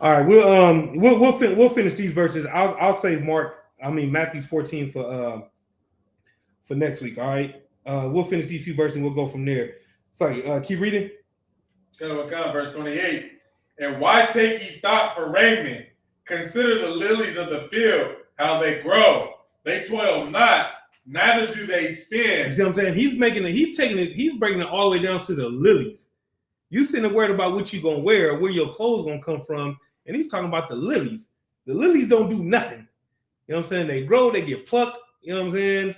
all right. We'll finish these verses. I'll save Matthew 14 for next week. All right. We'll finish these few verses and we'll go from there. Sorry. Keep reading. Verse 28. And why take ye thought for raiment? Consider the lilies of the field, how they grow. They toil not, neither do they spin. You see what I'm saying? He's breaking it all the way down to the lilies. You sitting there worried about what you're gonna wear or where your clothes gonna come from, and he's talking about the lilies. The lilies don't do nothing. You know what I'm saying? They grow, they get plucked, you know what I'm saying?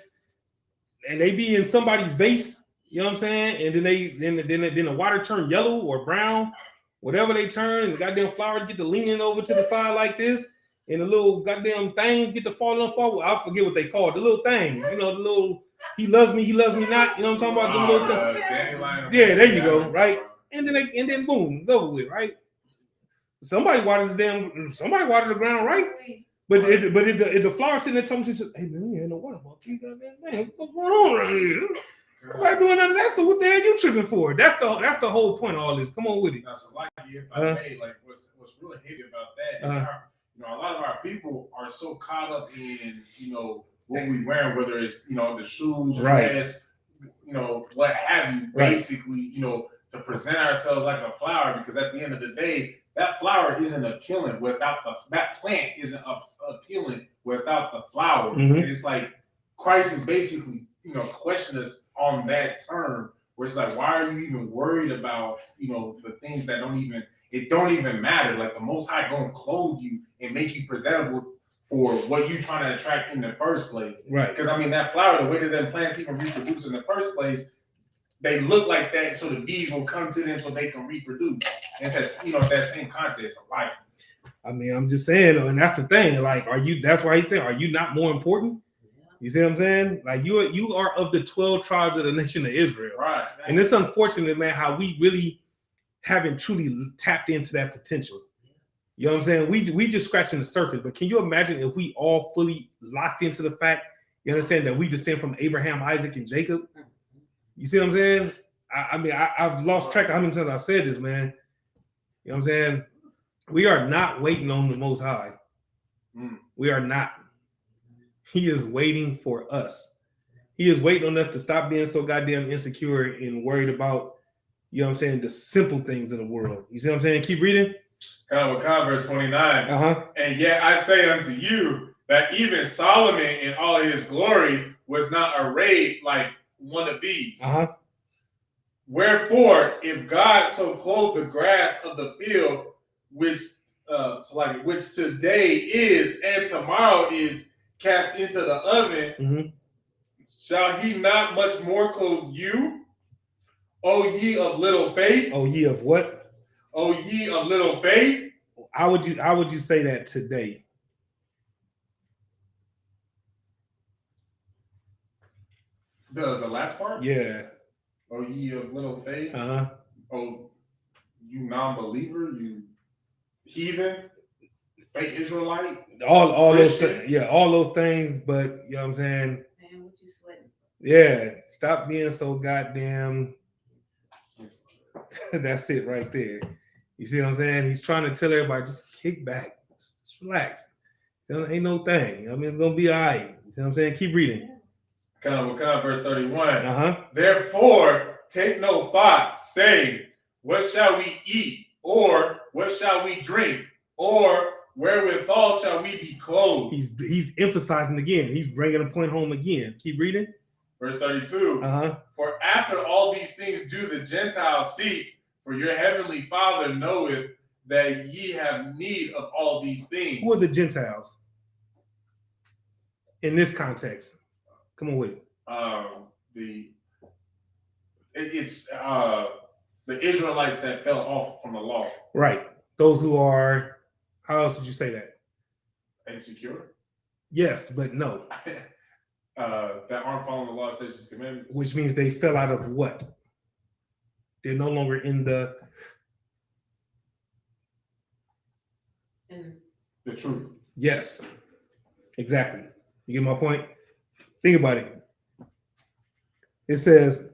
And they be in somebody's vase, you know what I'm saying? And then the water turn yellow or brown, whatever they turn, and the goddamn flowers get to leaning over to the side like this, and the little goddamn things get to falling forward. I forget what they call it, the little things, you know, the little he loves me not, you know what I'm talking about? The little things. Yeah, there you go, right? And then boom, it's over with, right? Somebody watered the ground, right? But if the flower sitting there talking to you, hey man, you ain't no water about you, goddamn, what's going on around here? Nobody doing none of that. So what the hell you tripping for? That's the whole point of all this. Come on with it. Now, so like if I may, like what's really heavy about that is a lot of our people are so caught up in what we wearing, whether it's the shoes, dress, what have you, basically, to present ourselves like a flower, because at the end of the day, that flower isn't appealing without that plant isn't appealing without the flower. Mm-hmm. And it's like Christ is basically, questioning us on that term, where it's like, why are you even worried about, the things that don't even it don't even matter. Like the Most High gonna clothe you and make you presentable for what you trying to attract in the first place. Right. Because I mean that flower, the way that them plants even reproduce in the first place, they look like that so the bees will come to them so they can reproduce. And it's that same context of life. I mean, I'm just saying, and that's the thing. Like, that's why he's saying, are you not more important? You see what I'm saying? Like you are of the 12 tribes of the nation of Israel. Right. And it's unfortunate, man, how we really haven't truly tapped into that potential. You know what I'm saying? We just scratching the surface, but can you imagine if we all fully locked into the fact, you understand, that we descend from Abraham, Isaac, and Jacob? You see what I'm saying? I've lost track of how many times I said this, man. You know what I'm saying? We are not waiting on the Most High. We are not. He is waiting for us. He is waiting on us to stop being so goddamn insecure and worried about, you know what I'm saying, the simple things in the world. You see what I'm saying? Keep reading. Verse 29. And yet I say unto you that even Solomon in all his glory was not arrayed like one of these. Wherefore, if God so clothed the grass of the field, which today is and tomorrow is cast into the oven, shall he not much more clothe you, O ye of little faith? O ye of what? O ye of little faith? How would you say that today? The last part? Yeah. O ye of little faith? Oh, you non-believer, you heathen, fake Israelite, all those all those things, but you know what I'm saying? Man, what you sweating? Yeah, stop being so goddamn. That's it right there. You see what I'm saying? He's trying to tell everybody, just kick back, just relax. Ain't no thing. I mean, it's gonna be all right. You see what I'm saying? Keep reading. Verse 31. Therefore, take no thought, saying, what shall we eat? Or what shall we drink? Or wherewithal shall we be clothed? He's emphasizing again. He's bringing a point home again. Keep reading. Verse 32. For after all these things do the Gentiles seek, for your heavenly Father knoweth that ye have need of all these things. Who are the Gentiles in this context? Come on with it. The Israelites that fell off from the law. Right. Those who are, how else would you say that? Insecure? Yes, but no. That aren't following the law, statutes, and commandments. Which means they fell out of what? They're no longer in the truth. Yes. Exactly. You get my point? Think about it. It says,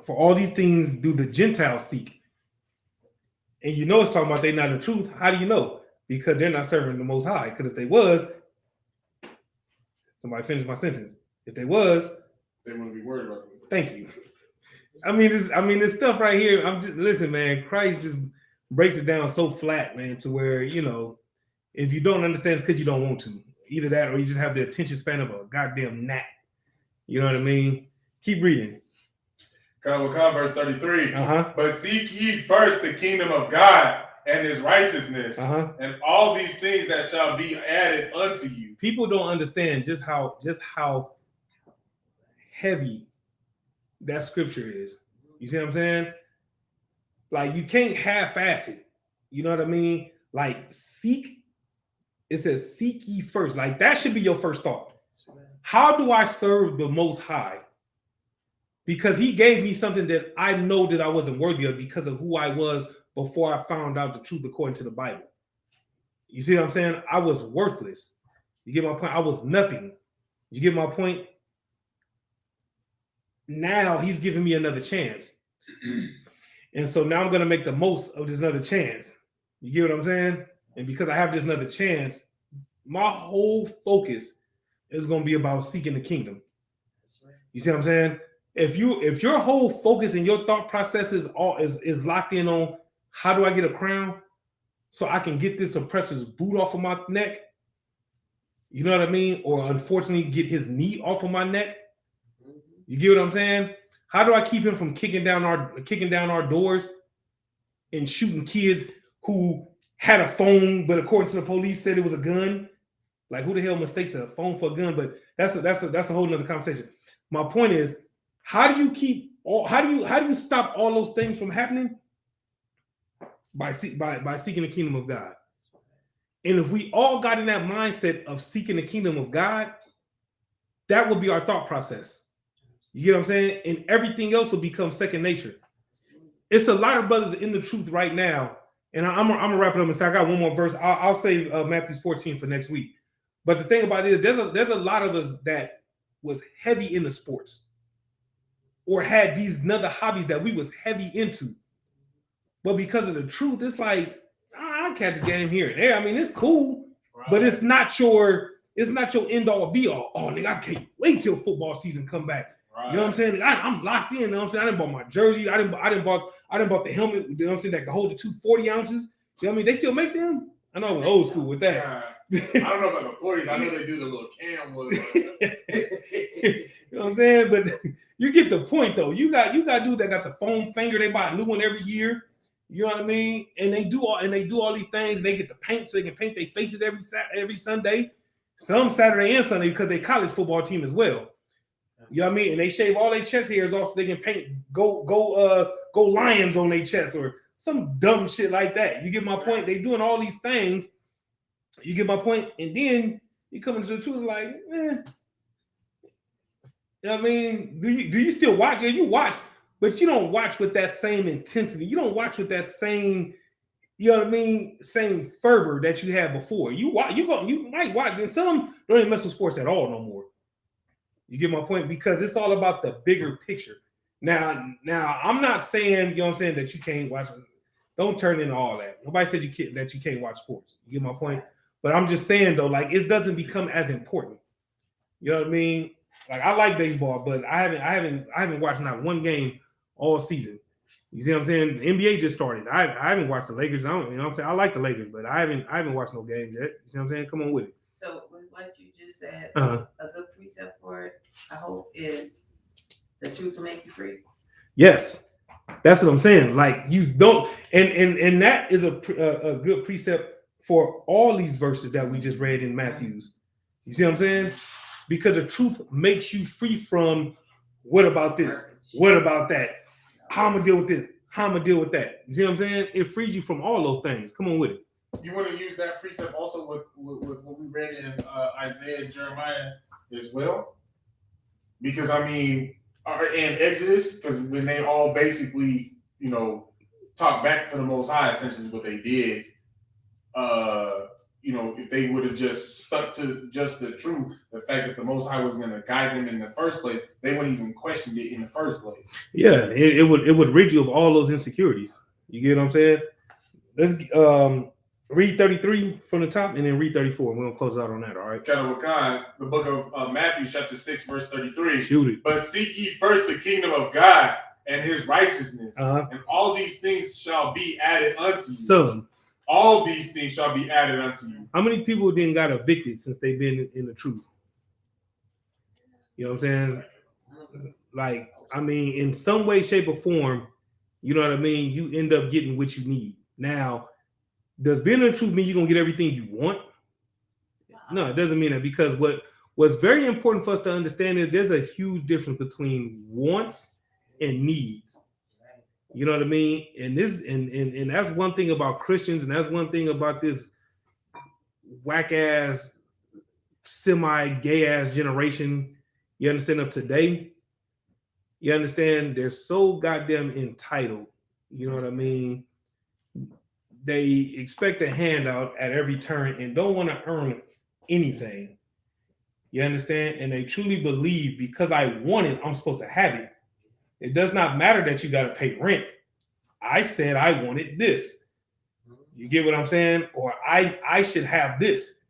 for all these things do the Gentiles seek. And you know it's talking about they're not in the truth. How do you know? Because they're not serving the Most High. Because if they was, somebody finish my sentence. If they was, they wouldn't be worried about it. Thank you. This stuff right here, listen, man, Christ just breaks it down so flat, man, to where, if you don't understand, it's because you don't want to. Either that or you just have the attention span of a goddamn gnat. You know what I mean? Keep reading. Verse 33. But seek ye first the kingdom of God and his righteousness, and all these things that shall be added unto you. People don't understand just how heavy that scripture is. You see what I'm saying? Like, you can't half-ass it. You know what I mean? Like, it says seek ye first. Like, that should be your first thought. How do I serve the Most High? Because he gave me something that I know that I wasn't worthy of because of who I was before I found out the truth according to the Bible. You see what I'm saying? I was worthless. You get my point? I was nothing. You get my point? Now he's giving me another chance. And so now I'm going to make the most of this another chance. You get what I'm saying? And because I have this another chance, my whole focus is going to be about seeking the kingdom. You see what I'm saying? If your whole focus and your thought process is locked in on how do I get a crown so I can get this oppressor's boot off of my neck, you know what I mean? Or unfortunately get his knee off of my neck. You get what I'm saying? How do I keep him from kicking down our doors and shooting kids who had a phone, but according to the police said it was a gun. Like, who the hell mistakes a phone for a gun? But that's a whole nother conversation. My point is, how do you stop all those things from happening? By seeking the kingdom of God. And if we all got in that mindset of seeking the kingdom of God, that would be our thought process. You get what I'm saying? And everything else will become second nature. It's a lot of brothers in the truth right now. And I'm gonna wrap it up and say I got one more verse. I'll save Matthew 14 for next week. But the thing about it is, there's a lot of us that was heavy into sports, or had these other hobbies that we was heavy into. But because of the truth, it's like, I'll catch a game here and there. I mean, it's cool, right, but it's not your end all be all. Oh, nigga, I can't wait till football season come back. Right. You know what I'm saying? I'm locked in. You know what I'm saying? I didn't bought my jersey. I didn't bought the helmet. You know what I'm saying? That can hold the 240 ounces. You know what I mean? They still make them. I know we're old school with that. I don't know about the 40s. I know they do the little cam wood. You know what I'm saying? But you get the point, though. You got dude that got the foam finger. They buy a new one every year. You know what I mean? And they do all these things. They get the paint so they can paint their faces every Sunday, some Saturday and Sunday, because they college football team as well. You know what I mean? And they shave all their chest hairs off so they can paint go lions on their chest or some dumb shit like that. You get my point? They doing all these things. You get my point? And then you come into the truth like, You know what I mean? Do you still watch? Yeah, you watch, but you don't watch with that same intensity. You don't watch with that same, you know what I mean, same fervor that you had before. You might watch, and some don't even mess with sports at all no more. You get my point? Because it's all about the bigger picture. Now, I'm not saying, you know what I'm saying, that you can't watch. Don't turn into all that. Nobody said that you can't watch sports. You get my point? But I'm just saying, though, like, it doesn't become as important. You know what I mean? Like, I like baseball, but I haven't watched not one game all season. You see what I'm saying? The NBA just started. I haven't watched the Lakers. You know what I'm saying? I like the Lakers, but I haven't watched no games yet. You see what I'm saying? Come on with it. So with what you just said, a good precept for it, I hope, is the truth will make you free. Yes, that's what I'm saying. Like, you don't, and that is a good precept for all these verses that we just read in Matthew's. You see what I'm saying? Because the truth makes you free from, what about this? What about that? How I'm gonna deal with this? How I'm gonna deal with that? You see what I'm saying? It frees you from all those things. Come on with it. You want to use that precept also with what we read in Isaiah and Jeremiah as well? Because, I mean, and Exodus, because when they all basically, you know, talk back to the Most High, essentially is what they did. You know, if they would have just stuck to just the truth, the fact that the Most High was going to guide them in the first place, they wouldn't even question it in the first place. Yeah, it would rid you of all those insecurities. You get what I'm saying? Let's read 33 from the top and then read 34. We're going to close out on that, all right? The book of Matthew, chapter 6, verse 33. Shoot it. But seek ye first the kingdom of God and his righteousness, and all these things shall be added unto you. Son. All these things shall be added unto you. How many people then got evicted since they've been in the truth? You know what I'm saying? Like, I mean, in some way, shape, or form, you know what I mean? You end up getting what you need. Now, does being in the truth mean you're going to get everything you want? No, it doesn't mean that, because what's very important for us to understand is there's a huge difference between wants and needs. You know what I mean? And this and that's one thing about Christians, and that's one thing about this whack ass, semi-gay ass generation, you understand, of today. You understand, they're so goddamn entitled. You know what I mean? They expect a handout at every turn and don't want to earn anything. You understand? And they truly believe, because I want it, I'm supposed to have it. It does not matter that you got to pay rent. I said I wanted this. You get what I'm saying? Or I should have this.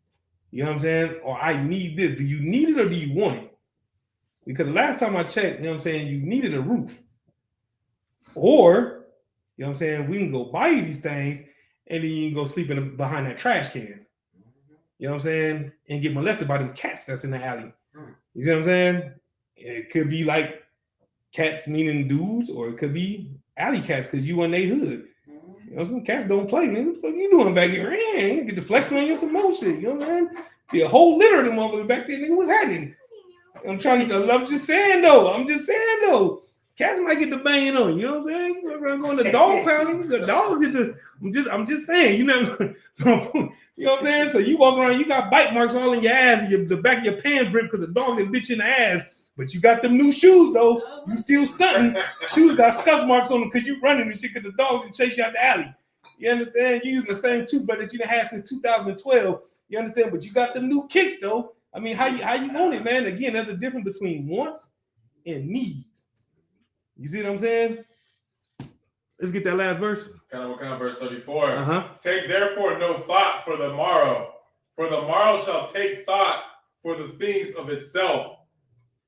You know what I'm saying? Or I need this. Do you need it or do you want it? Because the last time I checked, you know what I'm saying, you needed a roof. Or, you know what I'm saying, we can go buy you these things and then you can go sleep behind that trash can. You know what I'm saying? And get molested by them cats that's in the alley. You see what I'm saying? It could be like cats meaning dudes, or it could be alley cats because you in their hood. You know know, some cats don't play, man. What the fuck you doing back here? You get the flexing on you some more shit. You know what I mean? Be a whole litter of them motherfuckers back there. Nigga, what's happening? I'm just saying though. Cats might get the banging on you. You know what I'm saying? You're going to dog pounding. The dog get the. I'm just saying. You know what I'm saying? So you walk around, you got bite marks all in your ass, the back of your pants drip because the dog didn't bit you in the ass. But you got them new shoes though. You still stunting. Shoes got scuff marks on them because you running and shit because the dog didn't chase you out the alley. You understand? You using the same toothbrush that you done had since 2012. You understand? But you got them new kicks though. I mean, how you want it, man? Again, there's a difference between wants and needs. You see what I'm saying? Let's get that last verse. Kind of verse 34. Take therefore no thought for the morrow shall take thought for the things of itself.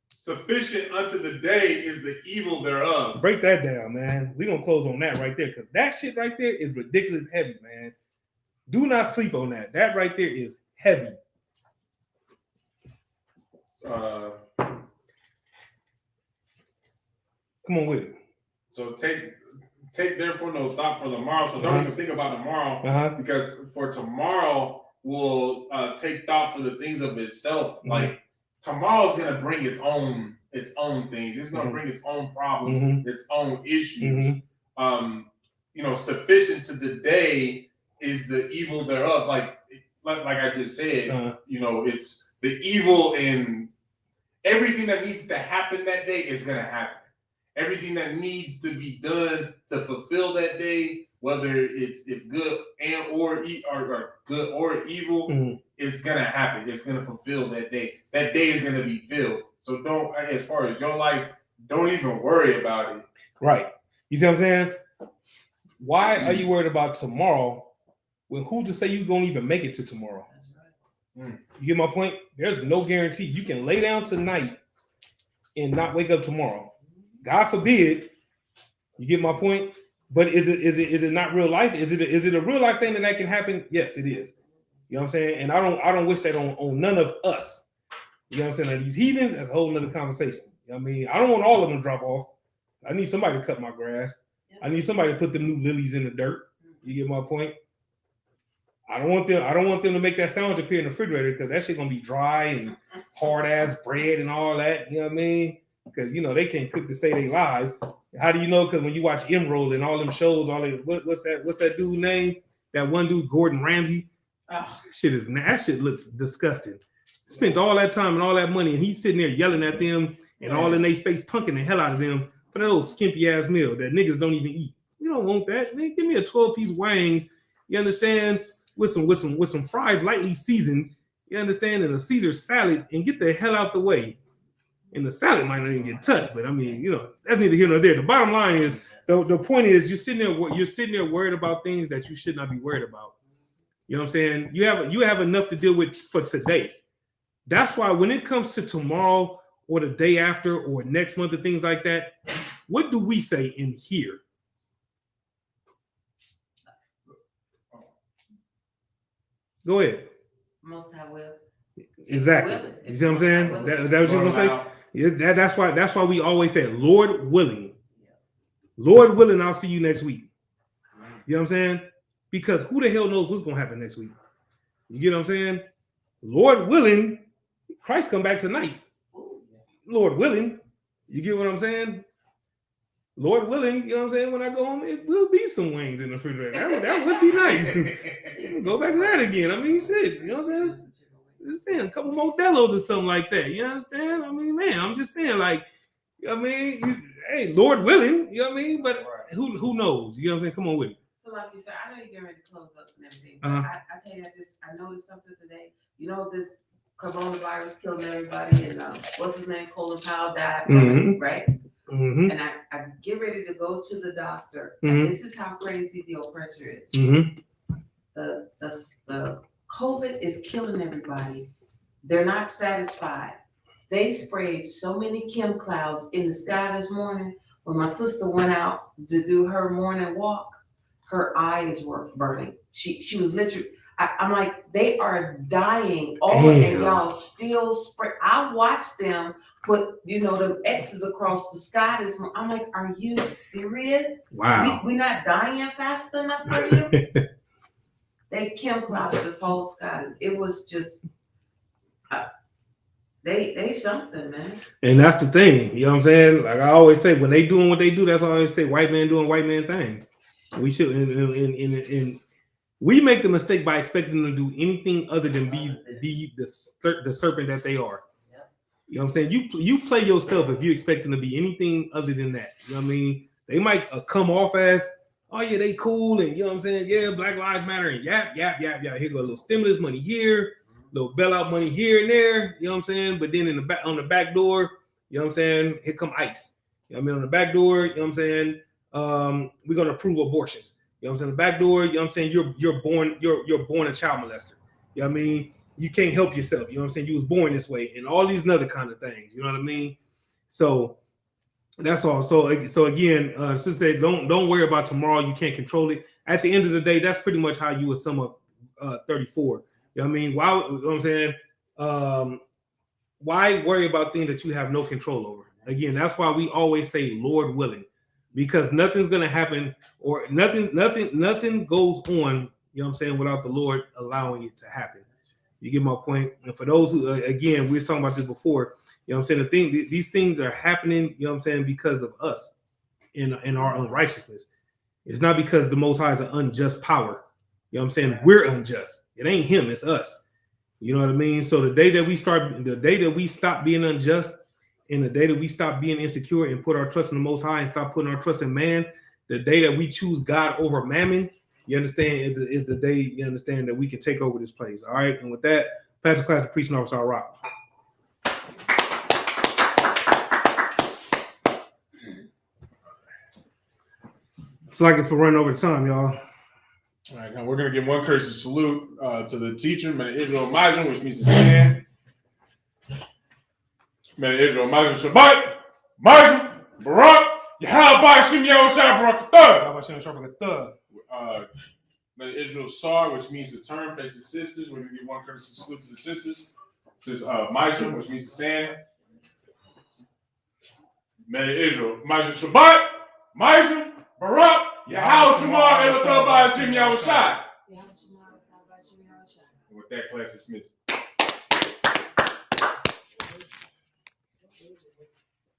Sufficient unto the day is the evil thereof. Break that down, man. We're gonna close on that right there because that shit right there is ridiculous heavy, man. Do not sleep on that. That right there is heavy. Come on with it. So take therefore no thought for the morrow. So don't even think about tomorrow because for tomorrow will take thought for the things of itself. Like tomorrow's gonna bring its own things. It's gonna bring its own problems, its own issues. Sufficient to the day is the evil thereof. Like I just said, it's the evil in everything that needs to happen that day is gonna happen. Everything that needs to be done to fulfill that day, whether it's good or good or evil, it's gonna happen. It's gonna fulfill that day. That day is gonna be filled. So don't, as far as your life, don't even worry about it. Right. You see what I'm saying? Why are you worried about tomorrow? Well, who to say you're gonna even make it to tomorrow? That's right. You get my point? There's no guarantee. You can lay down tonight and not wake up tomorrow. God forbid. You get my point? But is it not real life? Is it a real life thing that can happen? Yes, it is. You know what I'm saying? And I don't wish that on none of us. You know what I'm saying? Like these heathens, that's a whole nother conversation. You know what I mean? I don't want all of them to drop off. I need somebody to cut my grass. I need somebody to put them new lilies in the dirt. You get my point? I don't want them to make that sandwich appear in the refrigerator because that shit gonna be dry and hard ass bread and all that. You know what I mean? Because they can't cook to save their lives. How do you know? Because when you watch Emerald and all them shows, what's that dude's name? That one dude, Gordon Ramsay. Oh, that shit looks disgusting. Spent all that time and all that money, and he's sitting there yelling at them and all in their face, punking the hell out of them for that little skimpy ass meal that niggas don't even eat. You don't want that. Man, give me a 12-piece wings. You understand? With some fries lightly seasoned. You understand? And a Caesar salad, and get the hell out the way. And the salad might not even get touched, but I mean, that's neither here nor there. The bottom line is, the point is, you're sitting there worried about things that you should not be worried about. You know what I'm saying? You have enough to deal with for today. That's why when it comes to tomorrow or the day after or next month and things like that, what do we say in here? Go ahead. Most High will. Exactly. You see what I'm saying? That what you're gonna say? Yeah, that's why we always say, Lord willing. Lord willing, I'll see you next week. You know what I'm saying? Because who the hell knows what's gonna happen next week? You get what I'm saying? Lord willing, Christ come back tonight. Lord willing. You get what I'm saying? Lord willing, you know what I'm saying? When I go home, it will be some wings in the refrigerator. That would be nice. Go back to that again. I mean, shit, you know what I'm saying? Just saying, a couple Modelo's or something like that. You understand? I mean, man, I'm just saying, like, you know what I mean? Hey, Lord willing, you know what I mean? But who knows? You know what I'm saying? Come on with it. So, like you said, I know you're getting ready to close up and everything. But I tell you, I noticed something today. This coronavirus killed everybody, and what's his name? Colin Powell died from it, right? Mm-hmm. And I get ready to go to the doctor. And this is how crazy the oppressor is. The COVID is killing everybody. They're not satisfied. They sprayed so many chem clouds in the sky this morning. When my sister went out to do her morning walk, her eyes were burning. She was literally, I'm like, they are dying over, and y'all still spray. I watched them put, them X's across the sky this morning. I'm like, are you serious? Wow. We're not dying fast enough for you? They chem clouded this whole sky. It was just, they something, man. And that's the thing, you know what I'm saying? Like I always say, when they doing what they do, that's why I always say, white man doing white man things. We should, and we make the mistake by expecting them to do anything other than be the serpent that they are. You know what I'm saying? You play yourself if you expect them to be anything other than that. You know what I mean? They might come off as, oh yeah, they cool, and you know what I'm saying? Yeah, Black Lives Matter, and yap. Here go a little stimulus money here, little bailout money here and there. You know what I'm saying? But then on the back door, you know what I'm saying? Here come ICE. You know what I mean? On the back door, you know what I'm saying? We're gonna approve abortions. You know what I'm saying? The back door, you know what I'm saying? You're born a child molester. You know what I mean? You can't help yourself. You know what I'm saying? You was born this way, and all these other kind of things. You know what I mean? So that's all. So again, since they don't worry about tomorrow, you can't control it. At the end of the day, that's pretty much how you would sum up 34. You know what I mean? Why? You know what I'm saying? Why worry about things that you have no control over? Again, that's why we always say, Lord willing, because nothing's gonna happen, or nothing goes on. You know what I'm saying? Without the Lord allowing it to happen. You get my point? And for those who, again, we were talking about this before, you know what I'm saying? These things are happening, you know what I'm saying, because of us in our unrighteousness. It's not because the Most High is an unjust power. You know what I'm saying? We're unjust. It ain't him, it's us. You know what I mean? So the day that we stop being unjust, and the day that we stop being insecure and put our trust in the Most High and stop putting our trust in man, the day that we choose God over mammon, you understand, is the day, you understand, that we can take over this place. All right. And with that, Pastor Class, the preaching officer, I'll rock. It's like it's for running over time, y'all. All right, now we're going to give one courtesy salute to the teacher, Man Israel Mazin, which means to stand. Man Israel Mazin, Shabbat, Mazin, Barak, Yahal Shim Yahushua Barak Man Israel Sar, which means to turn, face the sisters. We're going to give one courtesy salute to the sisters. This is Mazin, which means to stand. Man Israel Mazin, Shabbat, Mazin, Barak, Yahal Shema Elatah Shim Yahushua. With that, class dismissed.